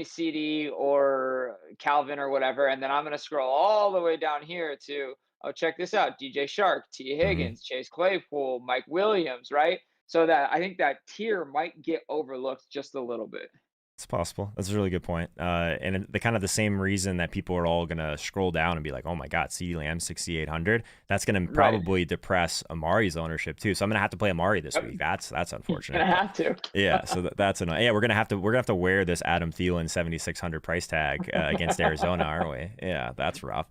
CD or Calvin or whatever, and then I'm going to scroll all the way down here to, oh, check this out: DJ Shark, T Hmm. Higgins, Chase Claypool, Mike Williams, right? So that I think that tier might get overlooked just a little bit. It's possible. That's a really good point. And the kind of the same reason that people are all gonna scroll down and be like, "Oh my God, CeeDee Lamb 6,800." That's gonna Right. probably depress Amari's ownership too. So I'm gonna have to play Amari this Yep. week. That's unfortunate. Gonna But have to. yeah, so that's annoying. Yeah, we're gonna have to wear this Adam Thielen 7,600 price tag against Arizona, aren't we? Yeah, that's rough.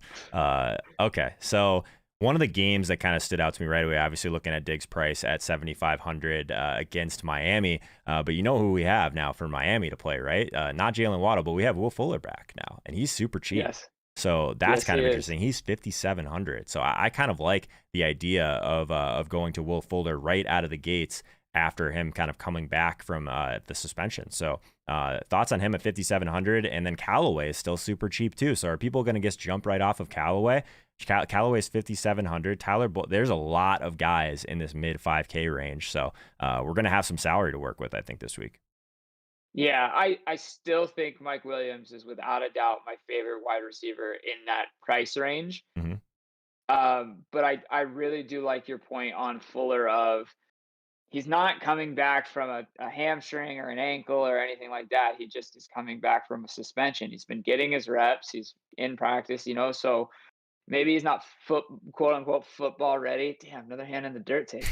Okay, so one of the games that kind of stood out to me right away, obviously looking at Diggs' price at 7,500 against Miami, but you know who we have now for Miami to play, right? Not Jalen Waddle, but we have Will Fuller back now, and he's super cheap. Yes. So that's Yes, kind he of is. interesting. He's 5,700. So I kind of like the idea of going to Will Fuller right out of the gates after him kind of coming back from the suspension. So thoughts on him at 5,700, and then Callaway is still super cheap too. So are people going to just jump right off of Callaway? Callaway is 5,700. There's a lot of guys in this mid 5K range. So we're going to have some salary to work with, I think, this week. Yeah, I still think Mike Williams is without a doubt my favorite wide receiver in that price range. Mm-hmm. But I really do like your point on Fuller of he's not coming back from a hamstring or an ankle or anything like that. He just is coming back from a suspension. He's been getting his reps. He's in practice, so maybe he's not quote unquote football ready. Damn, another hand in the dirt take.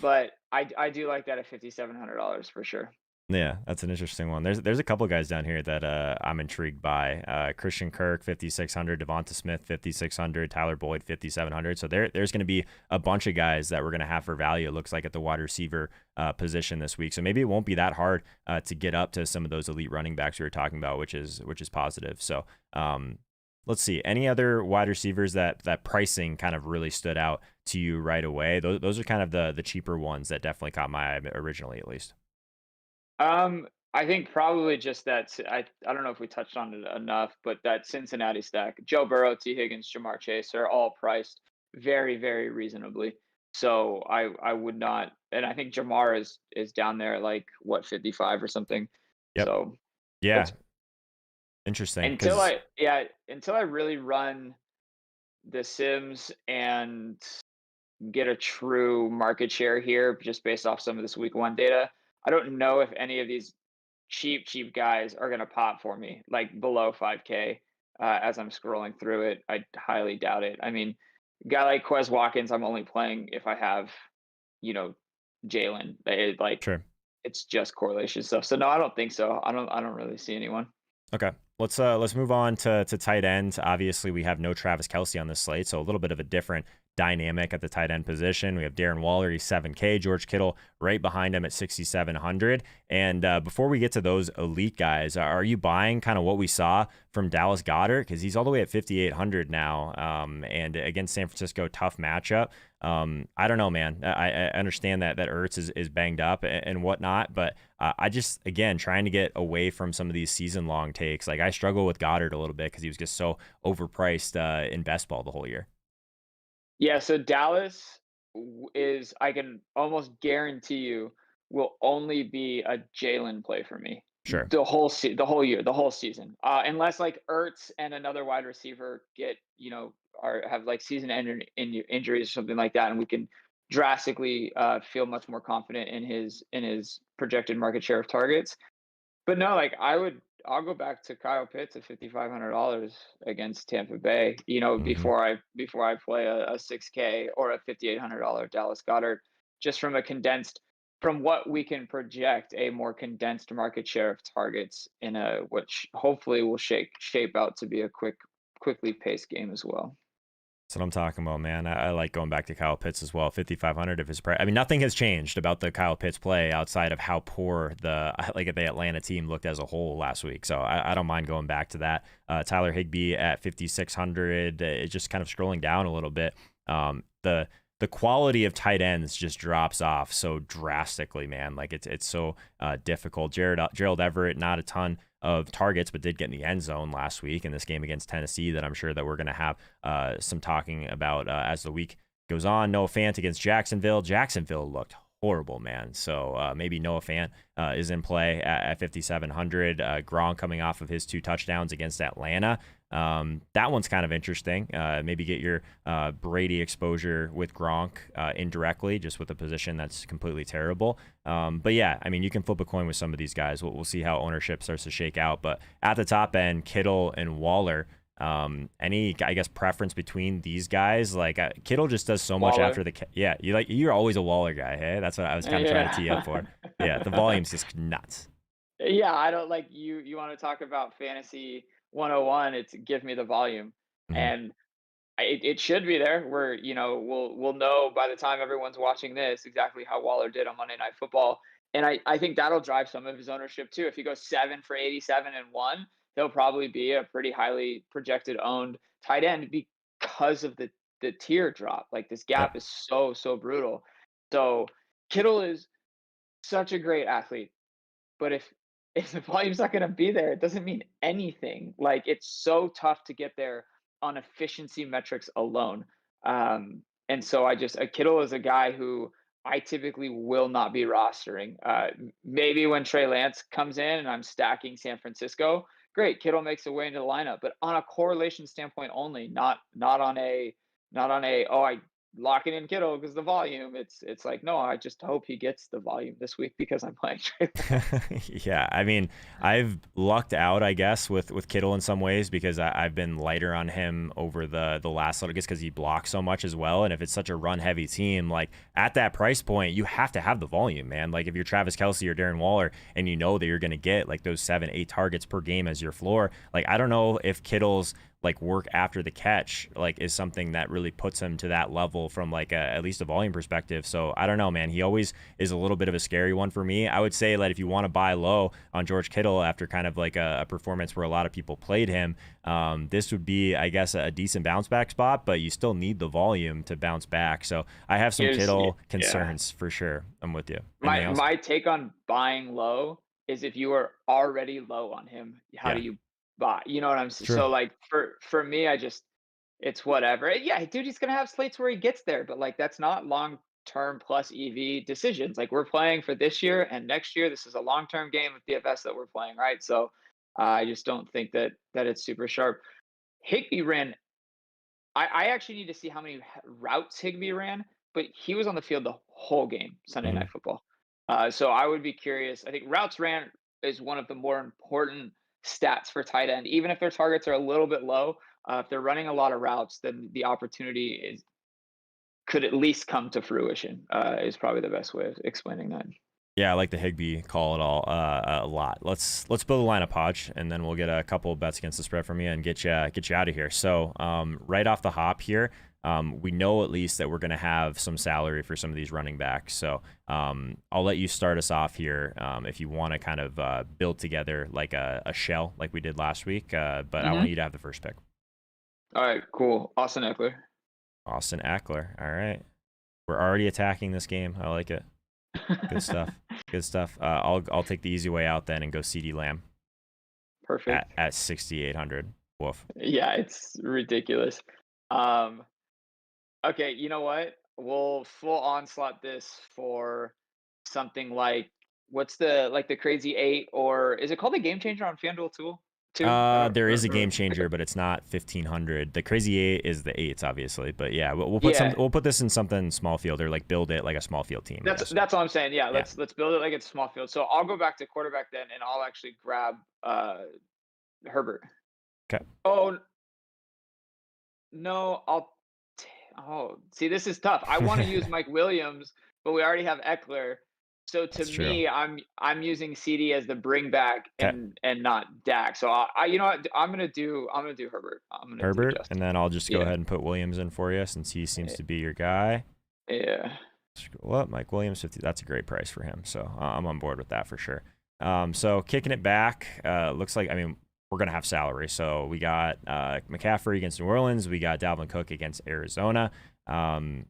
But I do like that at $5,700 for sure. Yeah, that's an interesting one. There's a couple guys down here that I'm intrigued by. Christian Kirk 5,600, Devonta Smith 5,600, Tyler Boyd 5,700. So there's going to be a bunch of guys that we're going to have for value. It looks like at the wide receiver position this week. So maybe it won't be that hard to get up to some of those elite running backs we were talking about, which is positive. So let's see. Any other wide receivers that pricing kind of really stood out to you right away? Those are kind of the cheaper ones that definitely caught my eye originally, at least. I think probably just that. I don't know if we touched on it enough, but that Cincinnati stack, Joe Burrow, T. Higgins, Jamar Chase are all priced very, very reasonably. So I would not, and I think Jamar is down there at like what 55 or something. Yep. So Yeah. it's Interesting. until Because until I really run the Sims and get a true market share here just based off some of this week 1 data. I don't know if any of these cheap guys are going to pop for me like below 5K as I'm scrolling through it. I highly doubt it. I mean, a guy like Quez Watkins, I'm only playing if I have, you know, Jalen. Like sure. it's just correlation stuff. So no, I don't think so. I don't really see anyone. Okay. Let's move on to tight end. Obviously, we have no Travis Kelce on this slate, so a little bit of a different dynamic at the tight end position. We have Darren Waller, he's 7K, George Kittle right behind him at 6,700. And before we get to those elite guys, are you buying kind of what we saw from Dallas Goedert? Because he's all the way at 5,800 now, and against San Francisco, tough matchup. I don't know, man. I understand that Ertz is banged up and whatnot, but I just, again, trying to get away from some of these season-long takes. Like, I struggle with Goddard a little bit because he was just so overpriced in best ball the whole year. Yeah, so Dallas is, I can almost guarantee you, will only be a Jalen play for me. Sure. The whole year, the whole season. Unless like Ertz and another wide receiver get, have like season-ending injuries or something like that, and we can drastically feel much more confident in his projected market share of targets. But no, like I'll go back to Kyle Pitts at $5,500 against Tampa Bay. Before I play a 6K or a $5,800 Dallas Goedert, just from what we can project, a more condensed market share of targets in which hopefully will shape out to be a quickly paced game as well. That's what I'm talking about, man. I like going back to Kyle Pitts as well. 5,500 if his price. I mean, nothing has changed about the Kyle Pitts play outside of how poor the Atlanta team looked as a whole last week. So I don't mind going back to that. Tyler Higbee at 5,600. It's just kind of scrolling down a little bit. The quality of tight ends just drops off so drastically, man. Like it's so difficult. Gerald Everett, not a ton of targets, but did get in the end zone last week in this game against Tennessee that I'm sure that we're going to have some talking about as the week goes on. Noah Fant against Jacksonville. Jacksonville looked horrible, man. So maybe Noah Fant is in play at 5,700. Gronk coming off of his 2 touchdowns against Atlanta. That one's kind of interesting. Maybe get your Brady exposure with Gronk indirectly, just with a position that's completely terrible. But yeah, I mean, you can flip a coin with some of these guys. We'll see how ownership starts to shake out. But at the top end, Kittle and Waller. Any, I guess, preference between these guys? Like Kittle just does so much Waller. after you're always a Waller guy. Hey, that's what I was kind of trying to tee up for. Yeah, the volume's just nuts. Yeah, I don't like you want to talk about fantasy 101, it's give me the volume. And it should be there where we'll know by the time everyone's watching this exactly how Waller did on Monday Night Football. And I think that'll drive some of his ownership too. If he goes 7 for 87 and 1, he'll probably be a pretty highly projected owned tight end because of the tier drop. Like this gap is so brutal. So Kittle is such a great athlete, but if the volume's not going to be there, it doesn't mean anything. Like it's so tough to get there on efficiency metrics alone. And so Kittle is a guy who I typically will not be rostering. Maybe when Trey Lance comes in and I'm stacking San Francisco, great, Kittle makes a way into the lineup, but on a correlation standpoint only, not on a I lock it in Kittle because the volume. It's like, no, I just hope he gets the volume this week because I'm playing Trey Lance. Yeah, I mean, I've lucked out, I guess, with Kittle in some ways because I've been lighter on him over the last little, just because he blocks so much as well. And if it's such a run-heavy team, like at that price point, you have to have the volume, man. Like if you're Travis Kelce or Darren Waller and you know that you're going to get like those 7-8 targets per game as your floor, like I don't know if Kittle's like work after the catch like is something that really puts him to that level from like at least a volume perspective. So I don't know, man. He always is a little bit of a scary one for me. I would say that if you want to buy low on George Kittle after kind of like a performance where a lot of people played him, this would be, I guess, a decent bounce back spot, but you still need the volume to bounce back. So I have some Kittle concerns for sure. I'm with you. My take on buying low is if you are already low on him, how Yeah, do you buy? You know what I'm saying? true. So like for me, it's whatever. Yeah, dude, he's gonna have slates where he gets there, but like that's not long term plus EV decisions. Like we're playing for this year and next year. This is a long term game of DFS that we're playing, right? So I just don't think that it's super sharp. Higby ran. I actually need to see how many routes Higby ran, but he was on the field the whole game Sunday Mhm. Night Football. So I would be curious. I think routes ran is one of the more important stats for tight end. Even if their targets are a little bit low, if they're running a lot of routes, then the opportunity could at least come to fruition. Is probably the best way of explaining that. Yeah, I like the Higby call it all a lot. Let's build a lineup, Hodge, and then we'll get a couple of bets against the spread from you and get you out of here. So right off the hop here, we know at least that we're going to have some salary for some of these running backs. So I'll let you start us off here if you want to kind of build together like a shell like we did last week. But I want you to have the first pick. All right, cool. Austin Eckler. Austin Eckler. All right. We're already attacking this game. I like it. Good stuff. Good stuff. I'll take the easy way out then and go CD Lamb. Perfect. At 6,800. Woof. Yeah, it's ridiculous. Okay, you know what? We'll full onslaught this for something like what's the crazy eight, or is it called the game changer on FanDuel tool too? There is a game Or- changer, but it's not 1,500. The crazy eight is the eights, obviously. But yeah, we'll put Yeah. we'll put this in something small field or like build it like a small field team. That's all I'm saying. Yeah, let's build it like it's small field. So I'll go back to quarterback then, and I'll actually grab Herbert. Okay. Oh no, oh, see, this is tough. I want to use Mike Williams, but we already have Eckler. So to That's true. me, I'm using CD as the bring back Okay. and not Dak. So I you know what, I'm gonna do Herbert. I'm gonna do Herbert, Justin. and then I'll just go Yeah. ahead and put Williams in for you since he seems to be your guy. Yeah. Scroll up, Mike Williams, 50. That's a great price for him. So I'm on board with that for sure. So kicking it back, looks like, I mean, we're going to have salary. So we got McCaffrey against New Orleans. We got Dalvin Cook against Arizona. I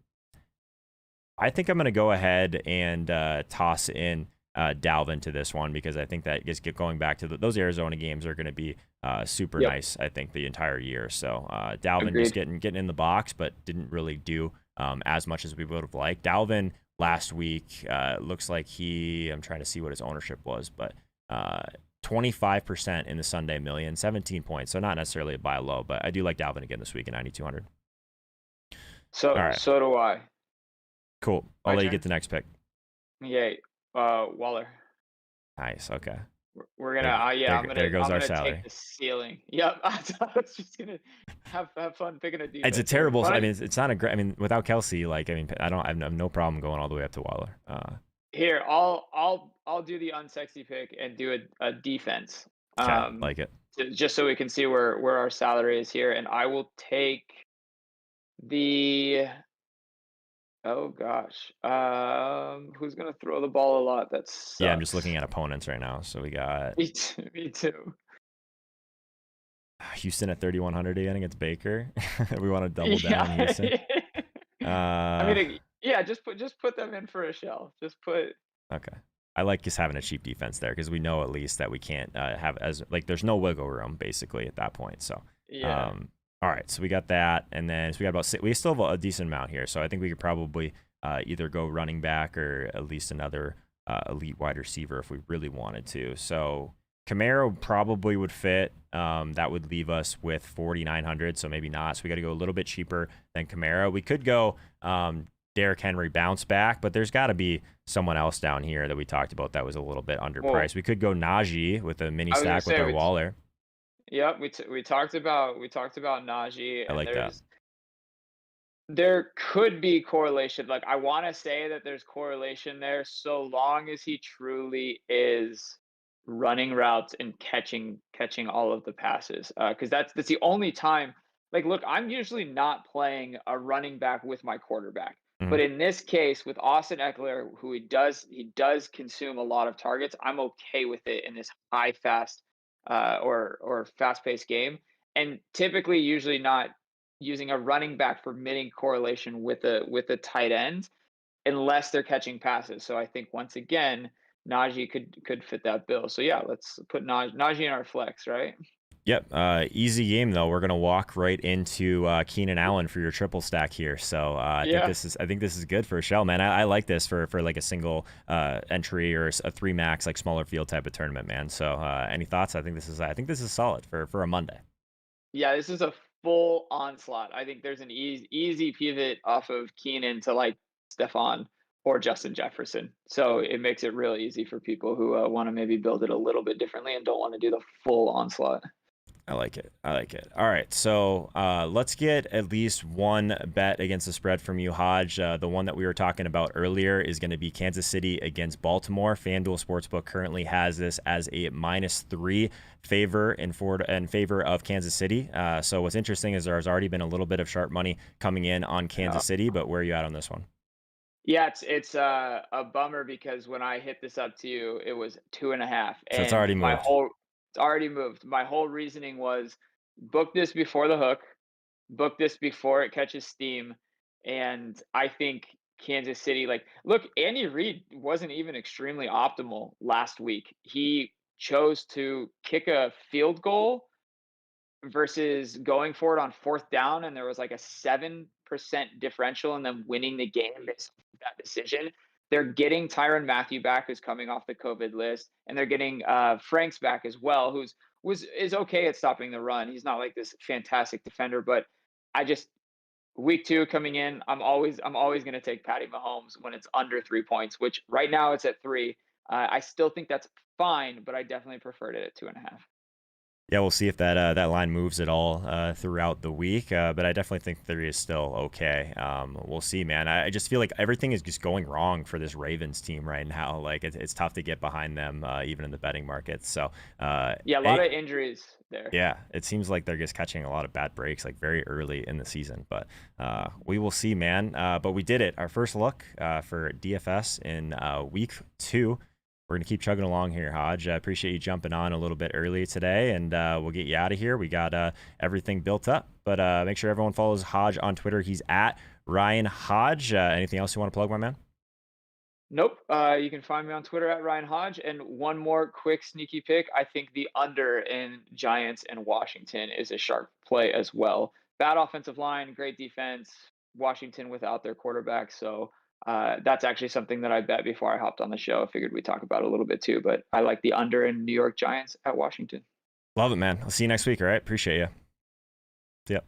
think I'm going to go ahead and toss in Dalvin to this one because I think that just going back to those Arizona games are going to be super nice, I think, the entire year. So Dalvin Agreed. just getting in the box, but didn't really do as much as we would have liked. Dalvin last week looks like I'm trying to see what his ownership was, but 25% in the Sunday Million, 17 points. So not necessarily a buy low, but I do like Dalvin again this week at 9,200. So right. so do I. Cool. I'll My let you turn? get the next pick. Yay. Waller. Nice. Okay. We're gonna I'm there goes our gonna salary. take the ceiling. Yep. I was just gonna have fun picking a defense. It's a terrible. I mean, it's not a great. I mean, without Kelsey, like, I mean, I have no problem going all the way up to Waller. Here, I'll do the unsexy pick and do a defense. Like it. Just so we can see where our salary is here, and I will take the. Oh gosh, who's gonna throw the ball a lot? That's Yeah, I'm just looking at opponents right now. So we got Me too. Me too. Houston at 3,100 again against Baker. We want to double down on Houston. I mean, yeah, just put them in for a shell. Just put. Okay. I like just having a cheap defense there because we know at least that we can't have there's no wiggle room basically at that point. So Yeah. all right, so we got that, and then so we got we still have a decent amount here. So I think we could probably either go running back or at least another elite wide receiver if we really wanted to. So Camaro probably would fit. That would leave us with 4,900, so maybe not. So we got to go a little bit cheaper than Camaro. We could go Derrick Henry bounce back, but there's got to be someone else down here that we talked about that was a little bit underpriced. We could go Najee with a mini stack with our Waller. Yep, we talked about Najee. I like that. There could be correlation. Like I want to say that there's correlation there, so long as he truly is running routes and catching all of the passes. Because that's the only time. Like, look, I'm usually not playing a running back with my quarterback, but in this case, with Austin Eckler, who he does consume a lot of targets, I'm okay with it in this high fast or fast-paced game, and typically usually not using a running back for mini correlation with a tight end unless they're catching passes. So I think once again, Najee could fit that bill. So yeah, let's put Najee in our flex, right? Yep. Easy game though. We're gonna walk right into Keenan Allen for your triple stack here. So I think Yeah. this is good for a shell, man. I like this for like a single entry or a 3 max like smaller field type of tournament, man. So any thoughts? I think this is solid for a Monday. Yeah, this is a full onslaught. I think there's an easy pivot off of Keenan to like Stephon or Justin Jefferson. So it makes it real easy for people who want to maybe build it a little bit differently and don't want to do the full onslaught. I like it. I like it. All right. So let's get at least one bet against the spread from you, Hodge. The one that we were talking about earlier is going to be Kansas City against Baltimore. FanDuel Sportsbook currently has this as a -3 favor in favor of Kansas City. So what's interesting is there's already been a little bit of sharp money coming in on Kansas City, but where are you at on this one? Yeah, it's a bummer because when I hit this up to you, it was 2.5, So it's and already moved. it's already moved. My whole reasoning was book this before the hook, book this before it catches steam, and I think Kansas City, like, look, Andy Reid wasn't even extremely optimal last week. He chose to kick a field goal versus going for it on 4th down, and there was like a 7% differential and them winning the game based on that decision. They're getting Tyrann Mathieu back, who's coming off the COVID list, and they're getting Franks back as well, is okay at stopping the run. He's not like this fantastic defender, but I just week 2 coming in, I'm always going to take Patty Mahomes when it's under 3 points, which right now it's at 3. I still think that's fine, but I definitely preferred it at 2.5. Yeah, we'll see if that line moves at all throughout the week. But I definitely think 3 is still okay. We'll see, man. I just feel like everything is just going wrong for this Ravens team right now. Like it's tough to get behind them, even in the betting markets. So Yeah, a lot of injuries there. yeah, it seems like they're just catching a lot of bad breaks like very early in the season. But we will see, man. But we did it. Our first look for DFS in week 2. We're going to keep chugging along here, Hodge. I appreciate you jumping on a little bit early today, and we'll get you out of here. We got everything built up, but make sure everyone follows Hodge on Twitter. He's at Ryan Hodge. Anything else you want to plug, my man? Nope. You can find me on Twitter at Ryan Hodge. And one more quick sneaky pick. I think the under in Giants and Washington is a sharp play as well. Bad offensive line, great defense. Washington without their quarterback. So that's actually something that I bet before I hopped on the show. I figured we'd talk about it a little bit too. But I like the under in New York Giants at Washington. Love it, man. I'll see you next week. All right. Appreciate you. See ya.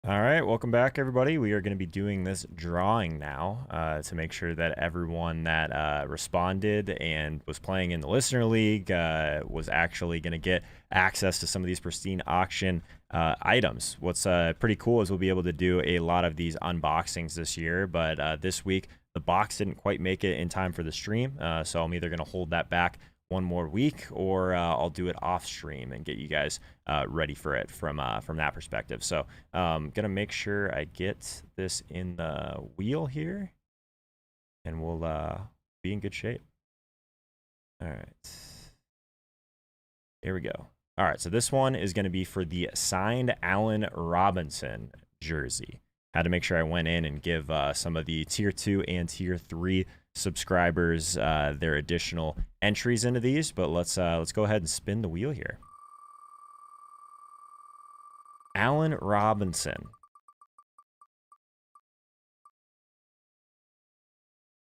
All right, welcome back, everybody. We are going to be doing this drawing now to make sure that everyone that responded and was playing in the Listener League was actually going to get access to some of these pristine auction items. What's pretty cool is we'll be able to do a lot of these unboxings this year, but this week the box didn't quite make it in time for the stream, so I'm either going to hold that back one more week, or I'll do it off stream and get you guys ready for it from that perspective. So gonna make sure I get this in the wheel here, and we'll be in good shape. All right, here we go. All right, so this one is gonna be for the signed Allen Robinson jersey. Had to make sure I went in and give some of the tier 2 and tier 3 subscribers their additional entries into these, but let's go ahead and spin the wheel here. Allen Robinson.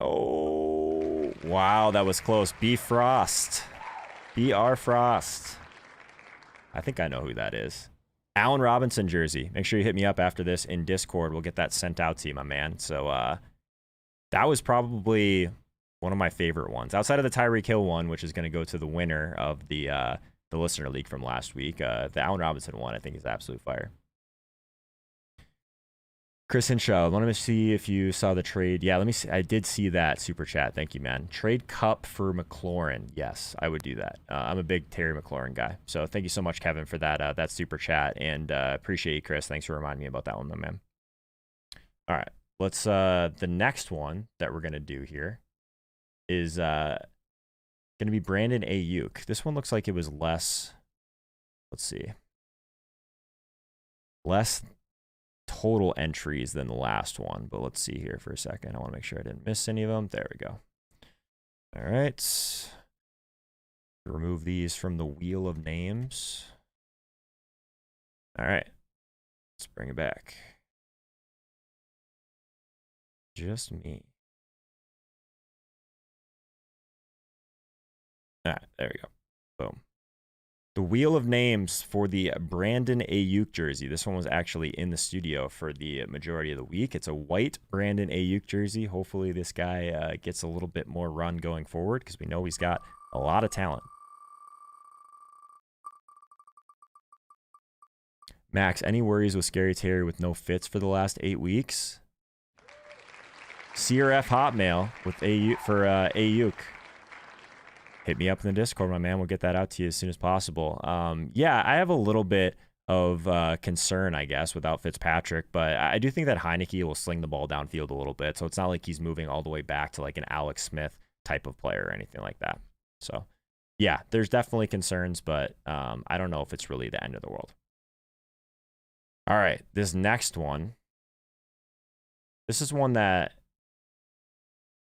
Oh wow, that was close. B Frost, BR Frost. I think I know who that is. Allen Robinson jersey. Make sure you hit me up after this in Discord. We'll get that sent out to you, my man. So that was probably one of my favorite ones. Outside of the Tyreek Hill one, which is going to go to the winner of the Listener League from last week, the Allen Robinson one, I think, is absolute fire. Chris Hinshaw, wanted to see if you saw the trade. Yeah, let me see. I did see that super chat. Thank you, man. Trade Cup for McLaurin. Yes, I would do that. I'm a big Terry McLaurin guy. So thank you so much, Kevin, for that super chat. And appreciate you, Chris. Thanks for reminding me about that one, my man. All right. Let's the next one that we're gonna do here is gonna be Brandon Ayuk. This one looks like it was less, let's see, less total entries than the last one, but let's see here for a second. I want to make sure I didn't miss any of them. There we go. All right, remove these from the wheel of names. All right, let's bring it back. Just me. All right, there we go. Boom. The wheel of names for the Brandon Ayuk jersey. This one was actually in the studio for the majority of the week. It's a white Brandon Ayuk jersey. Hopefully this guy gets a little bit more run going forward, because we know he's got a lot of talent. Max, any worries with Scary Terry with no fits for the last 8 weeks? CRF Hotmail with Ayuk for Ayuk. Hit me up in the Discord, my man. We'll get that out to you as soon as possible. Yeah, I have a little bit of concern, I guess, without Fitzpatrick, but I do think that Heineke will sling the ball downfield a little bit, so it's not like he's moving all the way back to like an Alex Smith type of player or anything like that. So, yeah, there's definitely concerns, but I don't know if it's really the end of the world. All right, this next one. This is one that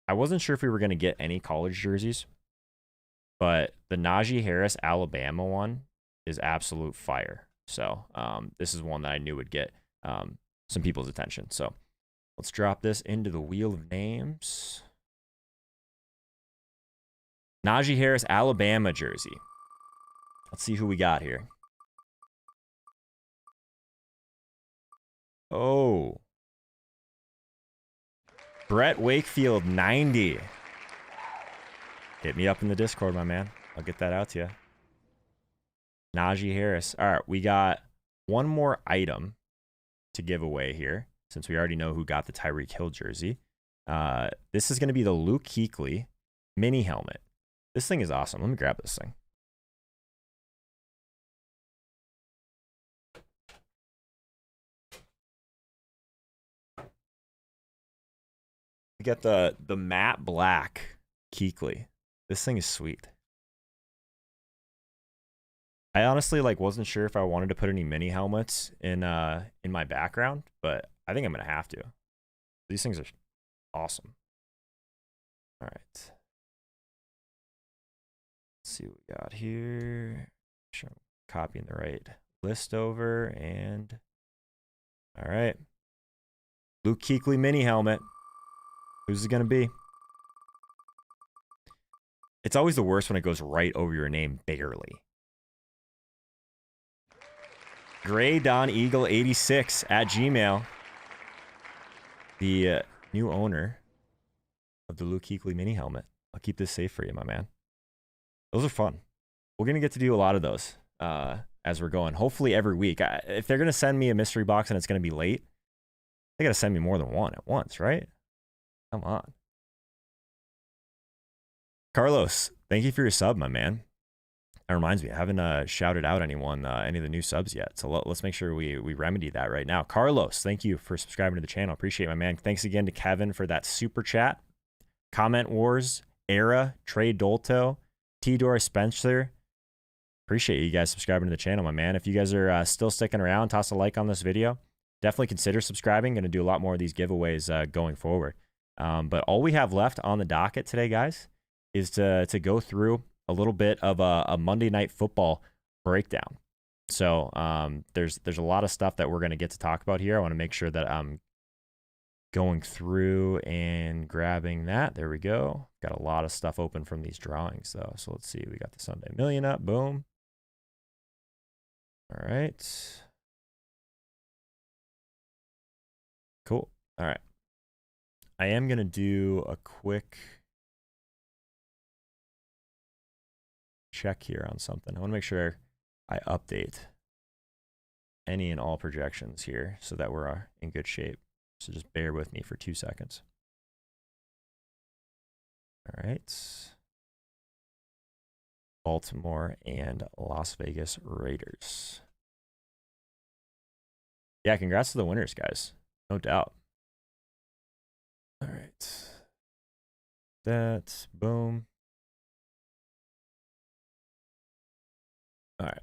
I wasn't sure if we were going to get any college jerseys, but the Najee Harris Alabama one is absolute fire. So this is one that I knew would get some people's attention. So let's drop this into the wheel of names. Najee Harris Alabama jersey. Let's see who we got here. Oh. Brett Wakefield 90. Hit me up in the Discord, my man. I'll get that out to you. Najee Harris. All right, we got one more item to give away here, since we already know who got the Tyreek Hill jersey. This is going to be the Luke Kuechly mini helmet. This thing is awesome. Let me grab this thing. We got the matte black Kuechly. This thing is sweet. I honestly wasn't sure if I wanted to put any mini helmets in my background, but I think I'm gonna have to. These things are awesome. All right. Let's see what we got here. Make sure I'm copying the right list over, and all right. Luke Kuechly mini helmet. Who's it gonna be? It's always the worst when it goes right over your name, barely. Gray Don Eagle 86 at Gmail. The new owner of the Luke Kuechly mini helmet. I'll keep this safe for you, my man. Those are fun. We're going to get to do a lot of those as we're going. Hopefully every week. If they're going to send me a mystery box and it's going to be late, they got to send me more than one at once, right? Come on. Carlos, thank you for your sub, my man. That reminds me, I haven't shouted out anyone, any of the new subs yet. So let's make sure we remedy that right now. Carlos, thank you for subscribing to the channel. Appreciate it, my man. Thanks again to Kevin for that super chat. Comment Wars, Era, Trey Dolto, T-Dor Spencer. Appreciate you guys subscribing to the channel, my man. If you guys are still sticking around, toss a like on this video. Definitely consider subscribing. Going to do a lot more of these giveaways going forward. But all we have left on the docket today, guys, is to go through a little bit of a Monday Night Football breakdown. So there's a lot of stuff that we're going to get to talk about here. I want to make sure that I'm going through and grabbing that. There we go. Got a lot of stuff open from these drawings, though. So let's see. We got the Sunday Million up. Boom. All right. Cool. All right. I am going to do a quick check here on something. I want to make sure I update any and all projections here so that we're in good shape. So just bear with me for 2 seconds. All right. Baltimore and Las Vegas Raiders. Yeah, congrats to the winners, guys. No doubt. All right. That, boom. All right.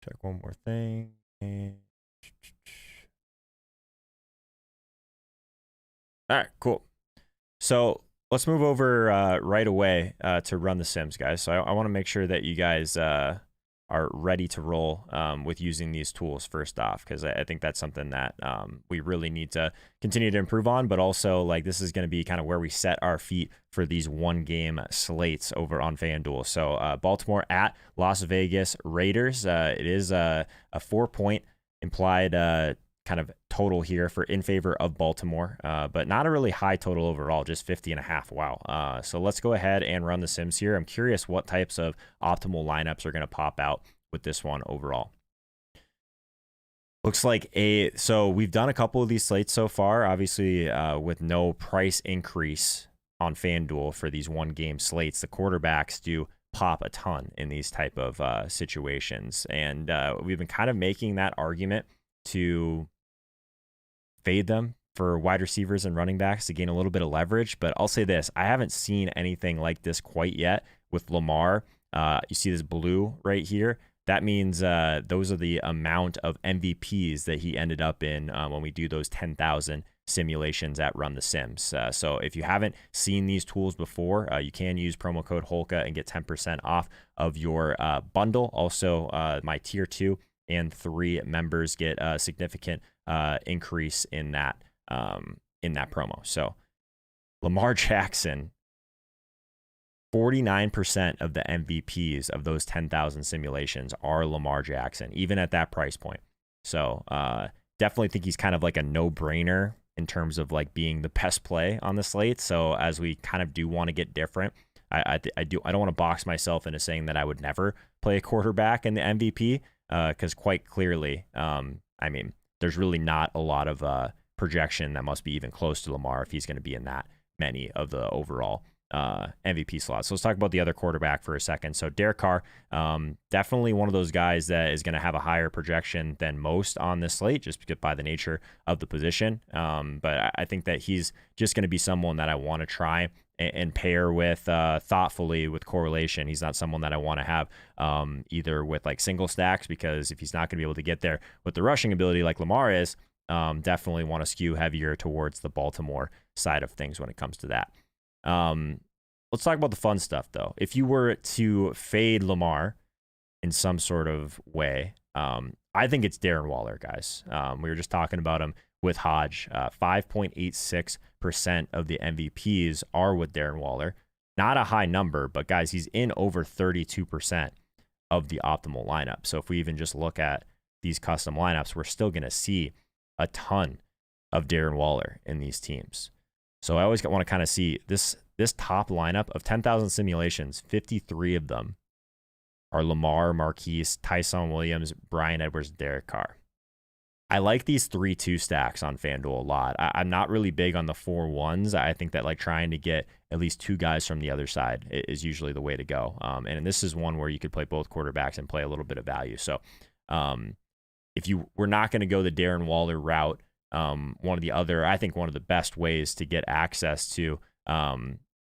Check one more thing. And all right, cool. So let's move over right away to run the Sims, guys. So I want to make sure that you guys are ready to roll with using these tools first off, because I think that's something that we really need to continue to improve on, but also like this is going to be kind of where we set our feet for these one game slates over on FanDuel. So Baltimore at Las Vegas Raiders. It is a 4-point implied kind of total here for in favor of Baltimore, but not a really high total overall, just 50.5. Wow. So let's go ahead and run the Sims here. I'm curious what types of optimal lineups are going to pop out with this one overall. Looks like so we've done a couple of these slates so far, obviously with no price increase on FanDuel for these one game slates. The quarterbacks do pop a ton in these type of situations. And we've been kind of making that argument to fade them for wide receivers and running backs to gain a little bit of leverage. But I'll say this, I haven't seen anything like this quite yet with Lamar. You see this blue right here. That means those are the amount of MVPs that he ended up in when we do those 10,000 simulations at Run the Sims. So if you haven't seen these tools before, you can use promo code Holka and get 10% off of your bundle. Also, my tier 2 and 3 members get a significant increase in that promo. So Lamar Jackson, 49% of the MVPs of those 10,000 simulations are Lamar Jackson, even at that price point. So definitely think he's kind of like a no-brainer in terms of like being the best play on the slate. So as we kind of do want to get different, I don't want to box myself into saying that I would never play a quarterback in the MVP, because quite clearly, I mean, there's really not a lot of projection that must be even close to Lamar if he's going to be in that many of the overall MVP slots. So let's talk about the other quarterback for a second. So Derek Carr, definitely one of those guys that is going to have a higher projection than most on this slate, just by the nature of the position. But I think that he's just going to be someone that I want to try and pair with thoughtfully with correlation. He's not someone that I want to have either with like single stacks, because if he's not going to be able to get there with the rushing ability like Lamar is, definitely want to skew heavier towards the Baltimore side of things when it comes to that. Let's talk about the fun stuff, though. If you were to fade Lamar in some sort of way, I think it's Darren Waller, guys. We were just talking about him with Hodge. 5.86% of the MVPs are with Darren Waller. Not a high number, but guys, he's in over 32% of the optimal lineup. So if we even just look at these custom lineups, we're still going to see a ton of Darren Waller in these teams. So I always want to kind of see this top lineup of 10,000 simulations, 53 of them are Lamar, Marquise, Tyson Williams, Bryan Edwards, Derek Carr. I like these 3-2 stacks on FanDuel a lot. I'm not really big on the 4-1s. I think that like trying to get at least two guys from the other side is usually the way to go. And this is one where you could play both quarterbacks and play a little bit of value. So if you were not going to go the Darren Waller route, one of the best ways to get access to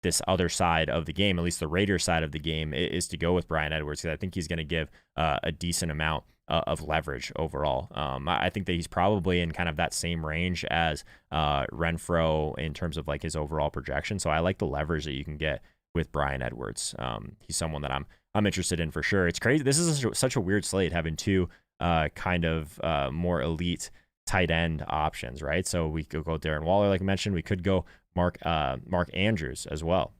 this other side of the game, at least the Raiders side of the game, is to go with Bryan Edwards, because I think he's going to give a decent amount of leverage overall. I think that he's probably in kind of that same range as Renfrow in terms of like his overall projection. So I like the leverage that you can get with Bryan Edwards. He's someone that I'm interested in for sure. It's crazy. This is such a weird slate, having two kind of more elite tight end options, right? So we could go Darren Waller, like I mentioned. We could go Mark Andrews as well.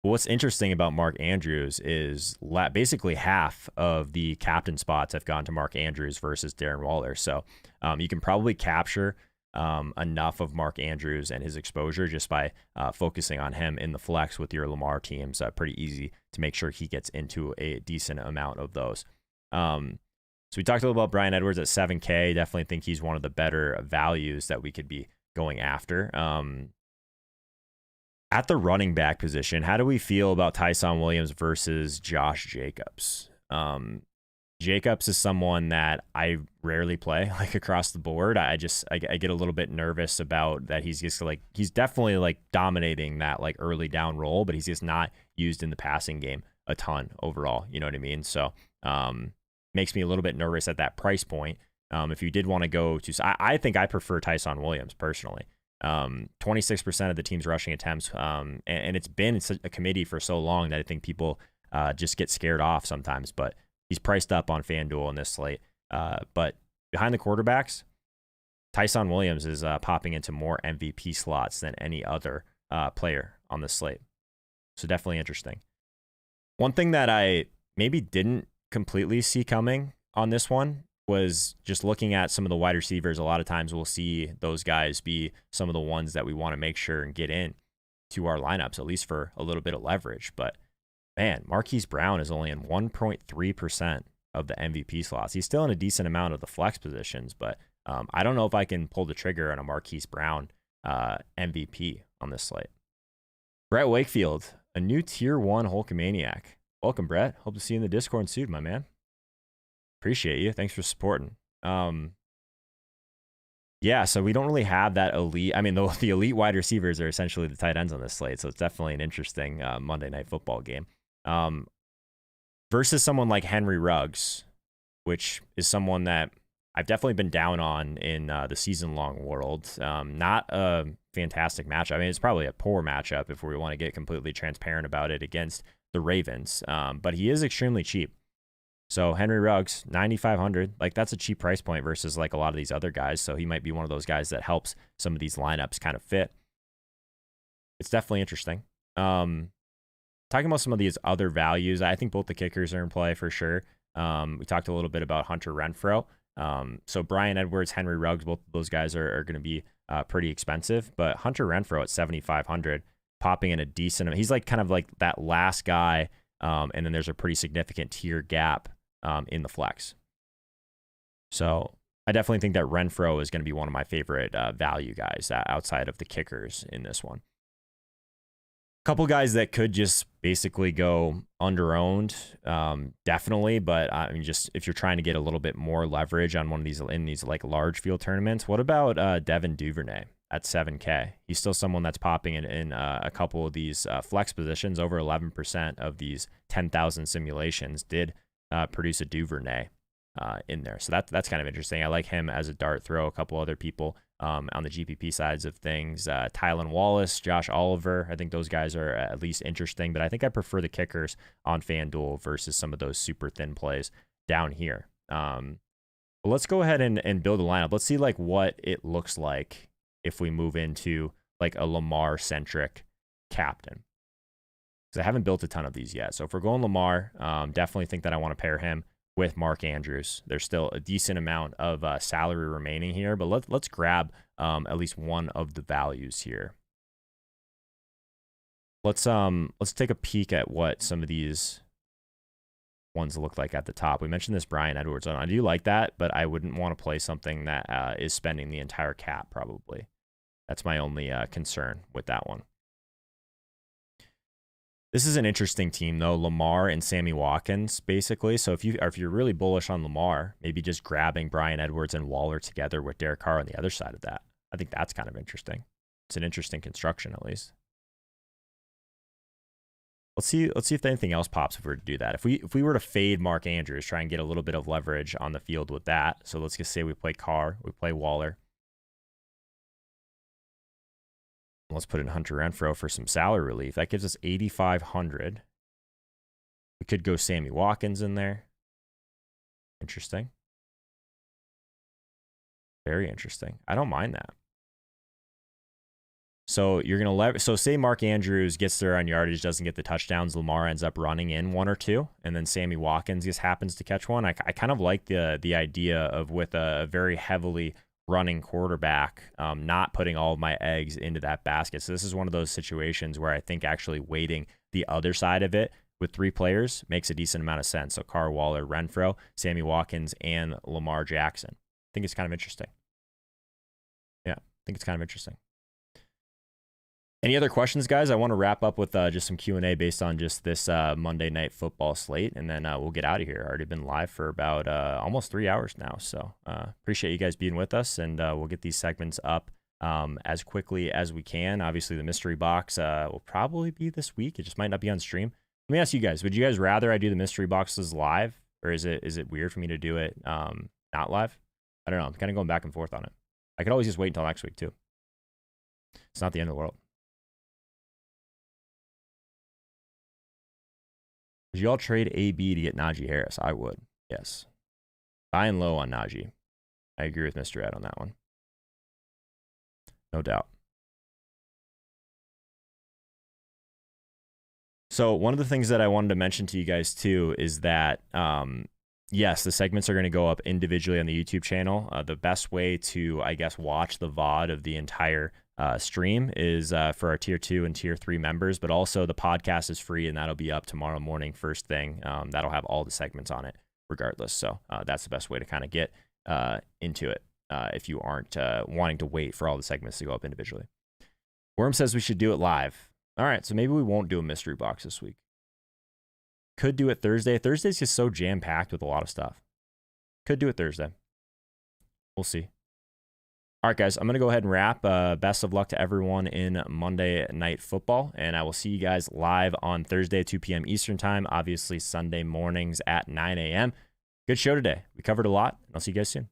But what's interesting about Mark Andrews is basically half of the captain spots have gone to Mark Andrews versus Darren Waller. So you can probably capture enough of Mark Andrews and his exposure just by focusing on him in the flex with your Lamar teams. Pretty easy to make sure he gets into a decent amount of those. So we talked a little about Bryan Edwards at 7K. Definitely think he's one of the better values that we could be going after. At the running back position, how do we feel about Tyson Williams versus Josh Jacobs? Jacobs is someone that I rarely play like across the board. I get a little bit nervous about that. He's definitely like dominating that like early down role, but he's just not used in the passing game a ton overall. You know what I mean? So makes me a little bit nervous at that price point. If you did want to go to, I think I prefer Tyson Williams personally. 26% of the team's rushing attempts, and it's been a committee for so long that I think people just get scared off sometimes. But he's priced up on FanDuel in this slate. But behind the quarterbacks, Tyson Williams is popping into more MVP slots than any other player on this slate. So definitely interesting. One thing that I maybe didn't completely see coming on this one was just looking at some of the wide receivers. A lot of times we'll see those guys be some of the ones that we want to make sure and get in to our lineups, at least for a little bit of leverage. But man, Marquise Brown is only in 1.3% of the MVP slots. He's still in a decent amount of the flex positions, but I don't know if I can pull the trigger on a Marquise Brown MVP on this slate. Brett Wakefield, a new tier 1 Holkamaniac. Welcome, Brett. Hope to see you in the Discord soon, my man. Appreciate you. Thanks for supporting. Yeah, so we don't really have that elite. I mean, the elite wide receivers are essentially the tight ends on this slate, so it's definitely an interesting Monday Night Football game. Versus someone like Henry Ruggs, which is someone that I've definitely been down on in the season-long world. Not a fantastic matchup. I mean, it's probably a poor matchup if we want to get completely transparent about it against the Ravens. But he is extremely cheap. So Henry Ruggs, 9,500, like that's a cheap price point versus like a lot of these other guys. So he might be one of those guys that helps some of these lineups kind of fit. It's definitely interesting. Talking about some of these other values, I think both the kickers are in play for sure. We talked a little bit about Hunter Renfrow. So Bryan Edwards, Henry Ruggs, both of those guys are going to be pretty expensive. But Hunter Renfrow at 7,500, popping in a decent. He's like kind of like that last guy, and then there's a pretty significant tier gap in the flex. So I definitely think that Renfrow is going to be one of my favorite value guys outside of the kickers in this one. A couple guys that could just basically go under-owned, definitely. But I mean, just if you're trying to get a little bit more leverage on one of these in these like large field tournaments, what about Devin Duvernay at 7K? He's still someone that's popping in a couple of these flex positions. Over 11% of these 10,000 simulations did produce a Duvernay in there. So that's kind of interesting. I like him as a dart throw. A couple other people on the GPP sides of things. Tylan Wallace, Josh Oliver. I think those guys are at least interesting, but I think I prefer the kickers on FanDuel versus some of those super thin plays down here. But let's go ahead and build a lineup. Let's see like what it looks like if we move into like a Lamar-centric captain. because I haven't built a ton of these yet. So if we're going Lamar, definitely think that I want to pair him with Mark Andrews. There's still a decent amount of salary remaining here, but let's grab at least one of the values here. Let's take a peek at what some of these ones look like at the top. We mentioned this Bryan Edwards one. I do like that, but I wouldn't want to play something that is spending the entire cap probably. That's my only concern with that one. This is an interesting team though, Lamar and Sammy Watkins basically. So if you're really bullish on Lamar, maybe just grabbing Bryan Edwards and Waller together with Derek Carr on the other side of that. I think that's kind of interesting. It's an interesting construction at least. Let's see if anything else pops if we were to do that. If we were to fade Mark Andrews, try and get a little bit of leverage on the field with that. So let's just say we play Carr, we play Waller. Let's put in Hunter Renfrow for some salary relief. That gives us 8,500. We could go Sammy Watkins in there. Interesting. Very interesting. I don't mind that. So you're going to so say Mark Andrews gets there on yardage, doesn't get the touchdowns. Lamar ends up running in one or two, and then Sammy Watkins just happens to catch one. I kind of like the idea of with a very heavily running quarterback, not putting all of my eggs into that basket. So this is one of those situations where I think actually weighting the other side of it with three players makes a decent amount of sense. So Carr, Waller, Renfrow, Sammy Watkins, and Lamar Jackson. I think it's kind of interesting. Yeah, I think it's kind of interesting. Any other questions, guys? I want to wrap up with just some Q&A based on just this Monday Night Football slate, and then we'll get out of here. Already been live for about almost 3 hours now, so appreciate you guys being with us, and we'll get these segments up as quickly as we can. Obviously, the mystery box will probably be this week. It just might not be on stream. Let me ask you guys, would you guys rather I do the mystery boxes live, or is it weird for me to do it not live? I don't know. I'm kind of going back and forth on it. I could always just wait until next week, too. It's not the end of the world. Would you all trade AB to get Najee Harris? I would, yes. Buying low on Najee. I agree with Mr. Ed on that one. No doubt. So one of the things that I wanted to mention to you guys too is that, yes, the segments are going to go up individually on the YouTube channel. The best way to, I guess, watch the VOD of the entire stream is for our tier 2 and tier 3 members, but also the podcast is free and that'll be up tomorrow morning first thing. That'll have all the segments on it regardless. So that's the best way to kind of get into it if you aren't wanting to wait for all the segments to go up individually. Worm says we should do it live. All right, so maybe we won't do a mystery box this week. Could do it Thursday. Thursday's just so jam-packed with a lot of stuff. Could do it Thursday. We'll see. All right, guys, I'm going to go ahead and wrap. Best of luck to everyone in Monday Night Football, and I will see you guys live on Thursday at 2 p.m. Eastern Time, obviously Sunday mornings at 9 a.m. Good show today. We covered a lot, and I'll see you guys soon.